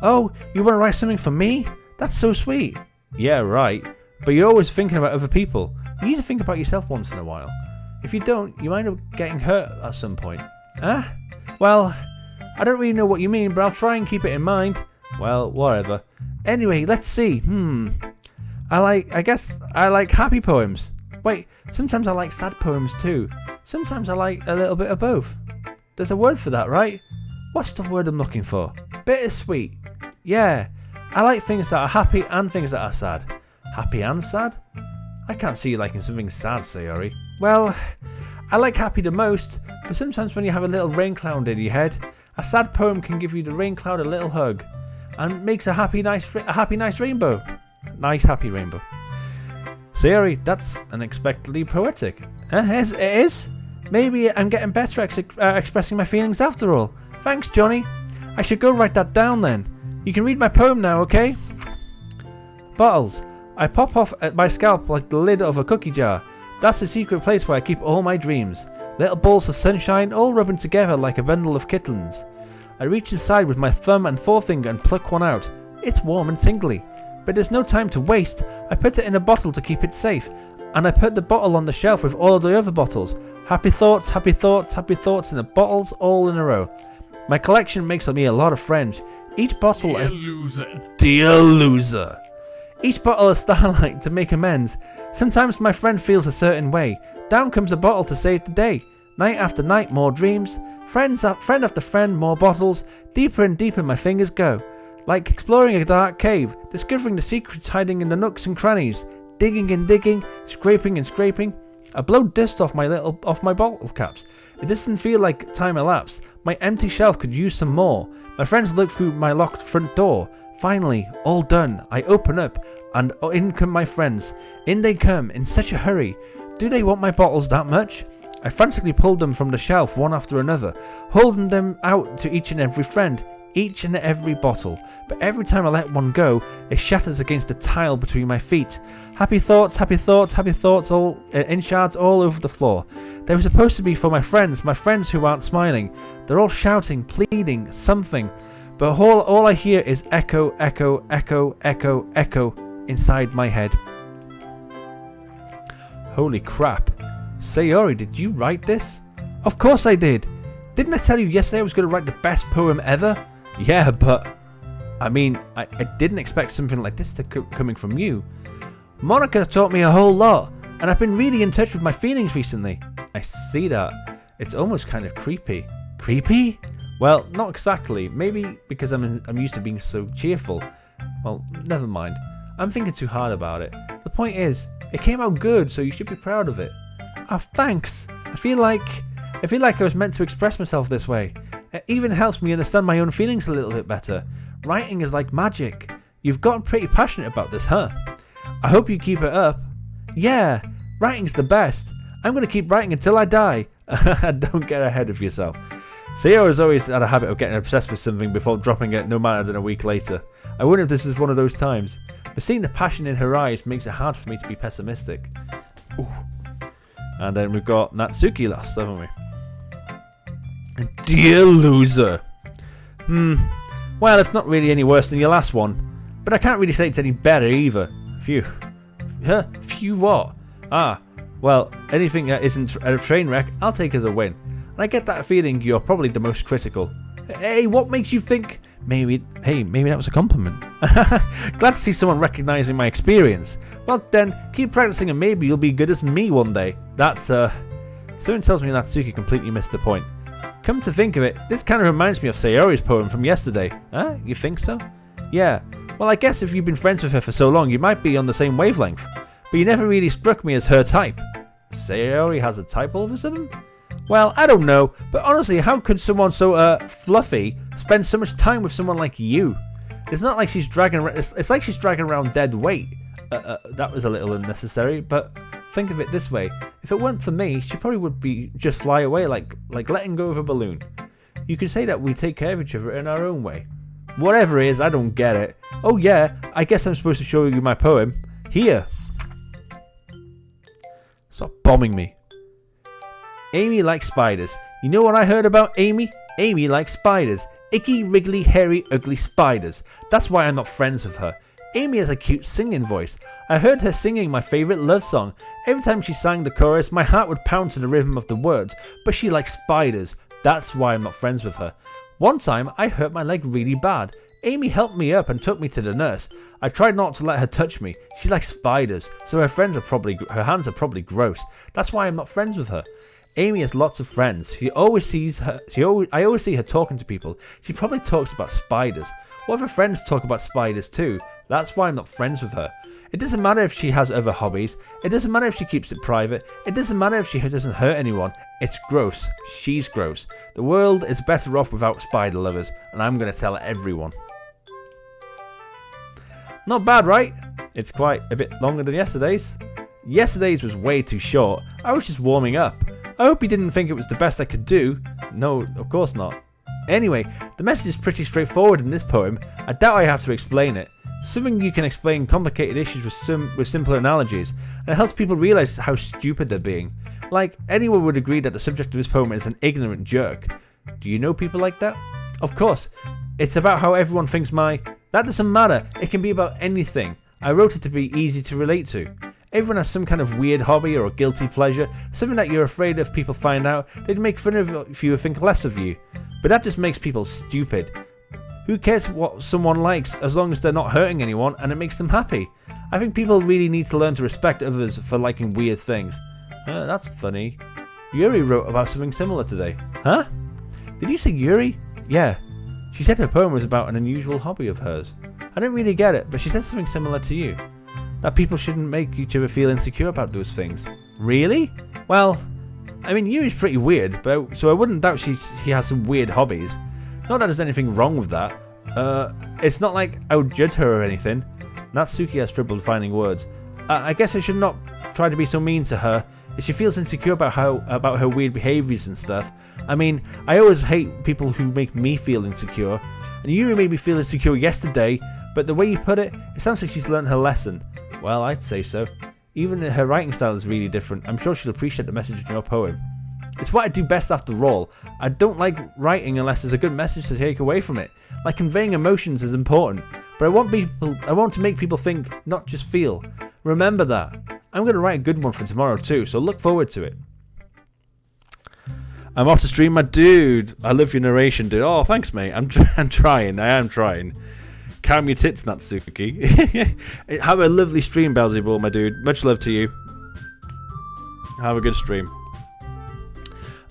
Oh, you want to write something for me? That's so sweet. Yeah, right. But you're always thinking about other people. You need to think about yourself once in a while. If you don't, you might end up getting hurt at some point. Well, I don't really know what you mean, but I'll try and keep it in mind. Well, whatever. Anyway, let's see. I guess I like happy poems. Wait, sometimes I like sad poems too. Sometimes I like a little bit of both. There's a word for that, right? What's the word I'm looking for? Bittersweet. Yeah, I like things that are happy and things that are sad. Happy and sad? I can't see you liking something sad, Sayori. Well, I like happy the most, but sometimes when you have a little rain cloud in your head, a sad poem can give you the rain cloud a little hug, and makes a happy, nice rainbow. Nice, happy rainbow. Sayori, that's unexpectedly poetic. It is? Maybe I'm getting better at expressing my feelings after all. Thanks, Johnny. I should go write that down then. You can read my poem now, okay? Bottles. I pop off at my scalp like the lid of a cookie jar. That's the secret place where I keep all my dreams. Little balls of sunshine all rubbing together like a bundle of kittens. I reach inside with my thumb and forefinger and pluck one out. It's warm and tingly. But there's no time to waste. I put it in a bottle to keep it safe. And I put the bottle on the shelf with all of the other bottles. Happy thoughts, happy thoughts, happy thoughts in the bottles all in a row. My collection makes me a lot of friends. Each bottle Dear loser. Dear loser. Each bottle a starlight to make amends. Sometimes my friend feels a certain way. Down comes a bottle to save the day. Night after night, more dreams. Friend after friend, more bottles. Deeper and deeper my fingers go. Like exploring a dark cave, discovering the secrets hiding in the nooks and crannies. Digging and digging, scraping and scraping. I blow dust off my bottle caps. It doesn't feel like time elapsed. My empty shelf could use some more. My friends look through my locked front door. Finally, all done. I open up, and in come my friends. In they come, in such a hurry. Do they want my bottles that much? I frantically pulled them from the shelf one after another, holding them out to each and every friend, each and every bottle. But every time I let one go, it shatters against the tile between my feet. Happy thoughts, happy thoughts, happy thoughts, all in shards all over the floor. They were supposed to be for my friends who aren't smiling. They're all shouting, pleading, something. But all I hear is echo, echo, echo, echo, echo inside my head. Holy crap. Sayori, did you write this? Of course I did. Didn't I tell you yesterday I was going to write the best poem ever? Yeah, but I mean, I didn't expect something like this to coming from you. Monica taught me a whole lot, and I've been really in touch with my feelings recently. I see that. It's almost kind of creepy. Creepy? Well, not exactly. Maybe because I'm used to being so cheerful. Well, never mind. I'm thinking too hard about it. The point is, it came out good, so you should be proud of it. Oh, thanks. I feel like I was meant to express myself this way. It even helps me understand my own feelings a little bit better. Writing is like magic. You've gotten pretty passionate about this, huh? I hope you keep it up. Yeah, writing's the best. I'm going to keep writing until I die. Don't get ahead of yourself. Sayori has always had a habit of getting obsessed with something before dropping it no matter than a week later. I wonder if this is one of those times. But seeing the passion in her eyes makes it hard for me to be pessimistic. Ooh. And then we've got Natsuki last, haven't we? Dear loser. Well, it's not really any worse than your last one. But I can't really say it's any better either. Phew. Huh? Phew what? Ah, well, anything that isn't a train wreck, I'll take as a win. And I get that feeling you're probably the most critical. Hey, what makes you think... Maybe that was a compliment. Glad to see someone recognizing my experience. Well then, keep practicing and maybe you'll be good as me one day. That's, Someone tells me Natsuki completely missed the point. Come to think of it, this kind of reminds me of Sayori's poem from yesterday. Huh? You think so? Yeah. Well, I guess if you've been friends with her for so long, you might be on the same wavelength. But you never really struck me as her type. Sayori has a type all of a sudden? Well, I don't know, but honestly, how could someone so, fluffy spend so much time with someone like you? It's not like she's dragging around, it's like she's dragging around dead weight. That was a little unnecessary, but think of it this way. If it weren't for me, she probably would be just fly away like letting go of a balloon. You could say that we take care of each other in our own way. Whatever it is, I don't get it. Oh yeah, I guess I'm supposed to show you my poem. Here. Stop bombing me. Amy likes spiders. You know what I heard about Amy? Amy likes spiders. Icky, wriggly, hairy, ugly spiders. That's why I'm not friends with her. Amy has a cute singing voice. I heard her singing my favourite love song. Every time she sang the chorus, my heart would pound to the rhythm of the words. But she likes spiders. That's why I'm not friends with her. One time, I hurt my leg really bad. Amy helped me up and took me to the nurse. I tried not to let her touch me. She likes spiders, so her hands are probably gross. That's why I'm not friends with her. Amy has lots of friends. I always see her talking to people. She probably talks about spiders. What if her friends talk about spiders too? That's why I'm not friends with her. It doesn't matter if she has other hobbies. It doesn't matter if she keeps it private. It doesn't matter if she doesn't hurt anyone. It's gross. She's gross. The world is better off without spider lovers, and I'm going to tell everyone. Not bad, right? It's quite a bit longer than yesterday's. Yesterday's was way too short. I was just warming up. I hope you didn't think it was the best I could do. No, of course not. Anyway, the message is pretty straightforward in this poem. I doubt I have to explain it. Something you can explain complicated issues with simpler analogies, and it helps people realize how stupid they're being. Like, anyone would agree that the subject of this poem is an ignorant jerk. Do you know people like that? Of course. It's about how everyone thinks that doesn't matter. It can be about anything. I wrote it to be easy to relate to. Everyone has some kind of weird hobby or a guilty pleasure, something that you're afraid if people find out, they'd make fun of you or think less of you. But that just makes people stupid. Who cares what someone likes as long as they're not hurting anyone and it makes them happy? I think people really need to learn to respect others for liking weird things. That's funny. Yuri wrote about something similar today. Huh? Did you say Yuri? Yeah. She said her poem was about an unusual hobby of hers. I didn't really get it, but she said something similar to you. That people shouldn't make each other feel insecure about those things. Really? Well, I mean, Yuri's pretty weird, so I wouldn't doubt she has some weird hobbies. Not that there's anything wrong with that. It's not like I would judge her or anything. Natsuki has trouble finding words. I guess I should not try to be so mean to her. If she feels insecure about her weird behaviours and stuff. I mean, I always hate people who make me feel insecure. And Yuri made me feel insecure yesterday, but the way you put it, it sounds like she's learned her lesson. Well, I'd say so. Even her writing style is really different. I'm sure she'll appreciate the message in your poem. It's what I do best after all. I don't like writing unless there's a good message to take away from it. Like conveying emotions is important, but I want to make people think, not just feel. Remember that. I'm going to write a good one for tomorrow too, so look forward to it. I'm off to stream, my dude. I love your narration, dude. Oh, thanks, mate. I'm trying. I am trying. Calm your tits, Natsuki. Have a lovely stream, Beelzebub, my dude. Much love to you. Have a good stream.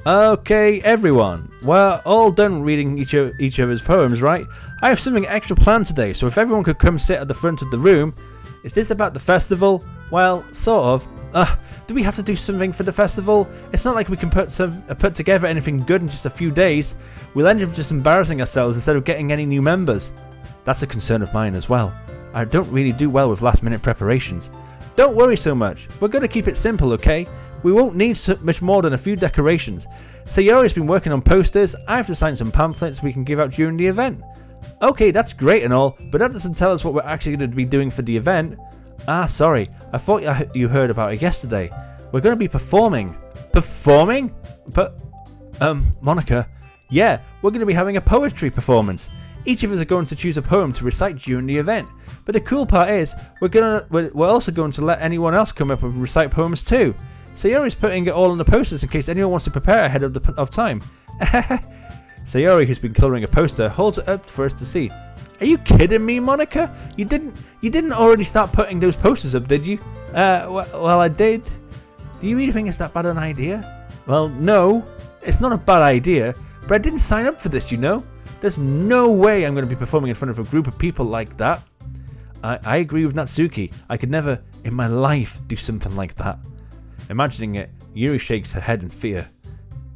Okay, everyone. We're all done reading each other's poems, right? I have something extra planned today, so if everyone could come sit at the front of the room. Is this about the festival? Well, sort of. Do we have to do something for the festival? It's not like we can put together anything good in just a few days. We'll end up just embarrassing ourselves instead of getting any new members. That's a concern of mine as well. I don't really do well with last-minute preparations. Don't worry so much. We're going to keep it simple, okay? We won't need so much more than a few decorations. Sayori's been working on posters. I've designed some pamphlets we can give out during the event. Okay, that's great and all, but that doesn't tell us what we're actually going to be doing for the event. Sorry. I thought you heard about it yesterday. We're going to be performing. Performing? Monica. Yeah, we're going to be having a poetry performance. Each of us are going to choose a poem to recite during the event. But the cool part is, we're also going to let anyone else come up and recite poems too. Sayori's putting it all on the posters in case anyone wants to prepare ahead of time. Sayori, who's been colouring a poster, holds it up for us to see. Are you kidding me, Monica? You didn't already start putting those posters up, did you? Well, I did. Do you really think it's that bad an idea? Well, no, it's not a bad idea, but I didn't sign up for this, you know? There's no way I'm going to be performing in front of a group of people like that. I agree with Natsuki. I could never, in my life, do something like that. Imagining it, Yuri shakes her head in fear.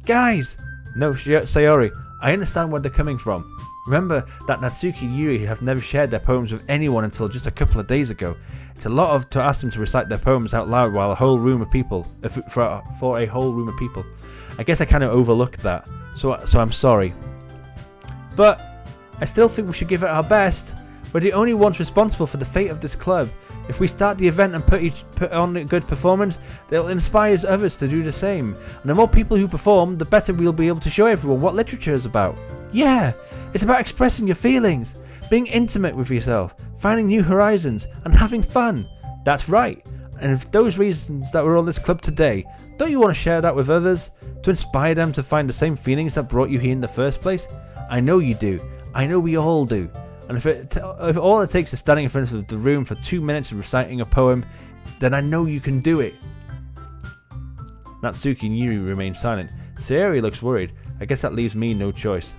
Guys! No, Sayori, I understand where they're coming from. Remember that Natsuki and Yuri have never shared their poems with anyone until just a couple of days ago. It's a lot to ask them to recite their poems out loud while a whole room of people, for a whole room of people. I guess I kind of overlooked that, so I'm sorry. But I still think we should give it our best. We're the only ones responsible for the fate of this club. If we start the event and put on a good performance, they'll inspire others to do the same. And the more people who perform, the better we'll be able to show everyone what literature is about. Yeah, it's about expressing your feelings, being intimate with yourself, finding new horizons, and having fun. That's right. And if those reasons that we're on this club today, don't you want to share that with others? To inspire them to find the same feelings that brought you here in the first place? I know you do. I know we all do. And if all it takes is standing in front of the room for 2 minutes and reciting a poem, then I know you can do it. Natsuki and Yuri remain silent. Sayori looks worried. I guess that leaves me no choice.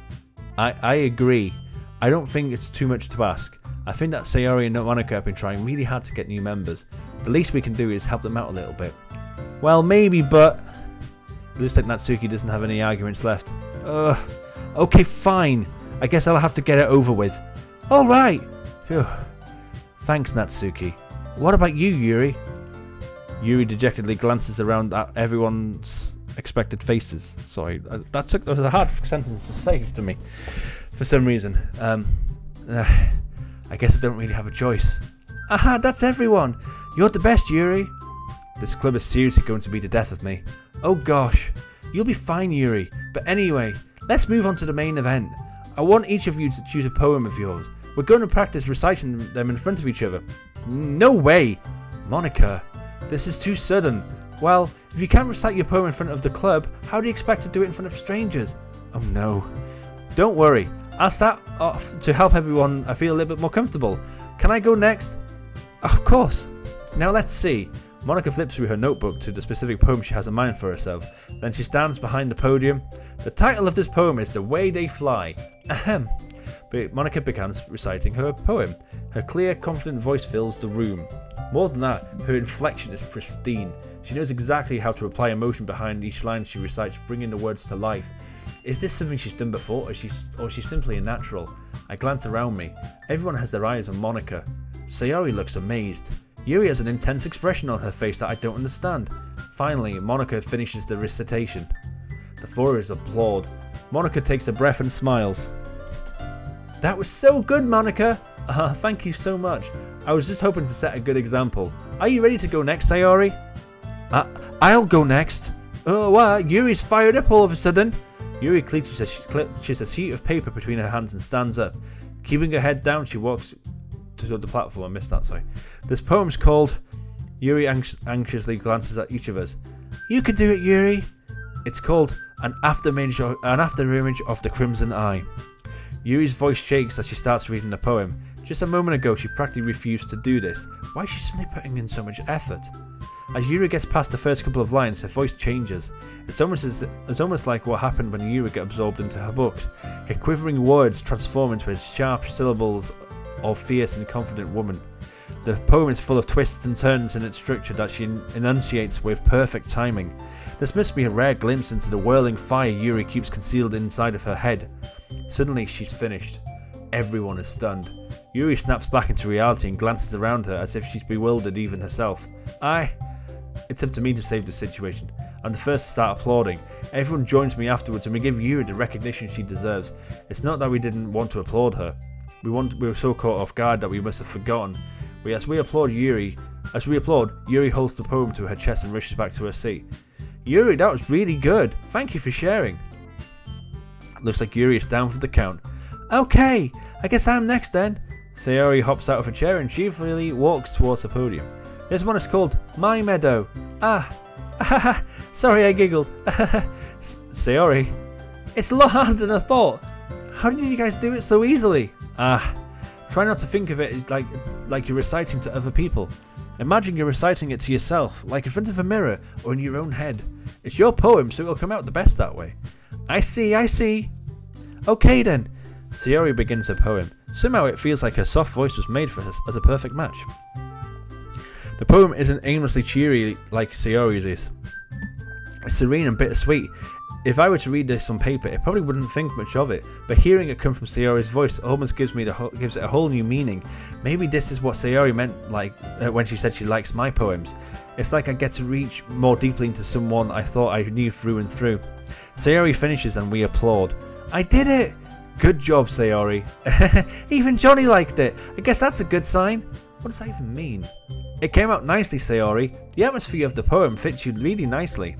I agree. I don't think it's too much to ask. I think that Sayori and Monica have been trying really hard to get new members. The least we can do is help them out a little bit. Well, maybe, but... It looks like Natsuki doesn't have any arguments left. Okay, fine. I guess I'll have to get it over with. Alright! Thanks, Natsuki. What about you, Yuri? Yuri dejectedly glances around at everyone's expected faces. Sorry, that was a hard sentence to say to me for some reason. I guess I don't really have a choice. Aha, that's everyone! You're the best, Yuri! This club is seriously going to be the death of me. Oh gosh, you'll be fine, Yuri. But anyway, let's move on to the main event. I want each of you to choose a poem of yours. We're going to practice reciting them in front of each other. No way! Monica, this is too sudden. Well, if you can't recite your poem in front of the club, how do you expect to do it in front of strangers? Oh no. Don't worry, I'll start off to help everyone feel a little bit more comfortable. Can I go next? Of course. Now let's see. Monica flips through her notebook to the specific poem she has in mind for herself. Then she stands behind the podium. The title of this poem is The Way They Fly. Ahem. But Monica begins reciting her poem. Her clear, confident voice fills the room. More than that, her inflection is pristine. She knows exactly how to apply emotion behind each line she recites, bringing the words to life. Is this something she's done before, or is she simply a natural? I glance around me. Everyone has their eyes on Monica. Sayori looks amazed. Yuri has an intense expression on her face that I don't understand. Finally, Monica finishes the recitation. The four of us applaud. Monica takes a breath and smiles. That was so good, Monica! Thank you so much. I was just hoping to set a good example. Are you ready to go next, Sayori? I'll go next. Oh, wow, Yuri's fired up all of a sudden. Yuri clenches a sheet of paper between her hands and stands up. Keeping her head down, she walks to the platform. I missed that, sorry. This poem's called... Yuri anxiously glances at each of us. You can do it, Yuri. It's called An Afterimage of the Crimson Eye. Yuri's voice shakes as she starts reading the poem. Just a moment ago, she practically refused to do this. Why is she suddenly putting in so much effort? As Yuri gets past the first couple of lines, her voice changes. It's almost like what happened when Yuri got absorbed into her books. Her quivering words transform into sharp syllables of fierce and confident woman. The poem is full of twists and turns in its structure that she enunciates with perfect timing. This must be a rare glimpse into the whirling fire Yuri keeps concealed inside of her head. Suddenly she's finished. Everyone is stunned. Yuri snaps back into reality and glances around her as if she's bewildered even herself. It's up to me to save the situation. I'm the first to start applauding. Everyone joins me afterwards and we give Yuri the recognition she deserves. It's not that we didn't want to applaud her. We were so caught off guard that we must have forgotten. As we applaud, Yuri holds the poem to her chest and rushes back to her seat. Yuri, that was really good. Thank you for sharing. Looks like Yuri is down for the count. Okay, I guess I'm next then. Sayori hops out of her chair and cheerfully walks towards the podium. This one is called My Meadow. Sorry I giggled. Sayori, it's a lot harder than I thought. How did you guys do it so easily? Try not to think of it as like you're reciting to other people. Imagine you're reciting it to yourself, like in front of a mirror or in your own head. It's your poem, so it'll come out the best that way. I see. Okay then. Sayori begins her poem. Somehow it feels like her soft voice was made for her as a perfect match. The poem isn't aimlessly cheery like Sayori's is. It's serene and bittersweet. If I were to read this on paper, I probably wouldn't think much of it, but hearing it come from Sayori's voice almost gives it a whole new meaning. Maybe this is what Sayori meant when she said she likes my poems. It's like I get to reach more deeply into someone I thought I knew through and through. Sayori finishes and we applaud. I did it! Good job, Sayori. Even Johnny liked it. I guess that's a good sign. What does that even mean? It came out nicely, Sayori. The atmosphere of the poem fits you really nicely.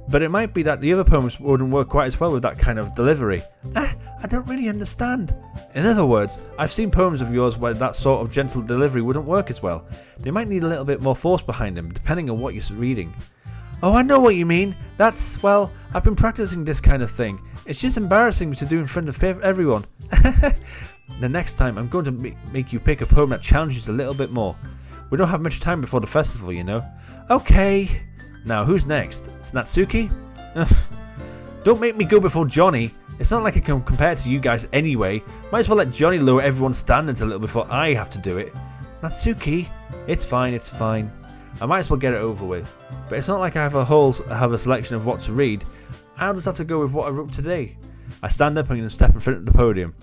But it might be that the other poems wouldn't work quite as well with that kind of delivery. I don't really understand. In other words, I've seen poems of yours where that sort of gentle delivery wouldn't work as well. They might need a little bit more force behind them, depending on what you're reading. Oh, I know what you mean. I've been practicing this kind of thing. It's just embarrassing to do in front of everyone. The next time, I'm going to make you pick a poem that challenges a little bit more. We don't have much time before the festival, you know. Okay. Now, who's next? It's Natsuki? Don't make me go before Johnny. It's not like I can compare to you guys anyway. Might as well let Johnny lower everyone's standards a little before I have to do it. Natsuki? It's fine. I might as well get it over with. But it's not like I have a selection of what to read. I'll just have to go with what I wrote today. I stand up and step in front of the podium.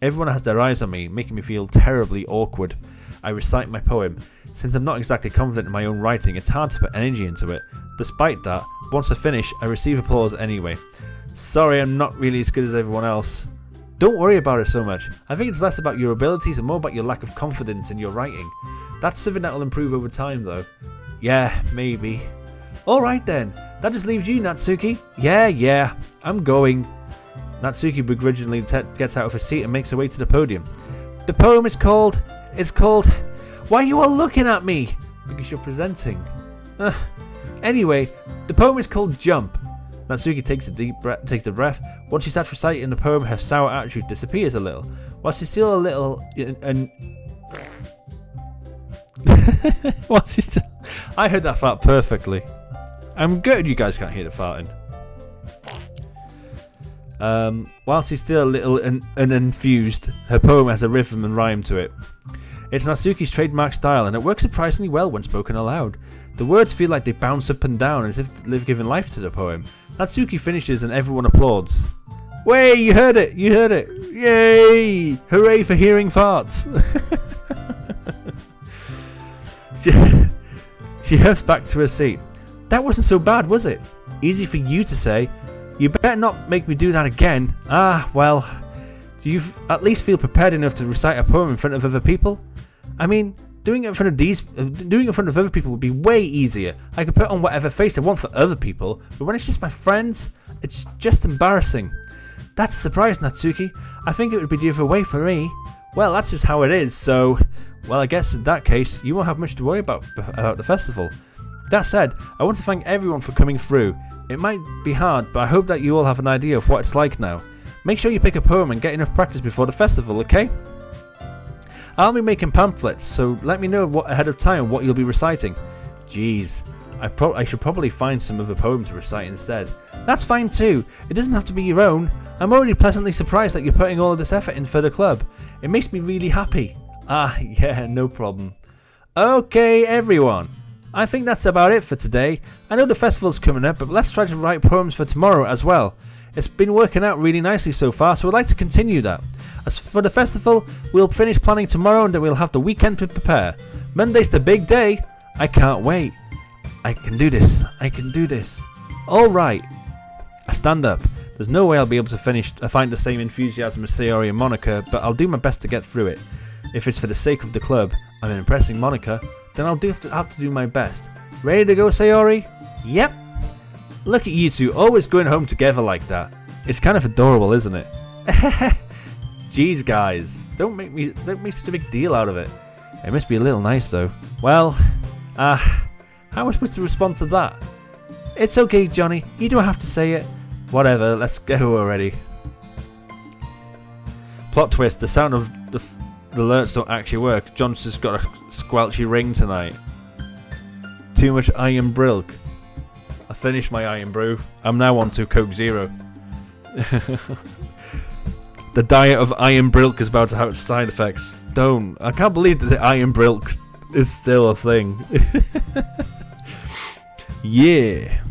Everyone has their eyes on me, making me feel terribly awkward. I recite my poem. Since I'm not exactly confident in my own writing, it's hard to put energy into it. Despite that, once I finish, I receive applause anyway. Sorry, I'm not really as good as everyone else. Don't worry about it so much. I think it's less about your abilities and more about your lack of confidence in your writing. That's something that will improve over time though. Yeah, maybe. Alright then, that just leaves you, Natsuki. Yeah, I'm going. Natsuki begrudgingly gets out of her seat and makes her way to the podium. The poem is called... Why are you all looking at me? Because you're presenting. Anyway, the poem is called Jump. Natsuki takes a breath. Once she starts reciting the poem, her sour attitude disappears a little. While she's still a little... I heard that fart perfectly. I'm good you guys can't hear the farting. While she's still a little uninfused, her poem has a rhythm and rhyme to it. It's Natsuki's trademark style, and it works surprisingly well when spoken aloud. The words feel like they bounce up and down as if they've given life to the poem. Natsuki finishes and everyone applauds. Way, you heard it! Yay! Hooray for hearing farts! She huffs back to her seat. That wasn't so bad, was it? Easy for you to say. You better not make me do that again. Well, do you at least feel prepared enough to recite a poem in front of other people? I mean, doing it in front of other people would be way easier. I could put on whatever face I want for other people, but when it's just my friends, it's just embarrassing. That's a surprise, Natsuki. I think it would be the other way for me. Well, that's just how it is, so... Well, I guess in that case, you won't have much to worry about the festival. That said, I want to thank everyone for coming through. It might be hard, but I hope that you all have an idea of what it's like now. Make sure you pick a poem and get enough practice before the festival, okay? I'll be making pamphlets, so let me know ahead of time what you'll be reciting. Jeez. I should probably find some other poem to recite instead. That's fine too. It doesn't have to be your own. I'm already pleasantly surprised that you're putting all of this effort in for the club. It makes me really happy. Ah, yeah, no problem. Okay, everyone. I think that's about it for today. I know the festival's coming up, but let's try to write poems for tomorrow as well. It's been working out really nicely so far, so I'd like to continue that. As for the festival, we'll finish planning tomorrow and then we'll have the weekend to prepare. Monday's the big day. I can't wait. I can do this. I can do this. Alright. I stand up. There's no way I'll be able to find the same enthusiasm as Sayori and Monica, but I'll do my best to get through it. If it's for the sake of the club and impressing Monica, then I'll have to do my best. Ready to go, Sayori? Yep. Look at you two, always going home together like that. It's kind of adorable, isn't it? Jeez, guys, don't make such a big deal out of it. It must be a little nice, though. Well, how am I supposed to respond to that? It's okay, Johnny. You don't have to say it. Whatever, let's go already. Plot twist, the sound of the alerts don't actually work. John's just got a squelchy ring tonight. Too much iron brilk. I finished my iron brew. I'm now on to Coke Zero. The diet of iron brilk is about to have its side effects. Don't. I can't believe that the iron brilk is still a thing. Yeah.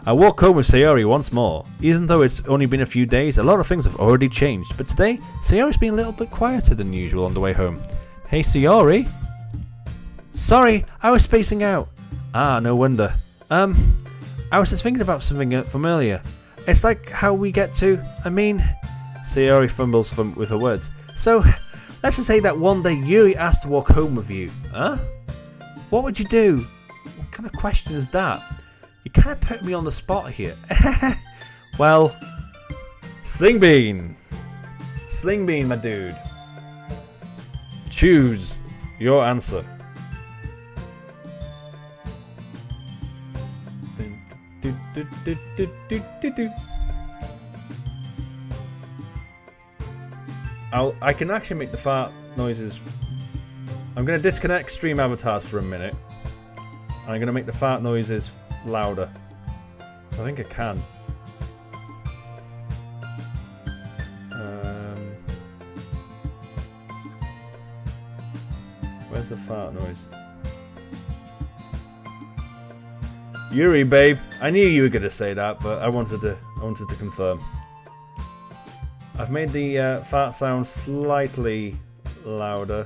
I walk home with Sayori once more. Even though it's only been a few days, a lot of things have already changed. But today, Sayori's been a little bit quieter than usual on the way home. Hey, Sayori? Sorry, I was spacing out. Ah, no wonder. I was just thinking about something from earlier. It's like how we get to... Sayori fumbles with her words. So, let's just say that one day Yuri asked to walk home with you. Huh? What would you do? What kind of question is that? You kind of put me on the spot here. Well, Sling Bean. Sling Bean, my dude. Choose your answer. I can actually make the fart noises. I'm going to disconnect stream avatars for a minute. I'm going to make the fart noises louder. I think I can. Where's the fart noise? Yuri, babe. I knew you were going to say that, but I wanted to confirm. I've made the fart sound slightly louder.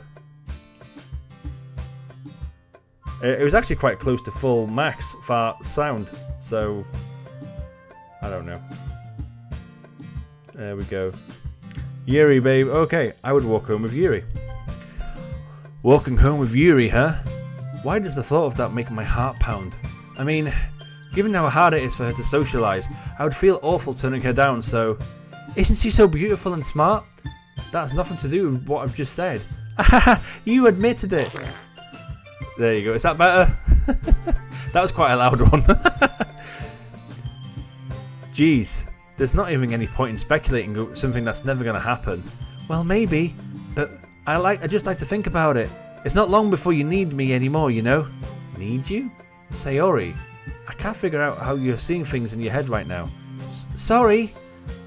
It was actually quite close to full max fart sound, so I don't know. There we go. Yuri, babe. Okay, I would walk home with Yuri. Walking home with Yuri, huh? Why does the thought of that make my heart pound? I mean, given how hard it is for her to socialise, I would feel awful turning her down, so... Isn't she so beautiful and smart? That has nothing to do with what I've just said. You admitted it. There you go. Is that better? That was quite a loud one. Jeez. There's not even any point in speculating something that's never going to happen. Well, maybe. But I just like to think about it. It's not long before you need me anymore, you know? Need you? Sayori, I can't figure out how you're seeing things in your head right now. Sorry.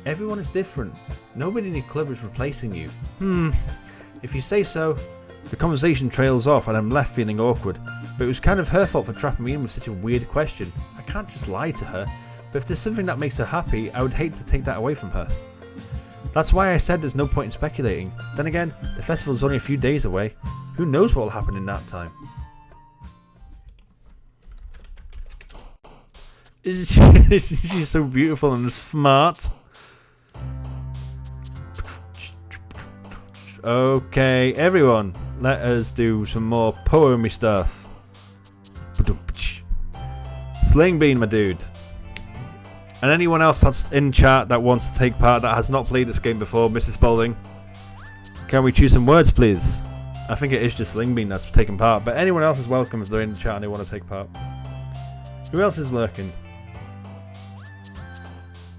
Everyone is different. Nobody in your club is replacing you. If you say so. The conversation trails off and I'm left feeling awkward. But it was kind of her fault for trapping me in with such a weird question. I can't just lie to her. But if there's something that makes her happy, I would hate to take that away from her. That's why I said there's no point in speculating. Then again, the festival's only a few days away. Who knows what will happen in that time? Isn't she so beautiful and smart? Okay, everyone, let us do some more poemy stuff. Sling Bean, my dude. And anyone else that's in chat that wants to take part that has not played this game before, Mrs. Spaulding, can we choose some words, please? I think it is just Sling Bean that's taking part, but anyone else is welcome if they're in the chat and they want to take part. Who else is lurking?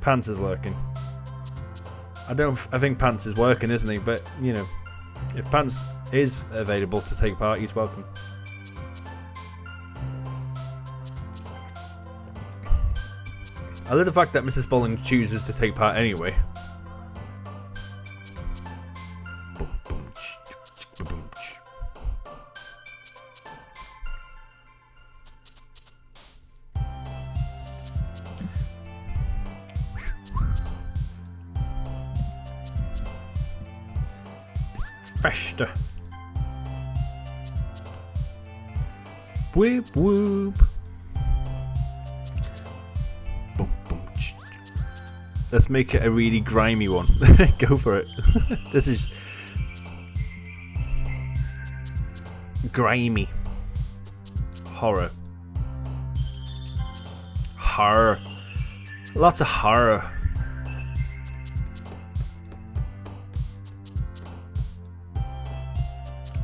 Pants is lurking. I think Pants is working, isn't he? But, you know, if Pants is available to take part, he's welcome. I love the fact that Mrs. Spaulding chooses to take part anyway. Fester. Whoop whoop. Boom, boom. Let's make it a really grimy one. Go for it. This is grimy. Horror. Horror. Lots of horror.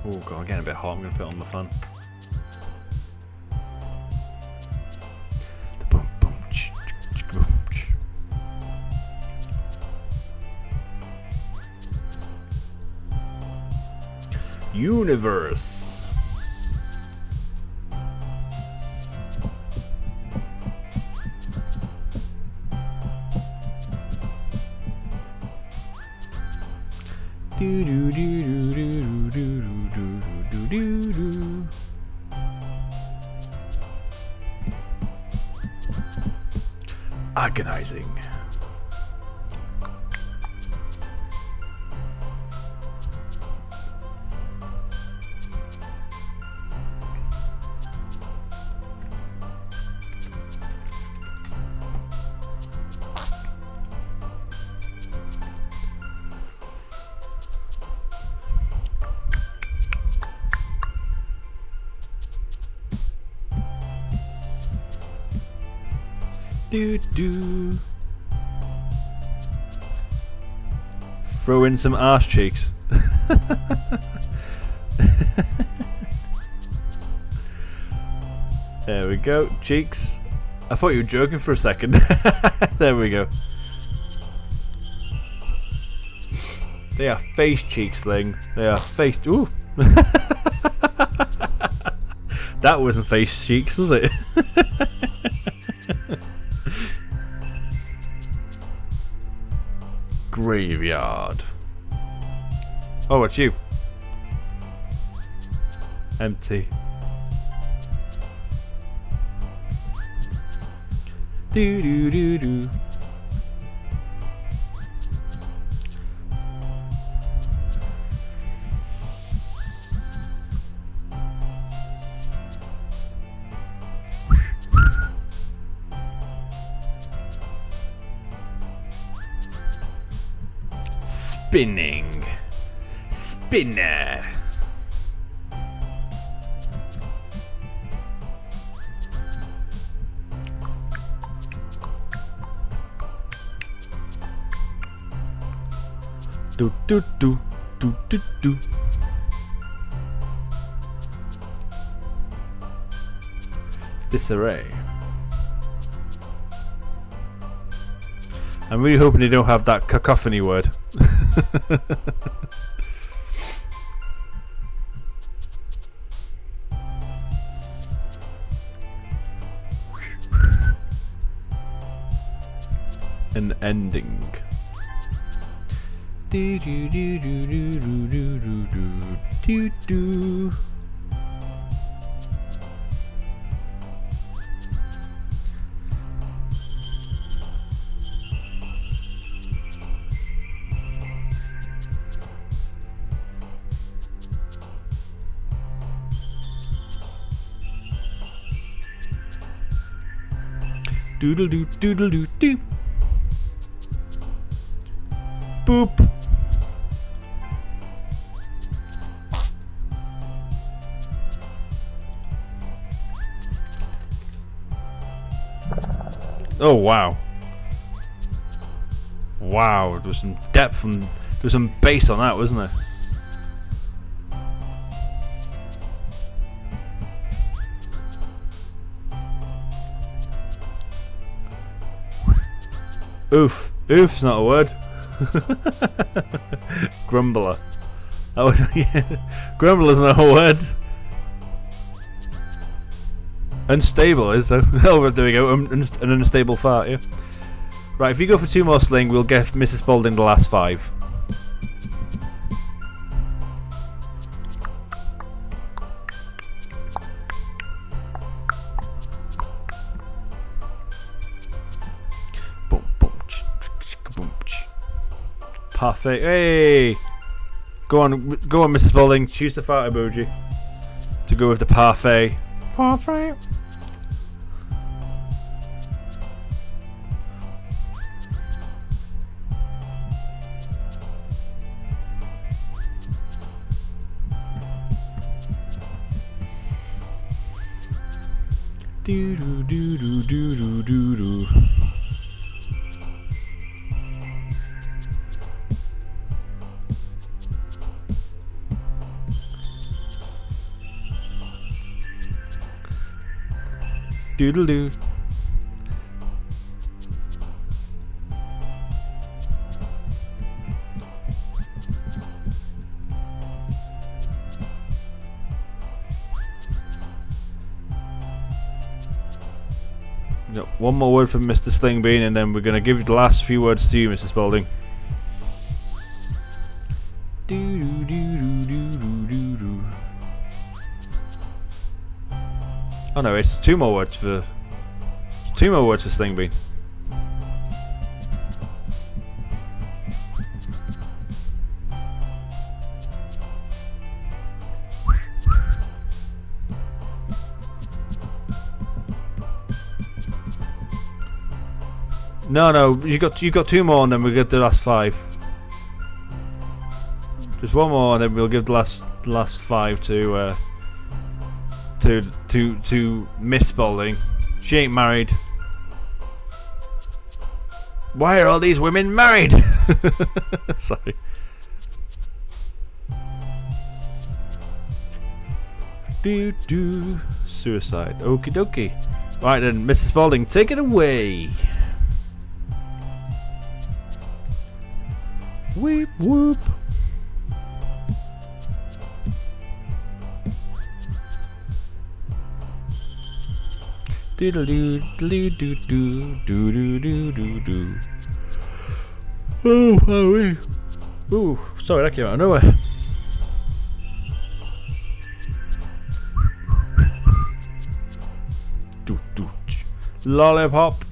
Oh god, I'm getting a bit hot. I'm going to put it on the fan. Universe. Do do do do do do do do do do. Agonizing. Do do. Throw in some arse cheeks. There we go, cheeks. I thought you were joking for a second. There we go. They are face cheeks, Sling. They are face. Ooh. That wasn't face cheeks, was it? Graveyard. Oh, it's you. Empty. Do do do do. Spinning. Spinner. Do do do do do do. Disarray. I'm really hoping they don't have that cacophony word. An ending. Do do do do do do do do do do. Doodle doo doodle doo doo. Boop. Oh wow. Wow, there was some depth and there was some bass on that, wasn't there? Oof. Oof's not a word. Grumbler. Oh, yeah. Grumbler's not a word. Unstable is though. Oh, there we go. An unstable fart, yeah. Right, if you go for 2 more sling, we'll get Mrs. Spaulding the last 5. Boom, boom, boom. Parfait. Hey! Go on, Mrs. Spaulding. Choose the fart emoji to go with the parfait. Parfait. Do do do do do do do. Doodle doo. Got one more word from Mr. Slingbean, and then we're going to give the last few words to you, Mr. Spaulding. Do do do do do do do. Oh no, it's 2 more words for Slingbean. No, you got 2 more, and then we'll get the last 5. Just 1 more, and then we'll give the last 5 to Miss Spaulding. She ain't married. Why are all these women married? Sorry. Do suicide. Okie dokie. Right then, Mrs. Spaulding, take it away. Weep whoop. Doodle doo doo doo doo doo doo doo doo. Oh, ooh, sorry, that came out of nowhere. Lollipop.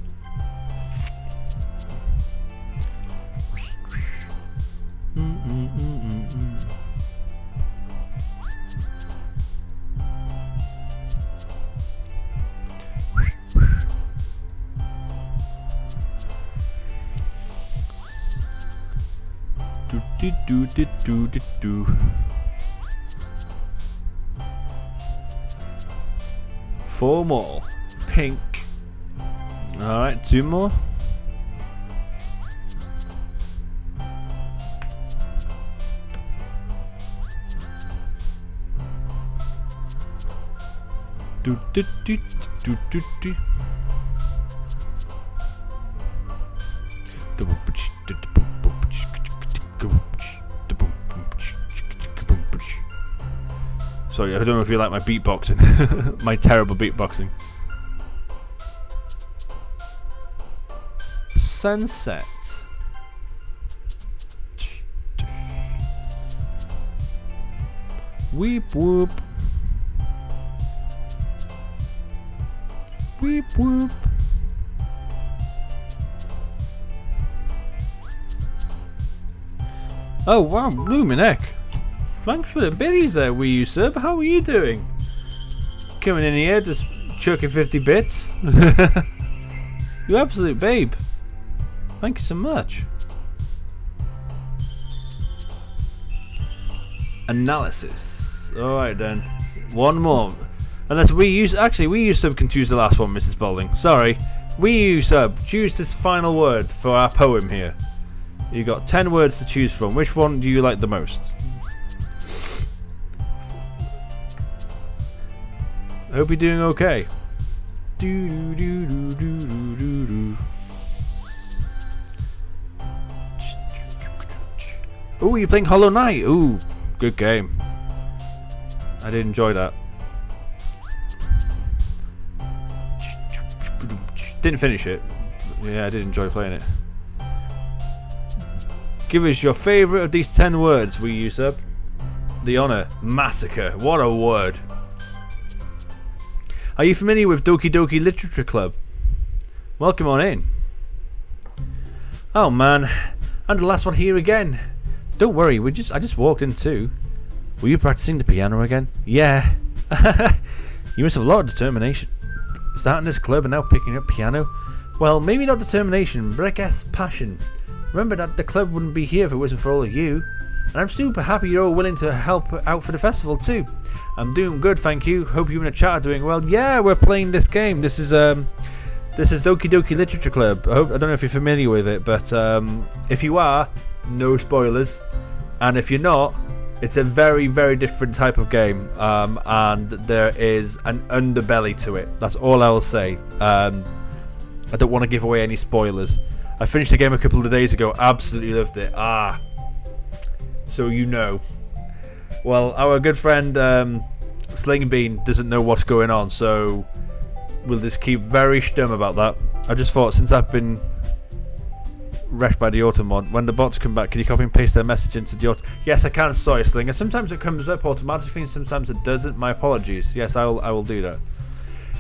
Do. 4 more. Pink. Alright, 2 more. Do. Sorry, I don't know if you like my beatboxing. My terrible beatboxing. Sunset. Weep whoop. Weep whoop. Oh wow, Luminek. Thanks for the biddies there, Wii U sub. How are you doing? Coming in here, just chucking 50 bits. You absolute babe. Thank you so much. Analysis. Alright then. 1 more. Unless Wii U sub can choose the last one, Mrs. Spaulding. Sorry. Wii U sub, choose this final word for our poem here. You got 10 words to choose from. Which one do you like the most? I hope you're doing okay. Do do do do do do do. Ooh, you're playing Hollow Knight. Ooh, good game. I did enjoy that. Didn't finish it. Yeah, I did enjoy playing it. Give us your favourite of these 10 words, will you, sub? The honour. Massacre. What a word. Are you familiar with Doki Doki Literature Club? Welcome on in. Oh man, I'm the last one here again. Don't worry, I just walked in too. Were you practicing the piano again? Yeah. You must have a lot of determination. Starting this club and now picking up piano? Well, maybe not determination, but I guess passion. Remember that the club wouldn't be here if it wasn't for all of you. And I'm super happy you're all willing to help out for the festival too. I'm doing good, thank you. Hope you and the chat are doing well. Yeah, we're playing this game. This is Doki Doki Literature Club. I don't know if you're familiar with it, but if you are, no spoilers. And if you're not, it's a very, very different type of game. And there is an underbelly to it. That's all I will say. I don't want to give away any spoilers. I finished the game a couple of days ago. Absolutely loved it. So you know. Well, our good friend Sling Bean doesn't know what's going on, so we'll just keep very stum about that. I just thought, since I've been wrecked by the auto mod, when the bots come back, can you copy and paste their message into the auto? Yes, I can. Sorry, Slinger. Sometimes it comes up automatically, and sometimes it doesn't. My apologies. Yes, I will do that.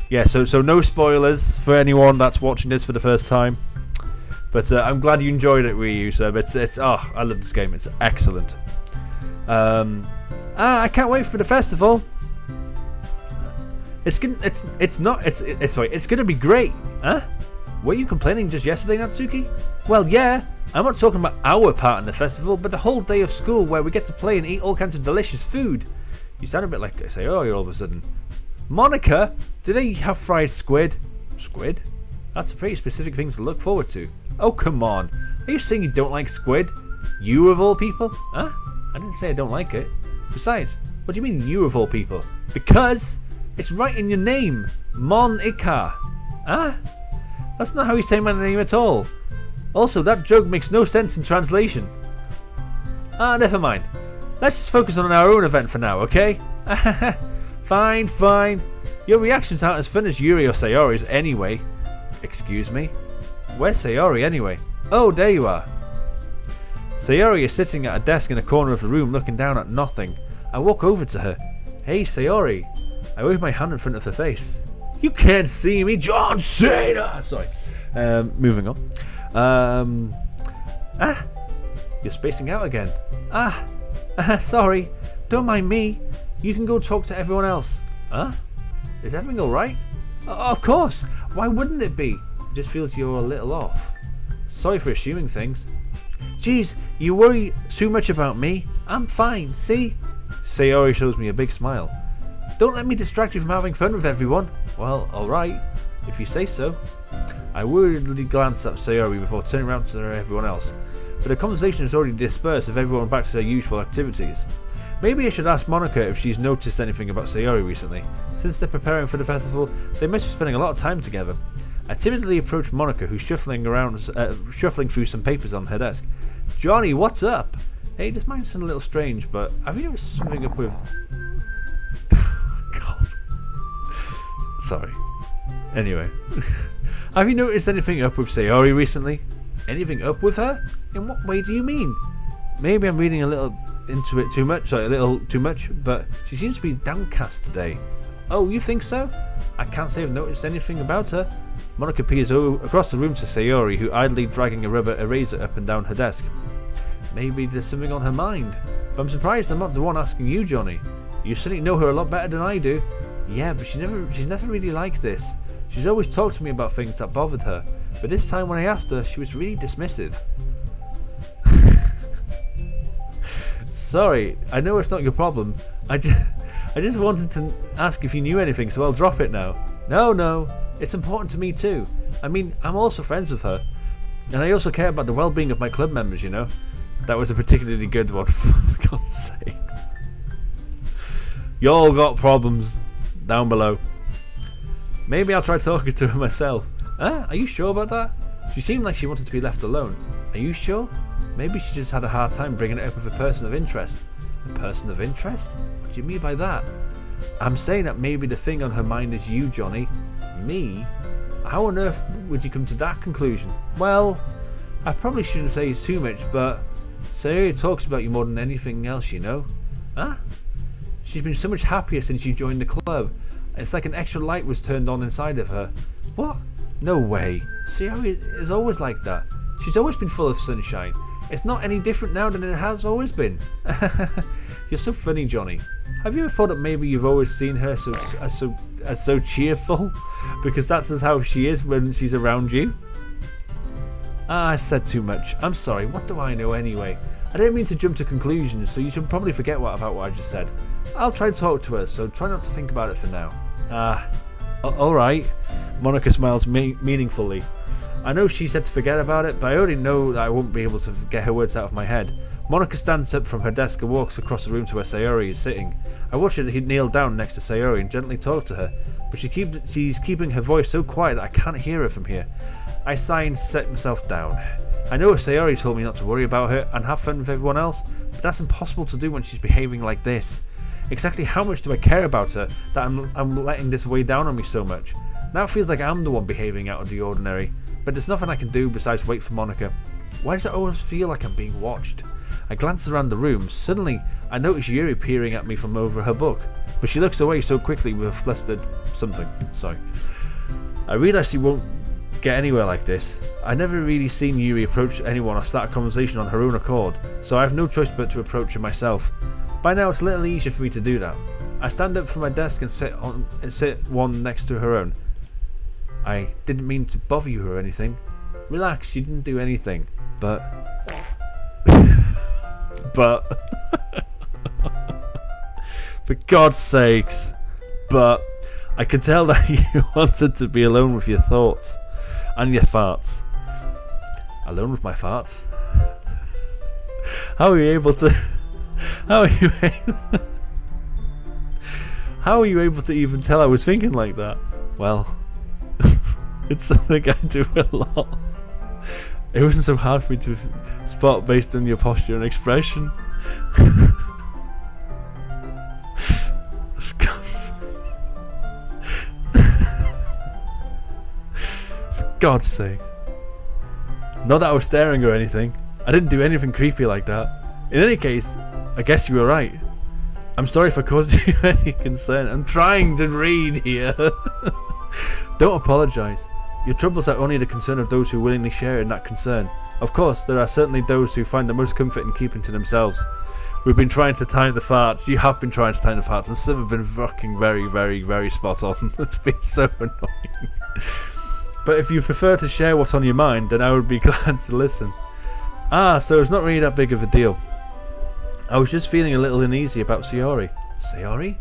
Yeah, so no spoilers for anyone that's watching this for the first time. But I'm glad you enjoyed it, Wii U sub. I love this game. It's excellent. I can't wait for the festival. It's gonna be great. Huh? Were you complaining just yesterday, Natsuki? Well, yeah. I'm not talking about our part in the festival, but the whole day of school where we get to play and eat all kinds of delicious food. You sound a bit like Sayori all of a sudden. Monica, do they have fried squid? Squid? That's a pretty specific thing to look forward to. Oh, come on. Are you saying you don't like squid? You of all people? Huh? I didn't say I don't like it. Besides, what do you mean you of all people? Because it's right in your name. Monica. Huh? That's not how you say my name at all. Also, that joke makes no sense in translation. Never mind. Let's just focus on our own event for now, okay? Fine. Your reactions aren't as fun as Yuri or Sayori's anyway. Excuse me? Where's Sayori anyway? Oh, there you are. Sayori is sitting at a desk in a corner of the room looking down at nothing. I walk over to her. Hey, Sayori. I wave my hand in front of her face. You can't see me, John Cena! Sorry. Moving on. You're spacing out again. Sorry. Don't mind me. You can go talk to everyone else. Huh? Is everything alright? Of course. Why wouldn't it be? It just feels you're a little off. Sorry for assuming things. Jeez, you worry too much about me. I'm fine, see? Sayori shows me a big smile. Don't let me distract you from having fun with everyone. Well, alright, if you say so. I worriedly glance at Sayori before turning around to everyone else. But the conversation is already dispersed with everyone back to their usual activities. Maybe I should ask Monica if she's noticed anything about Sayori recently. Since they're preparing for the festival, they must be spending a lot of time together. I timidly approach Monica, who's shuffling through some papers on her desk. Johnny, what's up? Hey, this might sound a little strange, but have you noticed something up with... God. Sorry. Anyway. Have you noticed anything up with Sayori recently? Anything up with her? In what way do you mean? Maybe I'm reading a little into it too much, but she seems to be downcast today. Oh, you think so? I can't say I've noticed anything about her. Monica peers across the room to Sayori, who idly dragging a rubber eraser up and down her desk. Maybe there's something on her mind. But I'm surprised I'm not the one asking you, Johnny. You certainly know her a lot better than I do. Yeah, but she's never really like this. She's always talked to me about things that bothered her, but this time when I asked her, she was really dismissive. Sorry, I know it's not your problem. I just wanted to ask if you knew anything, so I'll drop it now. No, it's important to me too. I mean, I'm also friends with her. And I also care about the well-being of my club members, you know. That was a particularly good one, for God's sakes. Y'all got problems down below. Maybe I'll try talking to her myself. Are you sure about that? She seemed like she wanted to be left alone. Are you sure? Maybe she just had a hard time bringing it up with a person of interest. A person of interest? What do you mean by that? I'm saying that maybe the thing on her mind is you, Johnny. Me? How on earth would you come to that conclusion? Well, I probably shouldn't say too much, but Sayori talks about you more than anything else, you know? Huh? She's been so much happier since you joined the club. It's like an extra light was turned on inside of her. What? No way. Sayori is always like that. She's always been full of sunshine. It's not any different now than it has always been. You're so funny, Johnny. Have you ever thought that maybe you've always seen her as so cheerful? Because that's just how she is when she's around you? Ah, I said too much. I'm sorry. What do I know anyway? I didn't mean to jump to conclusions, so you should probably forget about what I just said. I'll try to talk to her, so try not to think about it for now. Alright. Monica smiles meaningfully. I know she said to forget about it, but I already know that I won't be able to get her words out of my head. Monica stands up from her desk and walks across the room to where Sayori is sitting. I watch her kneel down next to Sayori and gently talk to her, but she's keeping her voice so quiet that I can't hear her from here. I sigh and set myself down. I know Sayori told me not to worry about her and have fun with everyone else, but that's impossible to do when she's behaving like this. Exactly how much do I care about her that I'm letting this weigh down on me so much? Now it feels like I'm the one behaving out of the ordinary, but there's nothing I can do besides wait for Monica. Why does it always feel like I'm being watched? I glance around the room. Suddenly, I notice Yuri peering at me from over her book, but she looks away so quickly with a flustered something. Sorry. I realize she won't get anywhere like this. I never really seen Yuri approach anyone or start a conversation on her own accord, so I have no choice but to approach her myself. By now, it's a little easier for me to do that. I stand up from my desk and sit one next to her own. I didn't mean to bother you or anything. Relax, she didn't do anything, but... For God's sakes. But I could tell that you wanted to be alone with your thoughts. And your farts. Alone with my farts? How are you able to... How are you able to even tell I was thinking like that? Well, it's something I do a lot. It wasn't so hard for me to spot based on your posture and expression. For God's sake. Not that I was staring or anything. I didn't do anything creepy like that. In any case, I guess you were right. I'm sorry for causing you any concern. I'm trying to read here. Don't apologise. Your troubles are only the concern of those who willingly share in that concern. Of course, there are certainly those who find the most comfort in keeping to themselves. We've been trying to time the farts. You have been trying to time the farts, and some have been fucking very, very, very spot on. It's been so annoying. But if you prefer to share what's on your mind, then I would be glad to listen. Ah, so it's not really that big of a deal. I was just feeling a little uneasy about Sayori. Sayori?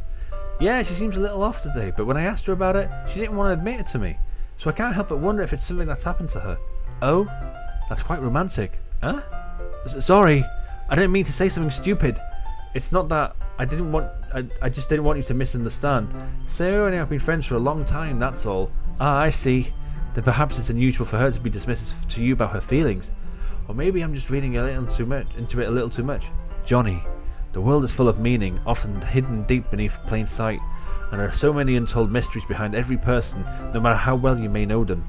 Yeah, she seems a little off today, but when I asked her about it, she didn't want to admit it to me. So I can't help but wonder if it's something that's happened to her. Oh? That's quite romantic. Huh? Sorry, I didn't mean to say something stupid. It's not that I just didn't want you to misunderstand. Sayori and I have been friends for a long time, that's all. Ah, I see. Then perhaps it's unusual for her to be dismissive to you about her feelings. Or maybe I'm just reading into it a little too much. Johnny, the world is full of meaning, often hidden deep beneath plain sight, and there are so many untold mysteries behind every person, no matter how well you may know them.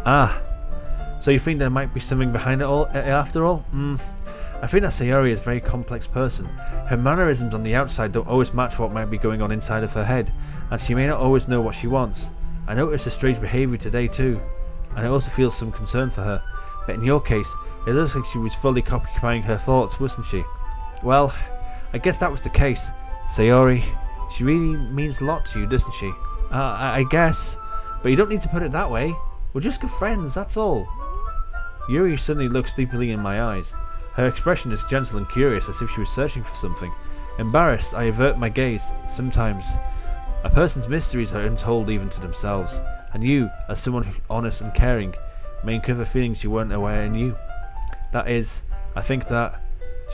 Ah, so you think there might be something behind it all, after all? I think that Sayori is a very complex person. Her mannerisms on the outside don't always match what might be going on inside of her head, and she may not always know what she wants. I noticed her strange behaviour today too, and I also feel some concern for her. But in your case, it looks like she was fully occupying her thoughts, wasn't she? Well, I guess that was the case. Sayori, she really means a lot to you, doesn't she? I guess. But you don't need to put it that way. We're just good friends, that's all. Yuri suddenly looks deeply in my eyes. Her expression is gentle and curious, as if she was searching for something. Embarrassed, I avert my gaze. Sometimes, a person's mysteries are untold even to themselves, and you, as someone honest and caring, may uncover feelings you weren't aware in you. That is, I think that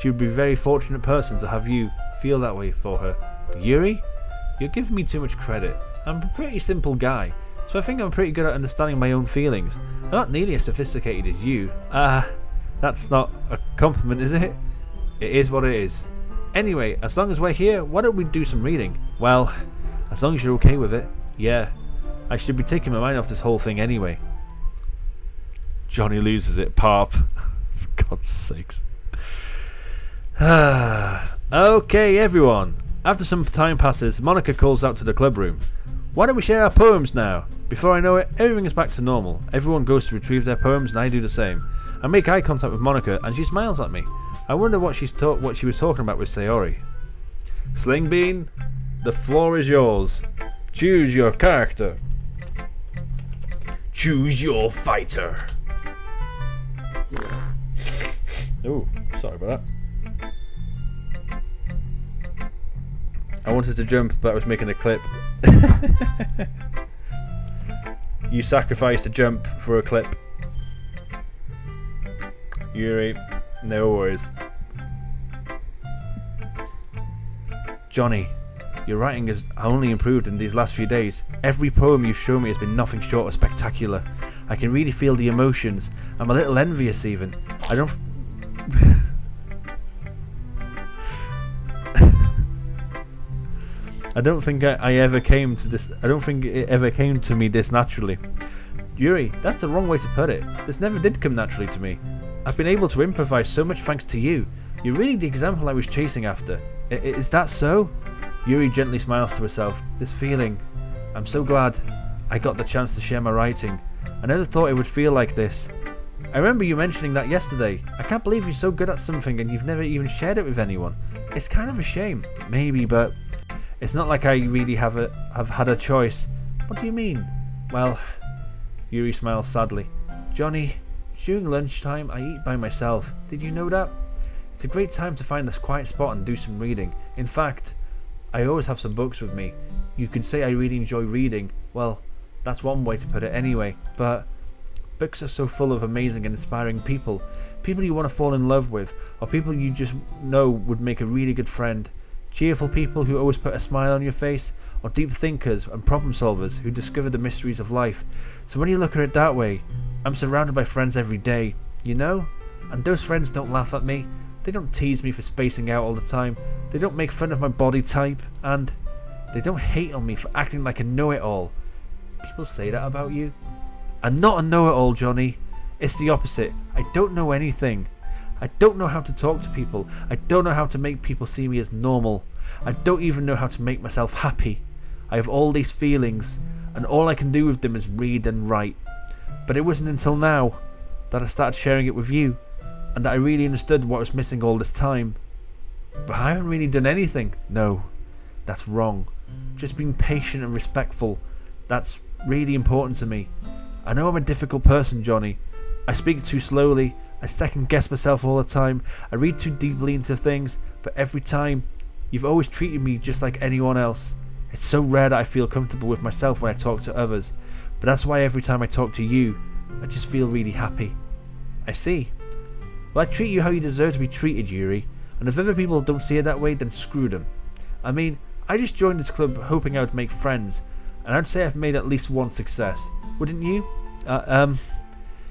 she would be a very fortunate person to have you feel that way for her. Yuri? You're giving me too much credit. I'm a pretty simple guy, so I think I'm pretty good at understanding my own feelings. I'm not nearly as sophisticated as you. That's not a compliment, is it? It is what it is. Anyway, as long as we're here, why don't we do some reading? Well, as long as you're okay with it. Yeah. I should be taking my mind off this whole thing anyway. Johnny loses it. Pop. For God's sakes. Okay, everyone. After some time passes, Monica calls out to the club room. Why don't we share our poems now? Before I know it, everything is back to normal. Everyone goes to retrieve their poems and I do the same. I make eye contact with Monica and she smiles at me. I wonder what she was talking about with Sayori. Sling Bean, the floor is yours. Choose your character. Choose your fighter. Oh, sorry about that. I wanted to jump, but I was making a clip. You sacrificed a jump for a clip. Yuri, no worries. Johnny, your writing has only improved in these last few days. Every poem you've shown me has been nothing short of spectacular. I can really feel the emotions. I'm a little envious even. I don't... I don't think I ever came to this. I don't think it ever came to me this naturally. Yuri, that's the wrong way to put it. This never did come naturally to me. I've been able to improvise so much thanks to you. You're really the example I was chasing after. Is that so? Yuri gently smiles to herself. This feeling. I'm so glad I got the chance to share my writing. I never thought it would feel like this. I remember you mentioning that yesterday. I can't believe you're so good at something and you've never even shared it with anyone. It's kind of a shame. Maybe, but... It's not like I really have had a choice. What do you mean? Well, Yuri smiles sadly. Johnny, during lunchtime I eat by myself. Did you know that? It's a great time to find this quiet spot and do some reading. In fact, I always have some books with me. You could say I really enjoy reading. Well, that's one way to put it anyway. But books are so full of amazing and inspiring people. People you want to fall in love with, or people you just know would make a really good friend. Cheerful people who always put a smile on your face, or deep thinkers and problem solvers who discover the mysteries of life. So when you look at it that way, I'm surrounded by friends every day, you know? And those friends don't laugh at me, they don't tease me for spacing out all the time, they don't make fun of my body type, and they don't hate on me for acting like a know-it-all. People say that about you? I'm not a know-it-all, Johnny. It's the opposite. I don't know anything. I don't know how to talk to people. I don't know how to make people see me as normal. I don't even know how to make myself happy. I have all these feelings, and all I can do with them is read and write. But it wasn't until now that I started sharing it with you, and that I really understood what was missing all this time. But I haven't really done anything. No, that's wrong. Just being patient and respectful. That's really important to me. I know I'm a difficult person, Johnny. I speak too slowly. I second guess myself all the time. I read too deeply into things, but every time, you've always treated me just like anyone else. It's so rare that I feel comfortable with myself when I talk to others, but that's why every time I talk to you, I just feel really happy. I see. Well, I treat you how you deserve to be treated, Yuri, and if other people don't see it that way, then screw them. I mean, I just joined this club hoping I would make friends, and I'd say I've made at least one success. Wouldn't you?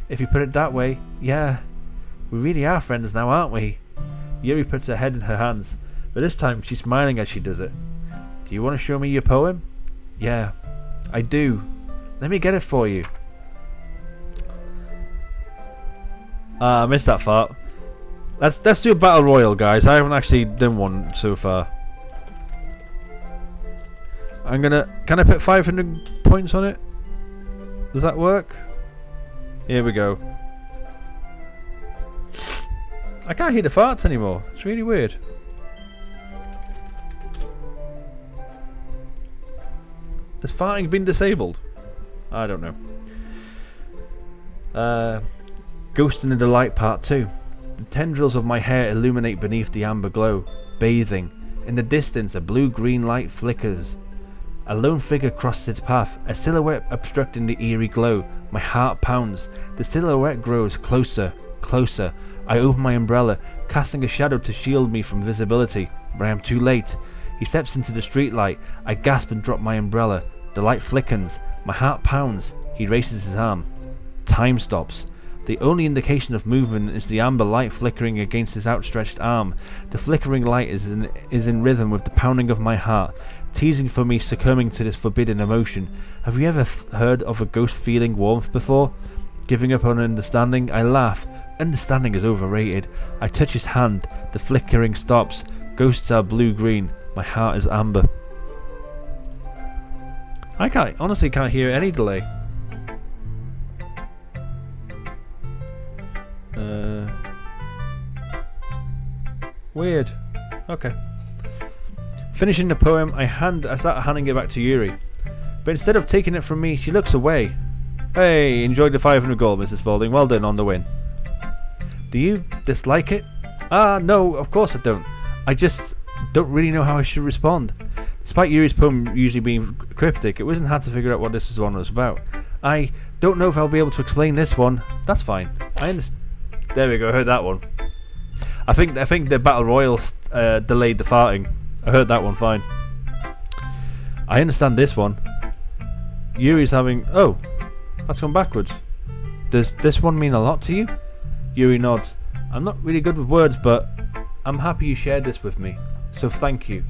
If you put it that way, yeah. We really are friends now, aren't we? Yuri puts her head in her hands, but this time she's smiling as she does it. Do you want to show me your poem? Yeah, I do. Let me get it for you. I missed that part. Let's do a battle royal, guys. I haven't actually done one so far. Can I put 500 points on it? Does that work? Here we go. I can't hear the farts anymore. It's really weird. Has farting been disabled? I don't know. Ghost in the Delight Part 2. The tendrils of my hair illuminate beneath the amber glow, bathing. In the distance, a blue-green light flickers. A lone figure crosses its path, a silhouette obstructing the eerie glow. My heart pounds. The silhouette grows closer, closer. I open my umbrella, casting a shadow to shield me from visibility, but I am too late. He steps into the streetlight. I gasp and drop my umbrella. The light flickers. My heart pounds. He raises his arm. Time stops. The only indication of movement is the amber light flickering against his outstretched arm. The flickering light is in rhythm with the pounding of my heart, teasing for me succumbing to this forbidden emotion. Have you ever heard of a ghost feeling warmth before? Giving up on understanding, I laugh. Understanding is overrated. I touch his hand. The flickering stops. Ghosts are blue-green. My heart is amber. I honestly can't hear any delay. Weird. Okay. Finishing the poem, I start handing it back to Yuri. But instead of taking it from me, she looks away. Hey, enjoyed the 500 gold, Mrs. Spaulding. Well done on the win. Do you dislike it? No, of course I don't. I just don't really know how I should respond. Despite Yuri's poem usually being cryptic, it wasn't hard to figure out what this one was about. I don't know if I'll be able to explain this one. That's fine. I understand. There we go, I heard that one. I think the Battle Royale delayed the farting. I heard that one fine. I understand this one. Yuri's having... Oh, that's gone backwards. Does this one mean a lot to you? Yuri nods. I'm not really good with words, but I'm happy you shared this with me. So thank you.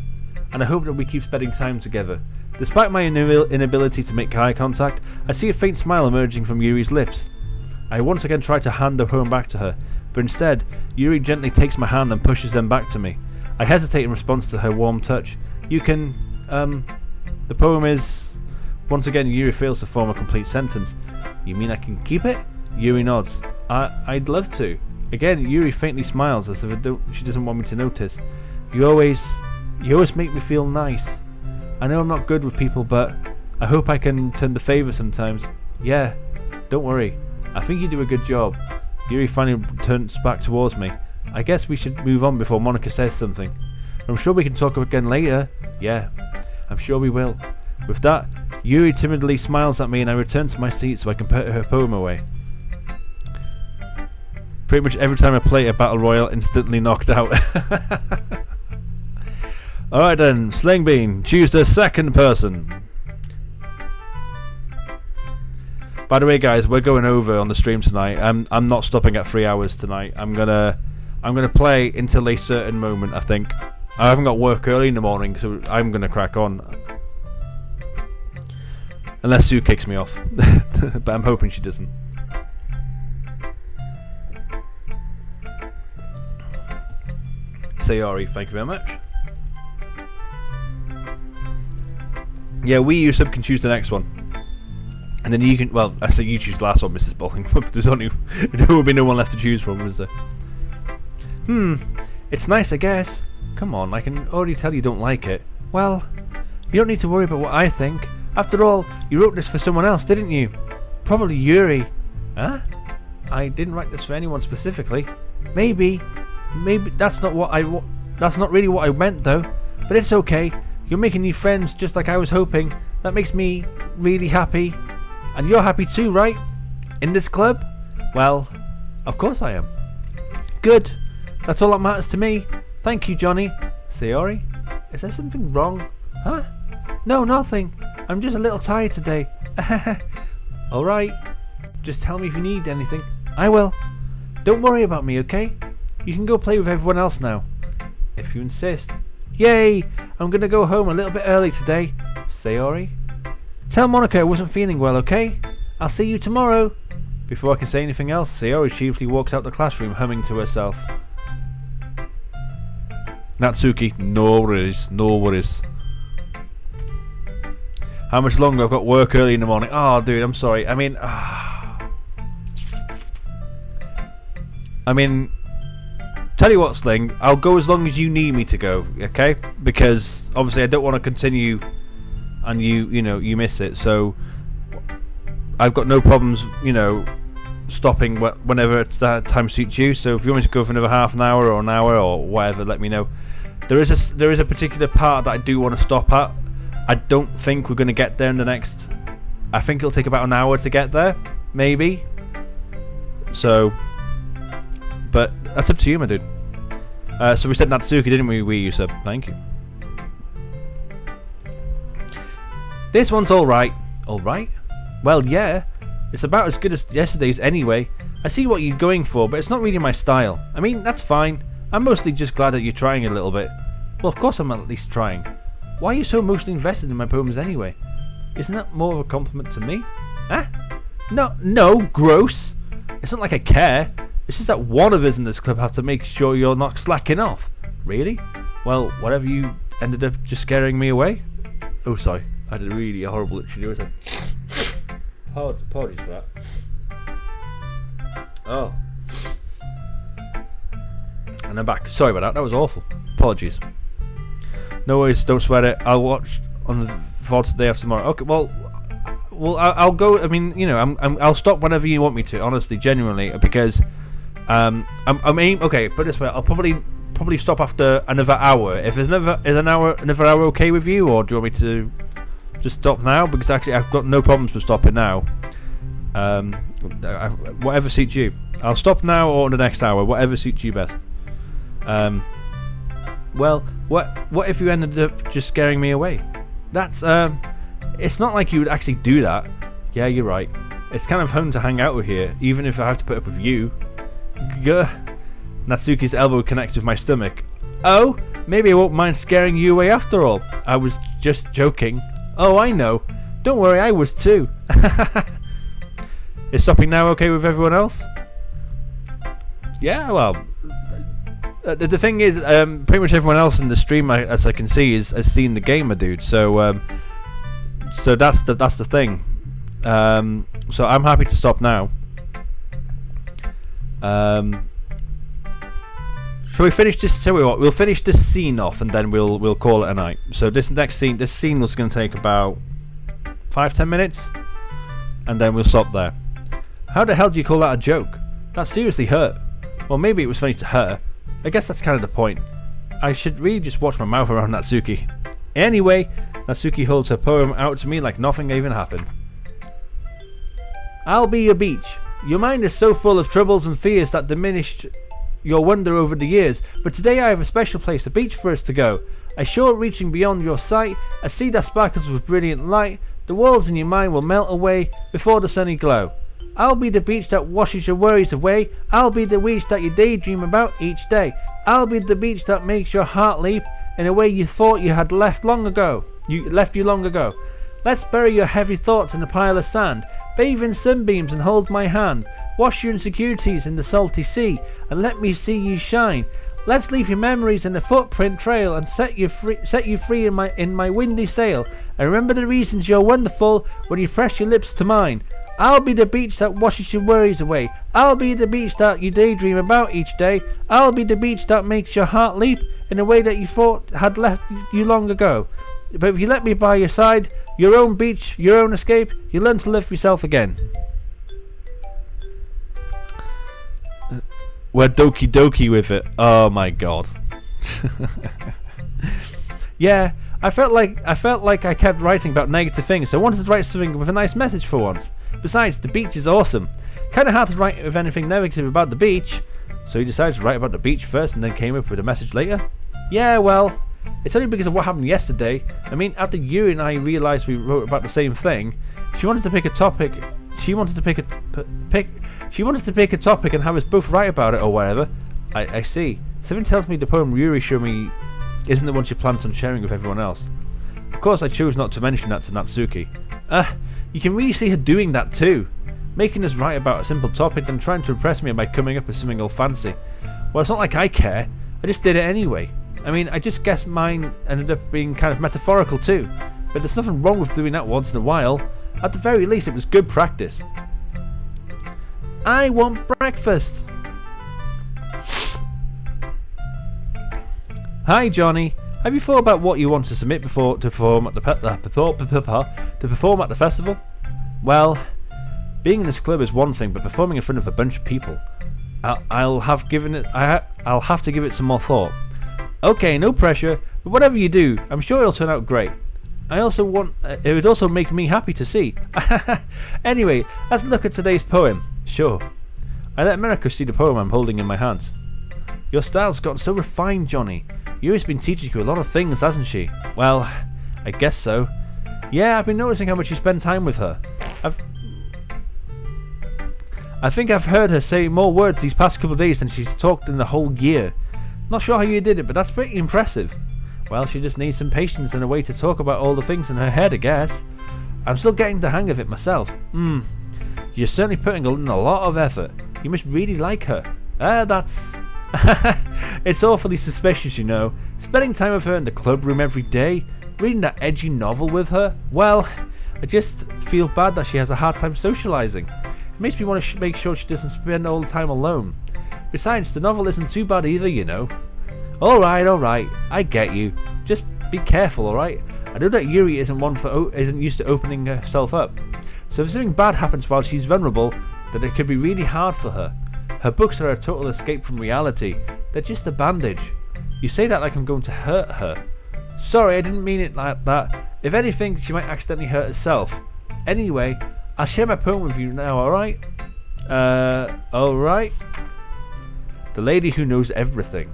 And I hope that we keep spending time together. Despite my inability to make eye contact, I see a faint smile emerging from Yuri's lips. I once again try to hand the poem back to her, but instead, Yuri gently takes my hand and pushes them back to me. I hesitate in response to her warm touch. You can, the poem is... Once again, Yuri fails to form a complete sentence. You mean I can keep it? Yuri nods. I'd love to. Again, Yuri faintly smiles as if she doesn't want me to notice. You always make me feel nice. I know I'm not good with people, but I hope I can turn the favour sometimes. Yeah, don't worry. I think you do a good job. Yuri finally turns back towards me. I guess we should move on before Monica says something. I'm sure we can talk again later. Yeah, I'm sure we will. With that, Yuri timidly smiles at me and I return to my seat so I can put her poem away. Pretty much every time I play a Battle Royale, instantly knocked out. Alright then, Sling Bean, choose the second person. By the way guys, we're going over on the stream tonight. I'm not stopping at 3 hours tonight. I'm gonna play until a certain moment, I think. I haven't got work early in the morning, so I'm gonna crack on. Unless Sue kicks me off. But I'm hoping she doesn't. Sayori, thank you very much. Yeah, Wii U sub can choose the next one. And then you can, well, I say you choose the last one, Mrs. Bowling, but there will be no one left to choose from, is there? It's nice, I guess. Come on, I can already tell you don't like it. Well, you don't need to worry about what I think. After all, you wrote this for someone else, didn't you? Probably Yuri. Huh? I didn't write this for anyone specifically. Maybe that's not really what I meant though. But it's okay. You're making new friends just like I was hoping. That makes me really happy. And you're happy too, right? In this club? Well, of course I am. Good. That's all that matters to me. Thank you, Johnny. Sayori? Is there something wrong? Huh? No, nothing. I'm just a little tired today. Alright. Just tell me if you need anything. I will. Don't worry about me, okay? You can go play with everyone else now. If you insist. Yay! I'm gonna go home a little bit early today. Sayori? Tell Monica I wasn't feeling well, okay? I'll see you tomorrow. Before I can say anything else, Sayori chiefly walks out the classroom humming to herself. Natsuki, no worries, no worries. How much longer? I've got work early in the morning. Oh, dude, I'm sorry. I mean, tell you what, Sling, I'll go as long as you need me to go, okay? Because obviously I don't want to continue and you miss it. So I've got no problems, stopping whenever that time suits you. So if you want me to go for another half an hour or an hour or whatever, let me know. There is a particular part that I do want to stop at. I don't think we're going to get there in the next... I think it'll take about an hour to get there, maybe. So, but that's up to you, my dude. So we said Natsuki, didn't we? You said, thank you. This one's alright. Alright? Well, yeah. It's about as good as yesterday's anyway. I see what you're going for, but it's not really my style. I mean, that's fine. I'm mostly just glad that you're trying a little bit. Well, of course I'm at least trying. Why are you so emotionally invested in my poems anyway? Isn't that more of a compliment to me? Huh? No, gross. It's not like I care. It's just that one of us in this club has to make sure you're not slacking off. Really? Well, whatever, you ended up just scaring me away? Oh, sorry. I had a really horrible itchy. Apologies for that. Oh. And I'm back. Sorry about that. That was awful. Apologies. No worries. Don't sweat it. I'll watch on the VOD today after tomorrow. Okay. Well, I'll go. I mean, you know, I'll stop whenever you want me to. Honestly, genuinely, because I'm okay. Put it this way, I'll probably stop after another hour. If there's another hour okay with you, or do you want me to just stop now? Because actually, I've got no problems with stopping now. Whatever suits you. I'll stop now or in the next hour. Whatever suits you best. Well, what if you ended up just scaring me away? That's it's not like you would actually do that. Yeah, you're right. It's kind of fun to hang out with here, even if I have to put up with you. Gah. Natsuki's elbow connects with my stomach. Oh, maybe I won't mind scaring you away after all. I was just joking. Oh, I know. Don't worry, I was too. Is stopping now okay with everyone else? Yeah, well, the thing is, pretty much everyone else in the stream, as I can see, has seen the gamer dude. So that's the thing. So I'm happy to stop now. Shall we finish this? Tell you what, we'll finish this scene off, and then we'll call it a night. So this scene was going to take about 5-10 minutes, and then we'll stop there. How the hell do you call that a joke? That seriously hurt. Well, maybe it was funny to her. I guess that's kind of the point. I should really just watch my mouth around Natsuki. Anyway, Natsuki holds her poem out to me like nothing even happened. I'll be your beach. Your mind is so full of troubles and fears that diminished your wonder over the years, but today I have a special place, a beach for us to go. A shore reaching beyond your sight, a sea that sparkles with brilliant light. The walls in your mind will melt away before the sunny glow. I'll be the beach that washes your worries away. I'll be the beach that you daydream about each day. I'll be the beach that makes your heart leap in a way you thought you had left long ago. Let's bury your heavy thoughts in a pile of sand. Bathe in sunbeams and hold my hand. Wash your insecurities in the salty sea and let me see you shine. Let's leave your memories in the footprint trail and set you free in my windy sail. And remember the reasons you're wonderful when you press your lips to mine. I'll be the beach that washes your worries away. I'll be the beach that you daydream about each day. I'll be the beach that makes your heart leap in a way that you thought had left you long ago. But if you let me by your side, your own beach, your own escape, you learn to live for yourself again. We're Doki Doki with it. Oh my god. Yeah, I felt like I kept writing about negative things, so I wanted to write something with a nice message for once. Besides, the beach is awesome. Kinda hard to write with anything negative about the beach, so you decided to write about the beach first and then came up with a message later? Yeah, well, it's only because of what happened yesterday. I mean, after you and I realised we wrote about the same thing, she wanted to pick a topic. She wanted to pick a topic and have us both write about it or whatever. I see. Something tells me the poem Yuri showed me isn't the one she plans on sharing with everyone else. Of course, I chose not to mention that to Natsuki. You can really see her doing that too. Making us write about a simple topic then trying to impress me by coming up with something all fancy. Well, it's not like I care. I just did it anyway. I mean, I just guess mine ended up being kind of metaphorical too. But there's nothing wrong with doing that once in a while. At the very least, it was good practice. I want breakfast. Hi, Johnny. Have you thought about what you want to submit to perform at the festival? Well, being in this club is one thing, but performing in front of a bunch of people, I'll have to give it some more thought. Okay, no pressure, but whatever you do, I'm sure it'll turn out great. It would also make me happy to see. Anyway, let's look at today's poem. Sure. I let America see the poem I'm holding in my hands. Your style's gotten so refined, Johnny. Yuri's been teaching you a lot of things, hasn't she? Well, I guess so. Yeah, I've been noticing how much you spend time with her. I think I've heard her say more words these past couple of days than she's talked in the whole year. Not sure how you did it, but that's pretty impressive. Well, she just needs some patience and a way to talk about all the things in her head, I guess. I'm still getting the hang of it myself. You're certainly putting in a lot of effort. You must really like her. That's... It's awfully suspicious, you know. Spending time with her in the club room every day, reading that edgy novel with her. Well, I just feel bad that she has a hard time socializing. It makes me want to make sure she doesn't spend all the time alone. Besides, the novel isn't too bad either, you know. Alright, I get you. Just be careful, alright? I know that Yuri isn't used to opening herself up. So if something bad happens while she's vulnerable, then it could be really hard for her. Her books are a total escape from reality. They're just a bandage. You say that like I'm going to hurt her. Sorry, I didn't mean it like that. If anything, she might accidentally hurt herself. Anyway, I'll share my poem with you now, alright? Alright? The Lady Who Knows Everything.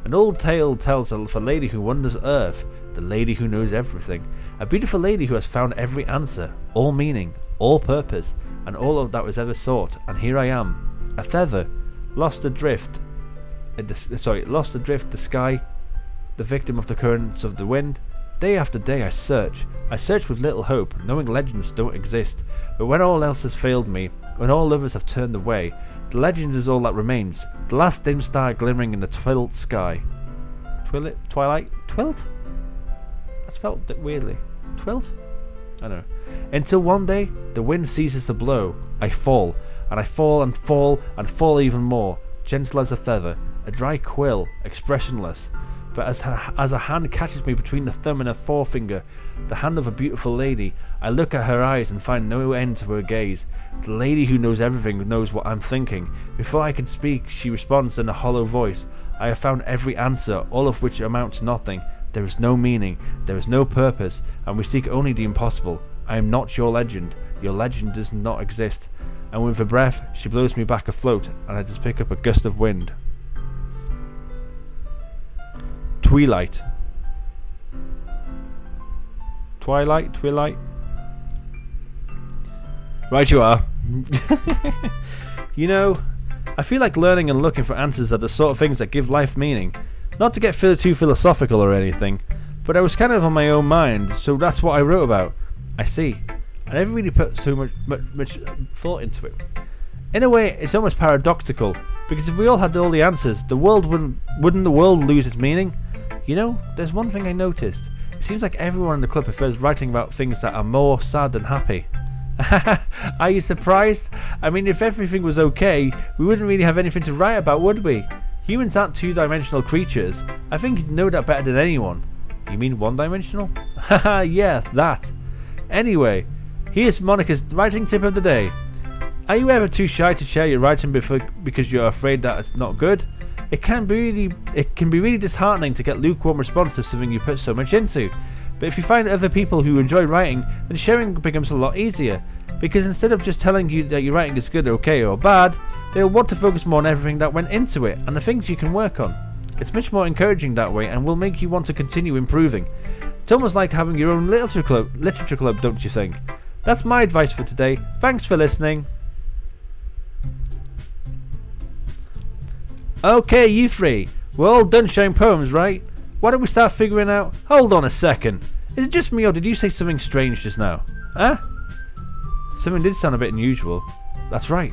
An old tale tells of a lady who wanders earth, the lady who knows everything. A beautiful lady who has found every answer, all meaning, all purpose, and all of that was ever sought. And here I am, a feather, lost adrift, the sky, the victim of the currents of the wind. Day after day I search with little hope, knowing legends don't exist. But when all else has failed me, when all others have turned away, the legend is all that remains, the last dim star glimmering in the twilit sky. Twilight? Twilt? That's spelled weirdly. Twilt? I don't know. Until one day, the wind ceases to blow. I fall, and I fall and fall and fall even more, gentle as a feather, a dry quill, expressionless. But as a hand catches me between the thumb and her forefinger, the hand of a beautiful lady, I look at her eyes and find no end to her gaze. The lady who knows everything knows what I'm thinking. Before I can speak, she responds in a hollow voice. I have found every answer, all of which amount to nothing. There is no meaning, there is no purpose, and we seek only the impossible. I am not your legend does not exist. And with a breath, she blows me back afloat, and I just pick up a gust of wind. Twilight. Right you are. You know, I feel like learning and looking for answers are the sort of things that give life meaning. Not to get too philosophical or anything, but I was kind of on my own mind, so that's what I wrote about. I see. I never really put too much thought into it. In a way, it's almost paradoxical, because if we all had all the answers, wouldn't the world lose its meaning? You know, there's one thing I noticed. It seems like everyone in the club prefers writing about things that are more sad than happy. Are you surprised? I mean, if everything was okay, we wouldn't really have anything to write about, would we? Humans aren't two-dimensional creatures. I think you'd know that better than anyone. You mean one-dimensional? Haha, yeah, that. Anyway, here's Monica's writing tip of the day. Are you ever too shy to share your writing because you're afraid that it's not good? It can be really disheartening to get lukewarm response to something you put so much into. But if you find other people who enjoy writing, then sharing becomes a lot easier. Because instead of just telling you that your writing is good, okay, or bad, they'll want to focus more on everything that went into it and the things you can work on. It's much more encouraging that way and will make you want to continue improving. It's almost like having your own literature club, don't you think? That's my advice for today. Thanks for listening. Okay, you three. We're all done sharing poems, right? Why don't we start figuring out... Hold on a second. Is it just me or did you say something strange just now? Huh? Something did sound a bit unusual. That's right.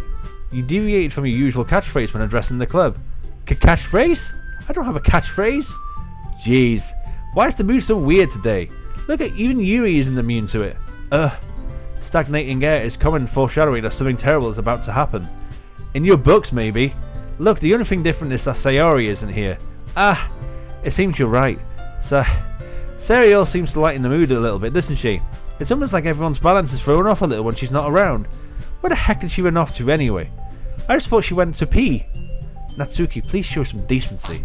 You deviated from your usual catchphrase when addressing the club. Catchphrase? I don't have a catchphrase. Jeez. Why is the mood so weird today? Look at even Yuri isn't immune to it. Stagnating air is common foreshadowing that something terrible is about to happen. In your books, maybe. Look, the only thing different is that Sayori isn't here. It seems you're right. Sayori seems to lighten the mood a little bit, doesn't she? It's almost like everyone's balance is thrown off a little when she's not around. Where the heck did she run off to anyway? I just thought she went to pee. Natsuki, please show some decency.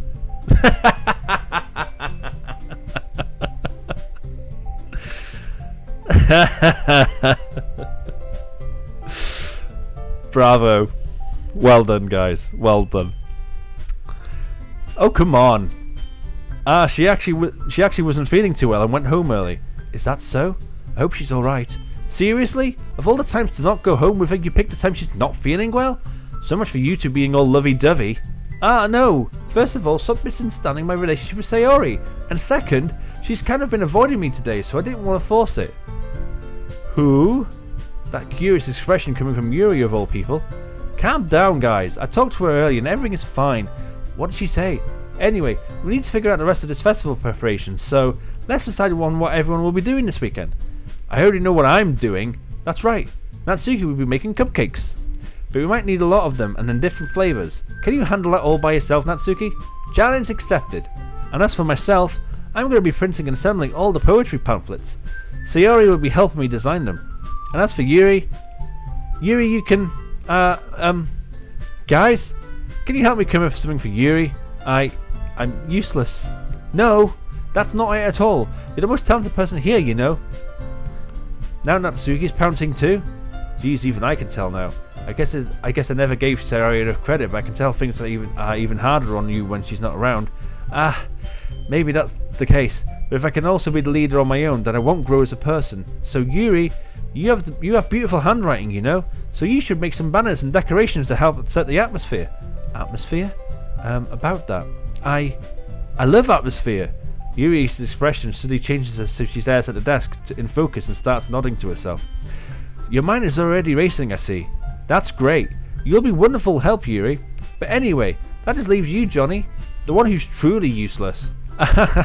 Bravo. Well done, guys. Well done. Oh, come on. She actually wasn't feeling too well and went home early. Is that so? I hope she's alright. Seriously? Of all the times to not go home with her, you picked the time she's not feeling well? So much for you two being all lovey-dovey. Ah, no. First of all, stop misunderstanding my relationship with Sayori. And second, she's kind of been avoiding me today, so I didn't want to force it. Who? That curious expression coming from Yuri of all people. Calm down, guys. I talked to her earlier and everything is fine. What did she say? Anyway, we need to figure out the rest of this festival preparation, so let's decide on what everyone will be doing this weekend. I already know what I'm doing. That's right. Natsuki will be making cupcakes. But we might need a lot of them and in different flavours. Can you handle that all by yourself, Natsuki? Challenge accepted. And as for myself, I'm going to be printing and assembling all the poetry pamphlets. Sayori will be helping me design them. And as for Yuri, you can, guys, can you help me come up with something for Yuri? I'm useless. No, that's not it at all. You're the most talented person here, you know. Now Natsuki's pouting too? Geez, even I can tell now. I guess I never gave Sayori enough credit, but I can tell things are even harder on you when she's not around. Maybe that's the case. But if I can also be the leader on my own, then I won't grow as a person. So Yuri, you have beautiful handwriting, you know. So you should make some banners and decorations to help set the atmosphere. Atmosphere? About that. I love atmosphere. Yuri's expression suddenly changes as she stares at the desk in focus and starts nodding to herself. Your mind is already racing, I see. That's great. You'll be wonderful help, Yuri. But anyway, that just leaves you, Johnny. The one who's truly useless.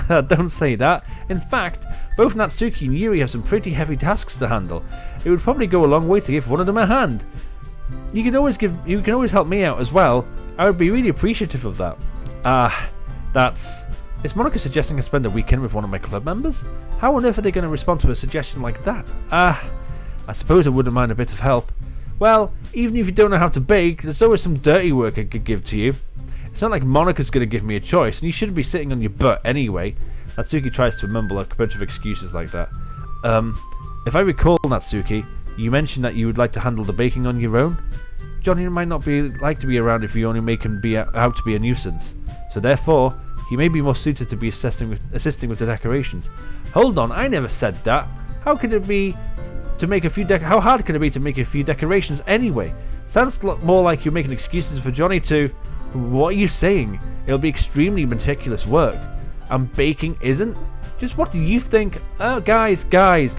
Don't say that. In fact, both Natsuki and Yuri have some pretty heavy tasks to handle. It would probably go a long way to give one of them a hand. You can always help me out as well. I would be really appreciative of that. Is Monica suggesting I spend a weekend with one of my club members? How on earth are they going to respond to a suggestion like that? I suppose I wouldn't mind a bit of help. Well, even if you don't know how to bake, there's always some dirty work I could give to you. It's not like Monica's going to give me a choice, and you shouldn't be sitting on your butt anyway. Natsuki tries to mumble a bunch of excuses like that. If I recall, Natsuki, you mentioned that you would like to handle the baking on your own. Johnny might not like to be around if you only make him out to be a nuisance. So therefore, he may be more suited to be assisting with the decorations. Hold on, I never said that. How could it be to make a few how hard can it be to make a few decorations anyway? Sounds more like you're making excuses for Johnny to... What are you saying? It'll be extremely meticulous work. And baking isn't? Just what do you think? Guys,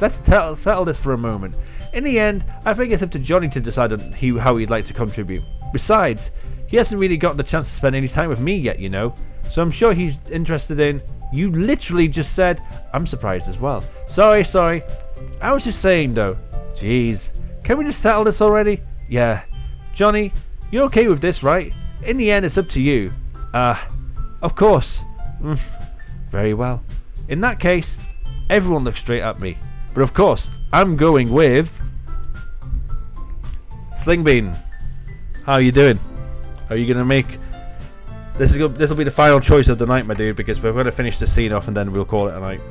let's settle this for a moment. In the end, I think it's up to Johnny to decide on how he'd like to contribute. Besides, he hasn't really gotten the chance to spend any time with me yet, you know. So I'm sure he's interested in... You literally just said... I'm surprised as well. Sorry. I was just saying though. Jeez. Can we just settle this already? Yeah. Johnny, you're okay with this, right? In the end, it's up to you. Of course. Very well. In that case, everyone looks straight at me. But of course, I'm going with... Slingbean. How are you doing? Are you going to make... This will be the final choice of the night, my dude, because we're going to finish the scene off and then we'll call it a night.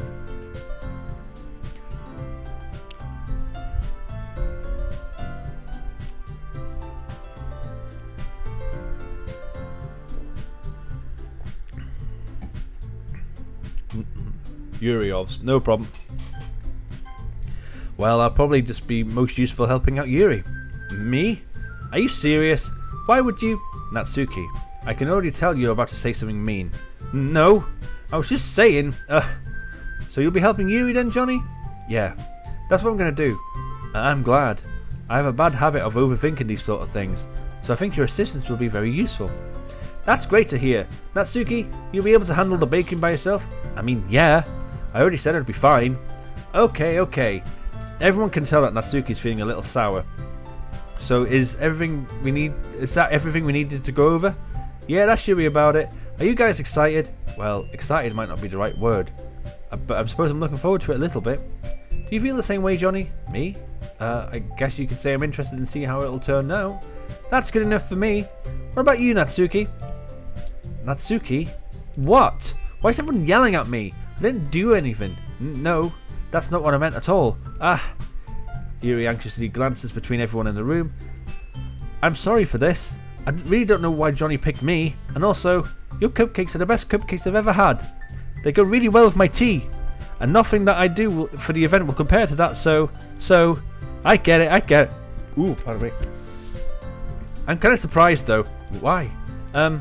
Yuriovs, no problem. Well, I'll probably just be most useful helping out Yuri. Me? Are you serious? Why would you? Natsuki, I can already tell you're about to say something mean. No, I was just saying. So you'll be helping Yuri then, Johnny? Yeah, that's what I'm going to do. I'm glad. I have a bad habit of overthinking these sort of things, so I think your assistance will be very useful. That's great to hear. Natsuki, you'll be able to handle the baking by yourself? I mean, yeah. I already said it'd be fine. Okay. Everyone can tell that Natsuki's feeling a little sour. So is that everything we needed to go over? Yeah, that should be about it. Are you guys excited? Well, excited might not be the right word. But I suppose I'm looking forward to it a little bit. Do you feel the same way, Johnny? Me? I guess you could say I'm interested in seeing how it'll turn out. That's good enough for me. What about you, Natsuki? Natsuki? What? Why is everyone yelling at me? I didn't do anything. No, that's not what I meant at all. Yuri anxiously glances between everyone in the room. I'm sorry for this. I really don't know why Johnny picked me. And also, your cupcakes are the best cupcakes I've ever had. They go really well with my tea. And nothing that I do for the event will compare to that, so... I get it. I get it. Ooh, pardon me. I'm kind of surprised though. Why? Well,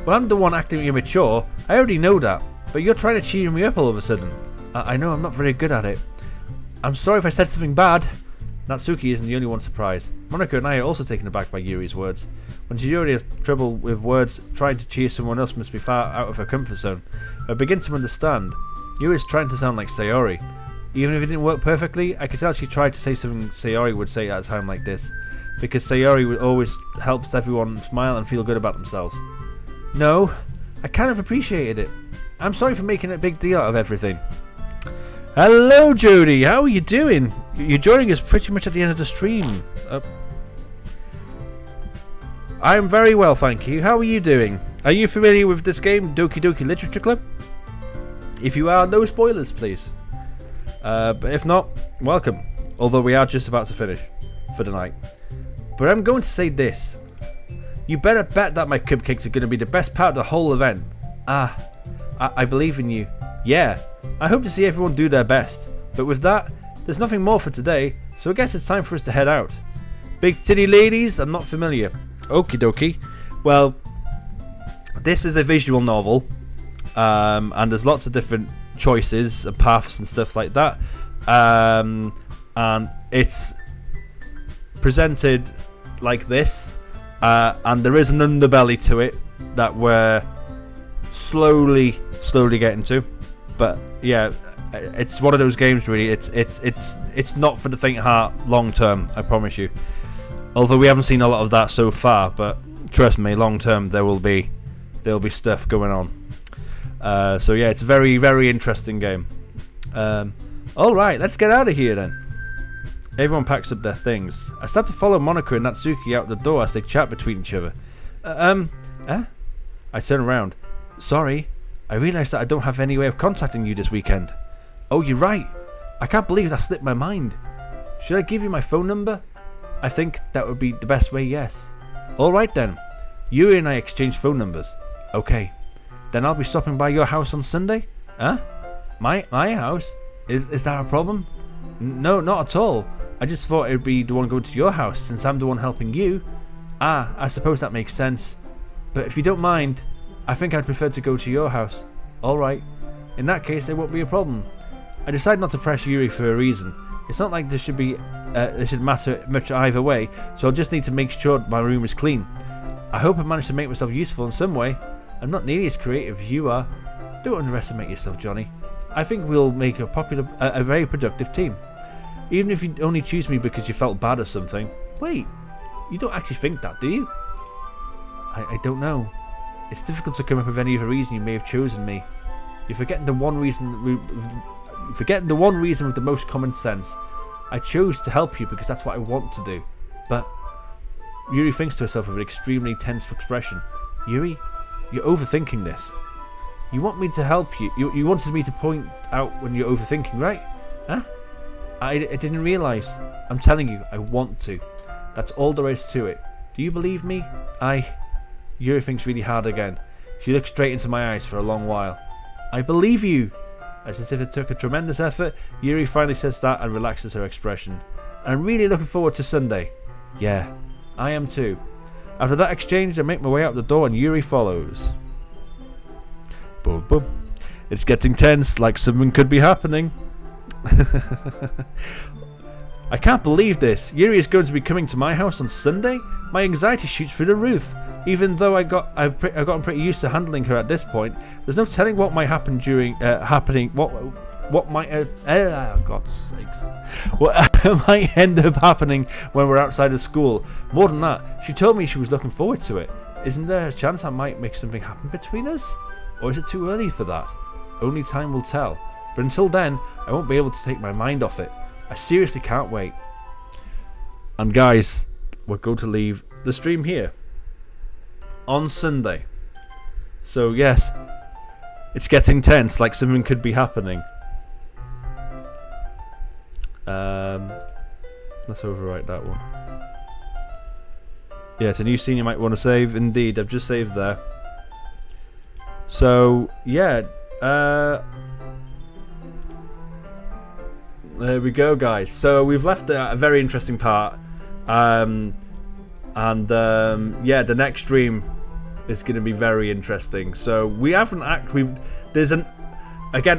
I'm the one acting immature. I already know that. But you're trying to cheer me up all of a sudden. I know I'm not very good at it. I'm sorry if I said something bad. Natsuki isn't the only one surprised. Monika and I are also taken aback by Yuri's words. When she already has trouble with words, trying to cheer someone else must be far out of her comfort zone. I begin to understand. Yuri's trying to sound like Sayori. Even if it didn't work perfectly, I could tell she tried to say something Sayori would say at a time like this. Because Sayori always helps everyone smile and feel good about themselves. No, I kind of appreciated it. I'm sorry for making a big deal out of everything. Hello, Jody. How are you doing? You're joining us pretty much at the end of the stream. I'm very well, thank you. How are you doing? Are you familiar with this game, Doki Doki Literature Club? If you are, no spoilers, please. But if not, welcome. Although we are just about to finish for the night. But I'm going to say this. You better bet that my cupcakes are going to be the best part of the whole event. I believe in you. Yeah, I hope to see everyone do their best. But with that, there's nothing more for today, so I guess it's time for us to head out. Big titty ladies, I'm not familiar. Okie dokie. Well, this is a visual novel, and there's lots of different choices and paths and stuff like that. And it's presented like this, and there is an underbelly to it that we're slowly getting to. But yeah, it's one of those games really. It's not for the faint heart long term, I promise you. Although we haven't seen a lot of that so far, but trust me, long term there'll be stuff going on. So yeah, it's a very interesting game. All right, let's get out of here then. Everyone packs up their things. I start to follow Monika and Natsuki out the door as they chat between each other. I turn around. Sorry, I realised that I don't have any way of contacting you this weekend. Oh, you're right. I can't believe that slipped my mind. Should I give you my phone number? I think that would be the best way, yes. Alright then. Yuri and I exchanged phone numbers. Okay. Then I'll be stopping by your house on Sunday? Huh? My house? Is that a problem? No, not at all. I just thought it would be the one going to your house since I'm the one helping you. I suppose that makes sense. But if you don't mind, I think I'd prefer to go to your house. Alright. In that case, there won't be a problem. I decided not to pressure Yuri for a reason. It's not like there should matter much either way, so I'll just need to make sure my room is clean. I hope I managed to make myself useful in some way. I'm not nearly as creative as you are. Don't underestimate yourself, Johnny. I think we'll make a very productive team. Even if you only choose me because you felt bad or something. Wait, you don't actually think that, do you? I don't know. It's difficult to come up with any other reason you may have chosen me. You're forgetting the one reason with the most common sense. I chose to help you because that's what I want to do. But Yuri thinks to herself with an extremely tense expression. Yuri, you're overthinking this. You want me to help you. You wanted me to point out when you're overthinking, right? Huh? I didn't realise. I'm telling you, I want to. That's all there is to it. Do you believe me? Yuri thinks really hard again. She looks straight into my eyes for a long while. I believe you. As if it took a tremendous effort, Yuri finally says that and relaxes her expression. I'm really looking forward to Sunday. Yeah, I am too. After that exchange, I make my way out the door and Yuri follows. Boom, boom. It's getting tense, like something could be happening. I can't believe this. Yuri is going to be coming to my house on Sunday? My anxiety shoots through the roof. Even though I've gotten pretty used to handling her at this point, there's no telling what might happen during what might God's sakes, what might end up happening when we're outside of school. More than that, she told me she was looking forward to it. Isn't there a chance I might make something happen between us? Or is it too early for that? Only time will tell. But until then, I won't be able to take my mind off it. I seriously can't wait. And guys, we're going to leave the stream here on Sunday. So yes, it's getting tense, like something could be happening. Let's overwrite that one. Yeah, it's a new scene you might want to save. Indeed, I've just saved there. So yeah, There we go, guys. So we've left a very interesting part. Yeah, the next stream is going to be very interesting. So we haven't again,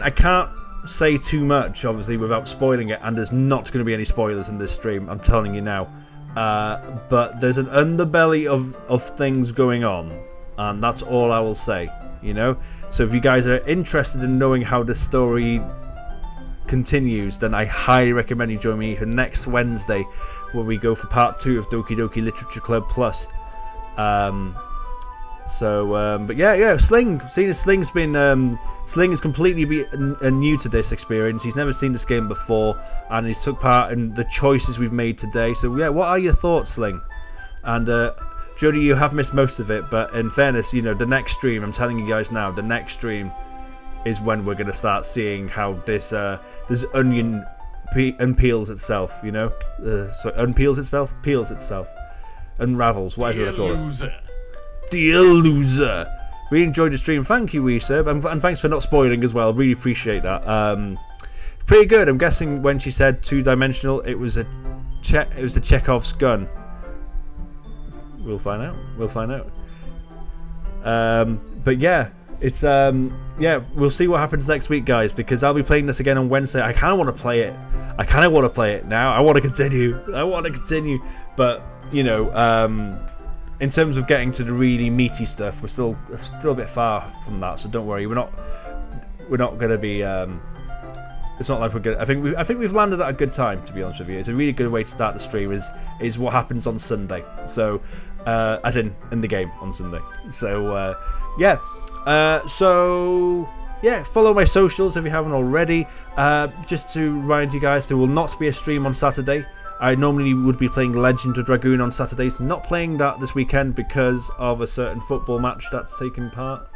I can't say too much, obviously, without spoiling it, and there's not going to be any spoilers in this stream, I'm telling you now. But there's an underbelly of things going on, and that's all I will say, you know? So if you guys are interested in knowing how the story continues, then I highly recommend you join me for next Wednesday, where we go for part 2 of Doki Doki Literature Club Plus. But yeah, Sling. Seeing as Sling's been Sling is completely new to this experience. He's never seen this game before, and he's took part in the choices we've made today. So yeah, what are your thoughts, Sling? And Jody, you have missed most of it, but in fairness, you know, the next stream, I'm telling you guys now, the next stream is when we're going to start seeing how this onion unpeels itself, you know? Unpeels itself? Peels itself. Unravels, whatever you call it. Dear loser. Really enjoyed the stream. Thank you, Resub, and thanks for not spoiling as well. Really appreciate that. Pretty good. I'm guessing when she said two-dimensional, it was a Chekhov's gun. We'll find out. But yeah, it's yeah, we'll see what happens next week, guys, because I'll be playing this again on Wednesday. I kind of want to play it. Now. I want to continue. But you know, in terms of getting to the really meaty stuff, we're still a bit far from that. So don't worry. We're not going to be. It's not like we're good. I think we've landed at a good time, to be honest with you. It's a really good way to start the stream. Is what happens on Sunday. So, as in the game on Sunday. So yeah. So yeah, follow my socials if you haven't already. Just to remind you guys, there will not be a stream on Saturday. I normally would be playing Legend of Dragoon on Saturdays. Not playing that this weekend because of a certain football match that's taking part.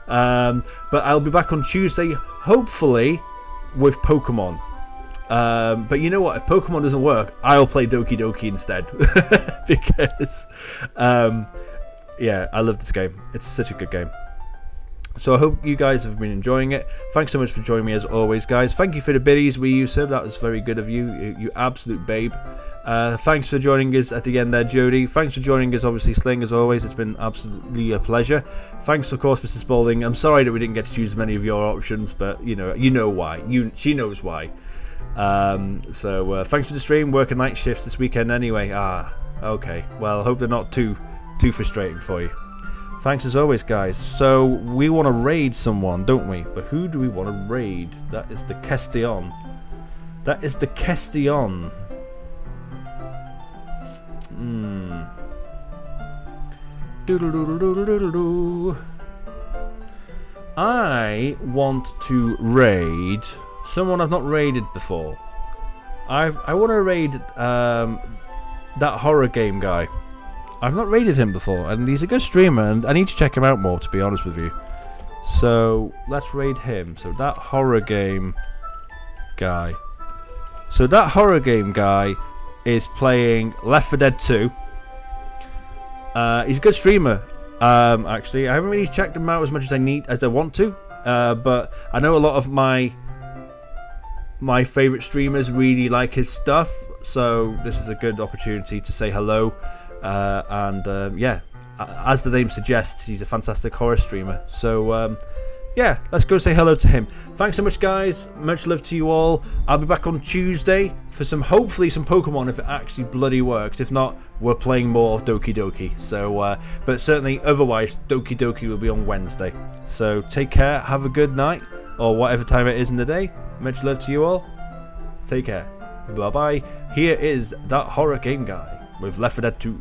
But I'll be back on Tuesday, hopefully, with Pokemon. But you know what? If Pokemon doesn't work, I'll play Doki Doki instead. Because, yeah, I love this game. It's such a good game. So I hope you guys have been enjoying it. Thanks so much for joining me as always, guys. Thank you for the biddies we used, sir. That was very good of you. You absolute babe. Thanks for joining us at the end there, Jody. Thanks for joining us, obviously, Sling, as always. It's been absolutely a pleasure. Thanks, of course, Mr. Spalding. I'm sorry that we didn't get to choose many of your options, but you know why. She knows why. So thanks for the stream. Working night shifts this weekend anyway. Okay. Well, I hope they're not too frustrating for you. Thanks as always, guys. So we want to raid someone, don't we? But who do we want to raid? That is the question. I want to raid someone I've not raided before. I want to raid that horror game guy. I've not raided him before, and he's a good streamer, and I need to check him out more, to be honest with you. So let's raid him. So that horror game guy. Is playing Left 4 Dead 2. He's a good streamer. Actually, I haven't really checked him out as much as I want to. But I know a lot of my favorite streamers really like his stuff. So this is a good opportunity to say hello. Yeah, as the name suggests, he's a fantastic horror streamer. So yeah, let's go say hello to him. Thanks so much, guys. Much love to you all. I'll be back on Tuesday for hopefully some Pokemon if it actually bloody works. If not, we're playing more Doki Doki. So but certainly otherwise, Doki Doki will be on Wednesday. So take care, have a good night, or whatever time it is in the day. Much love to you all. Take care. Bye bye. Here is that horror game guy with Left 4 Dead 2.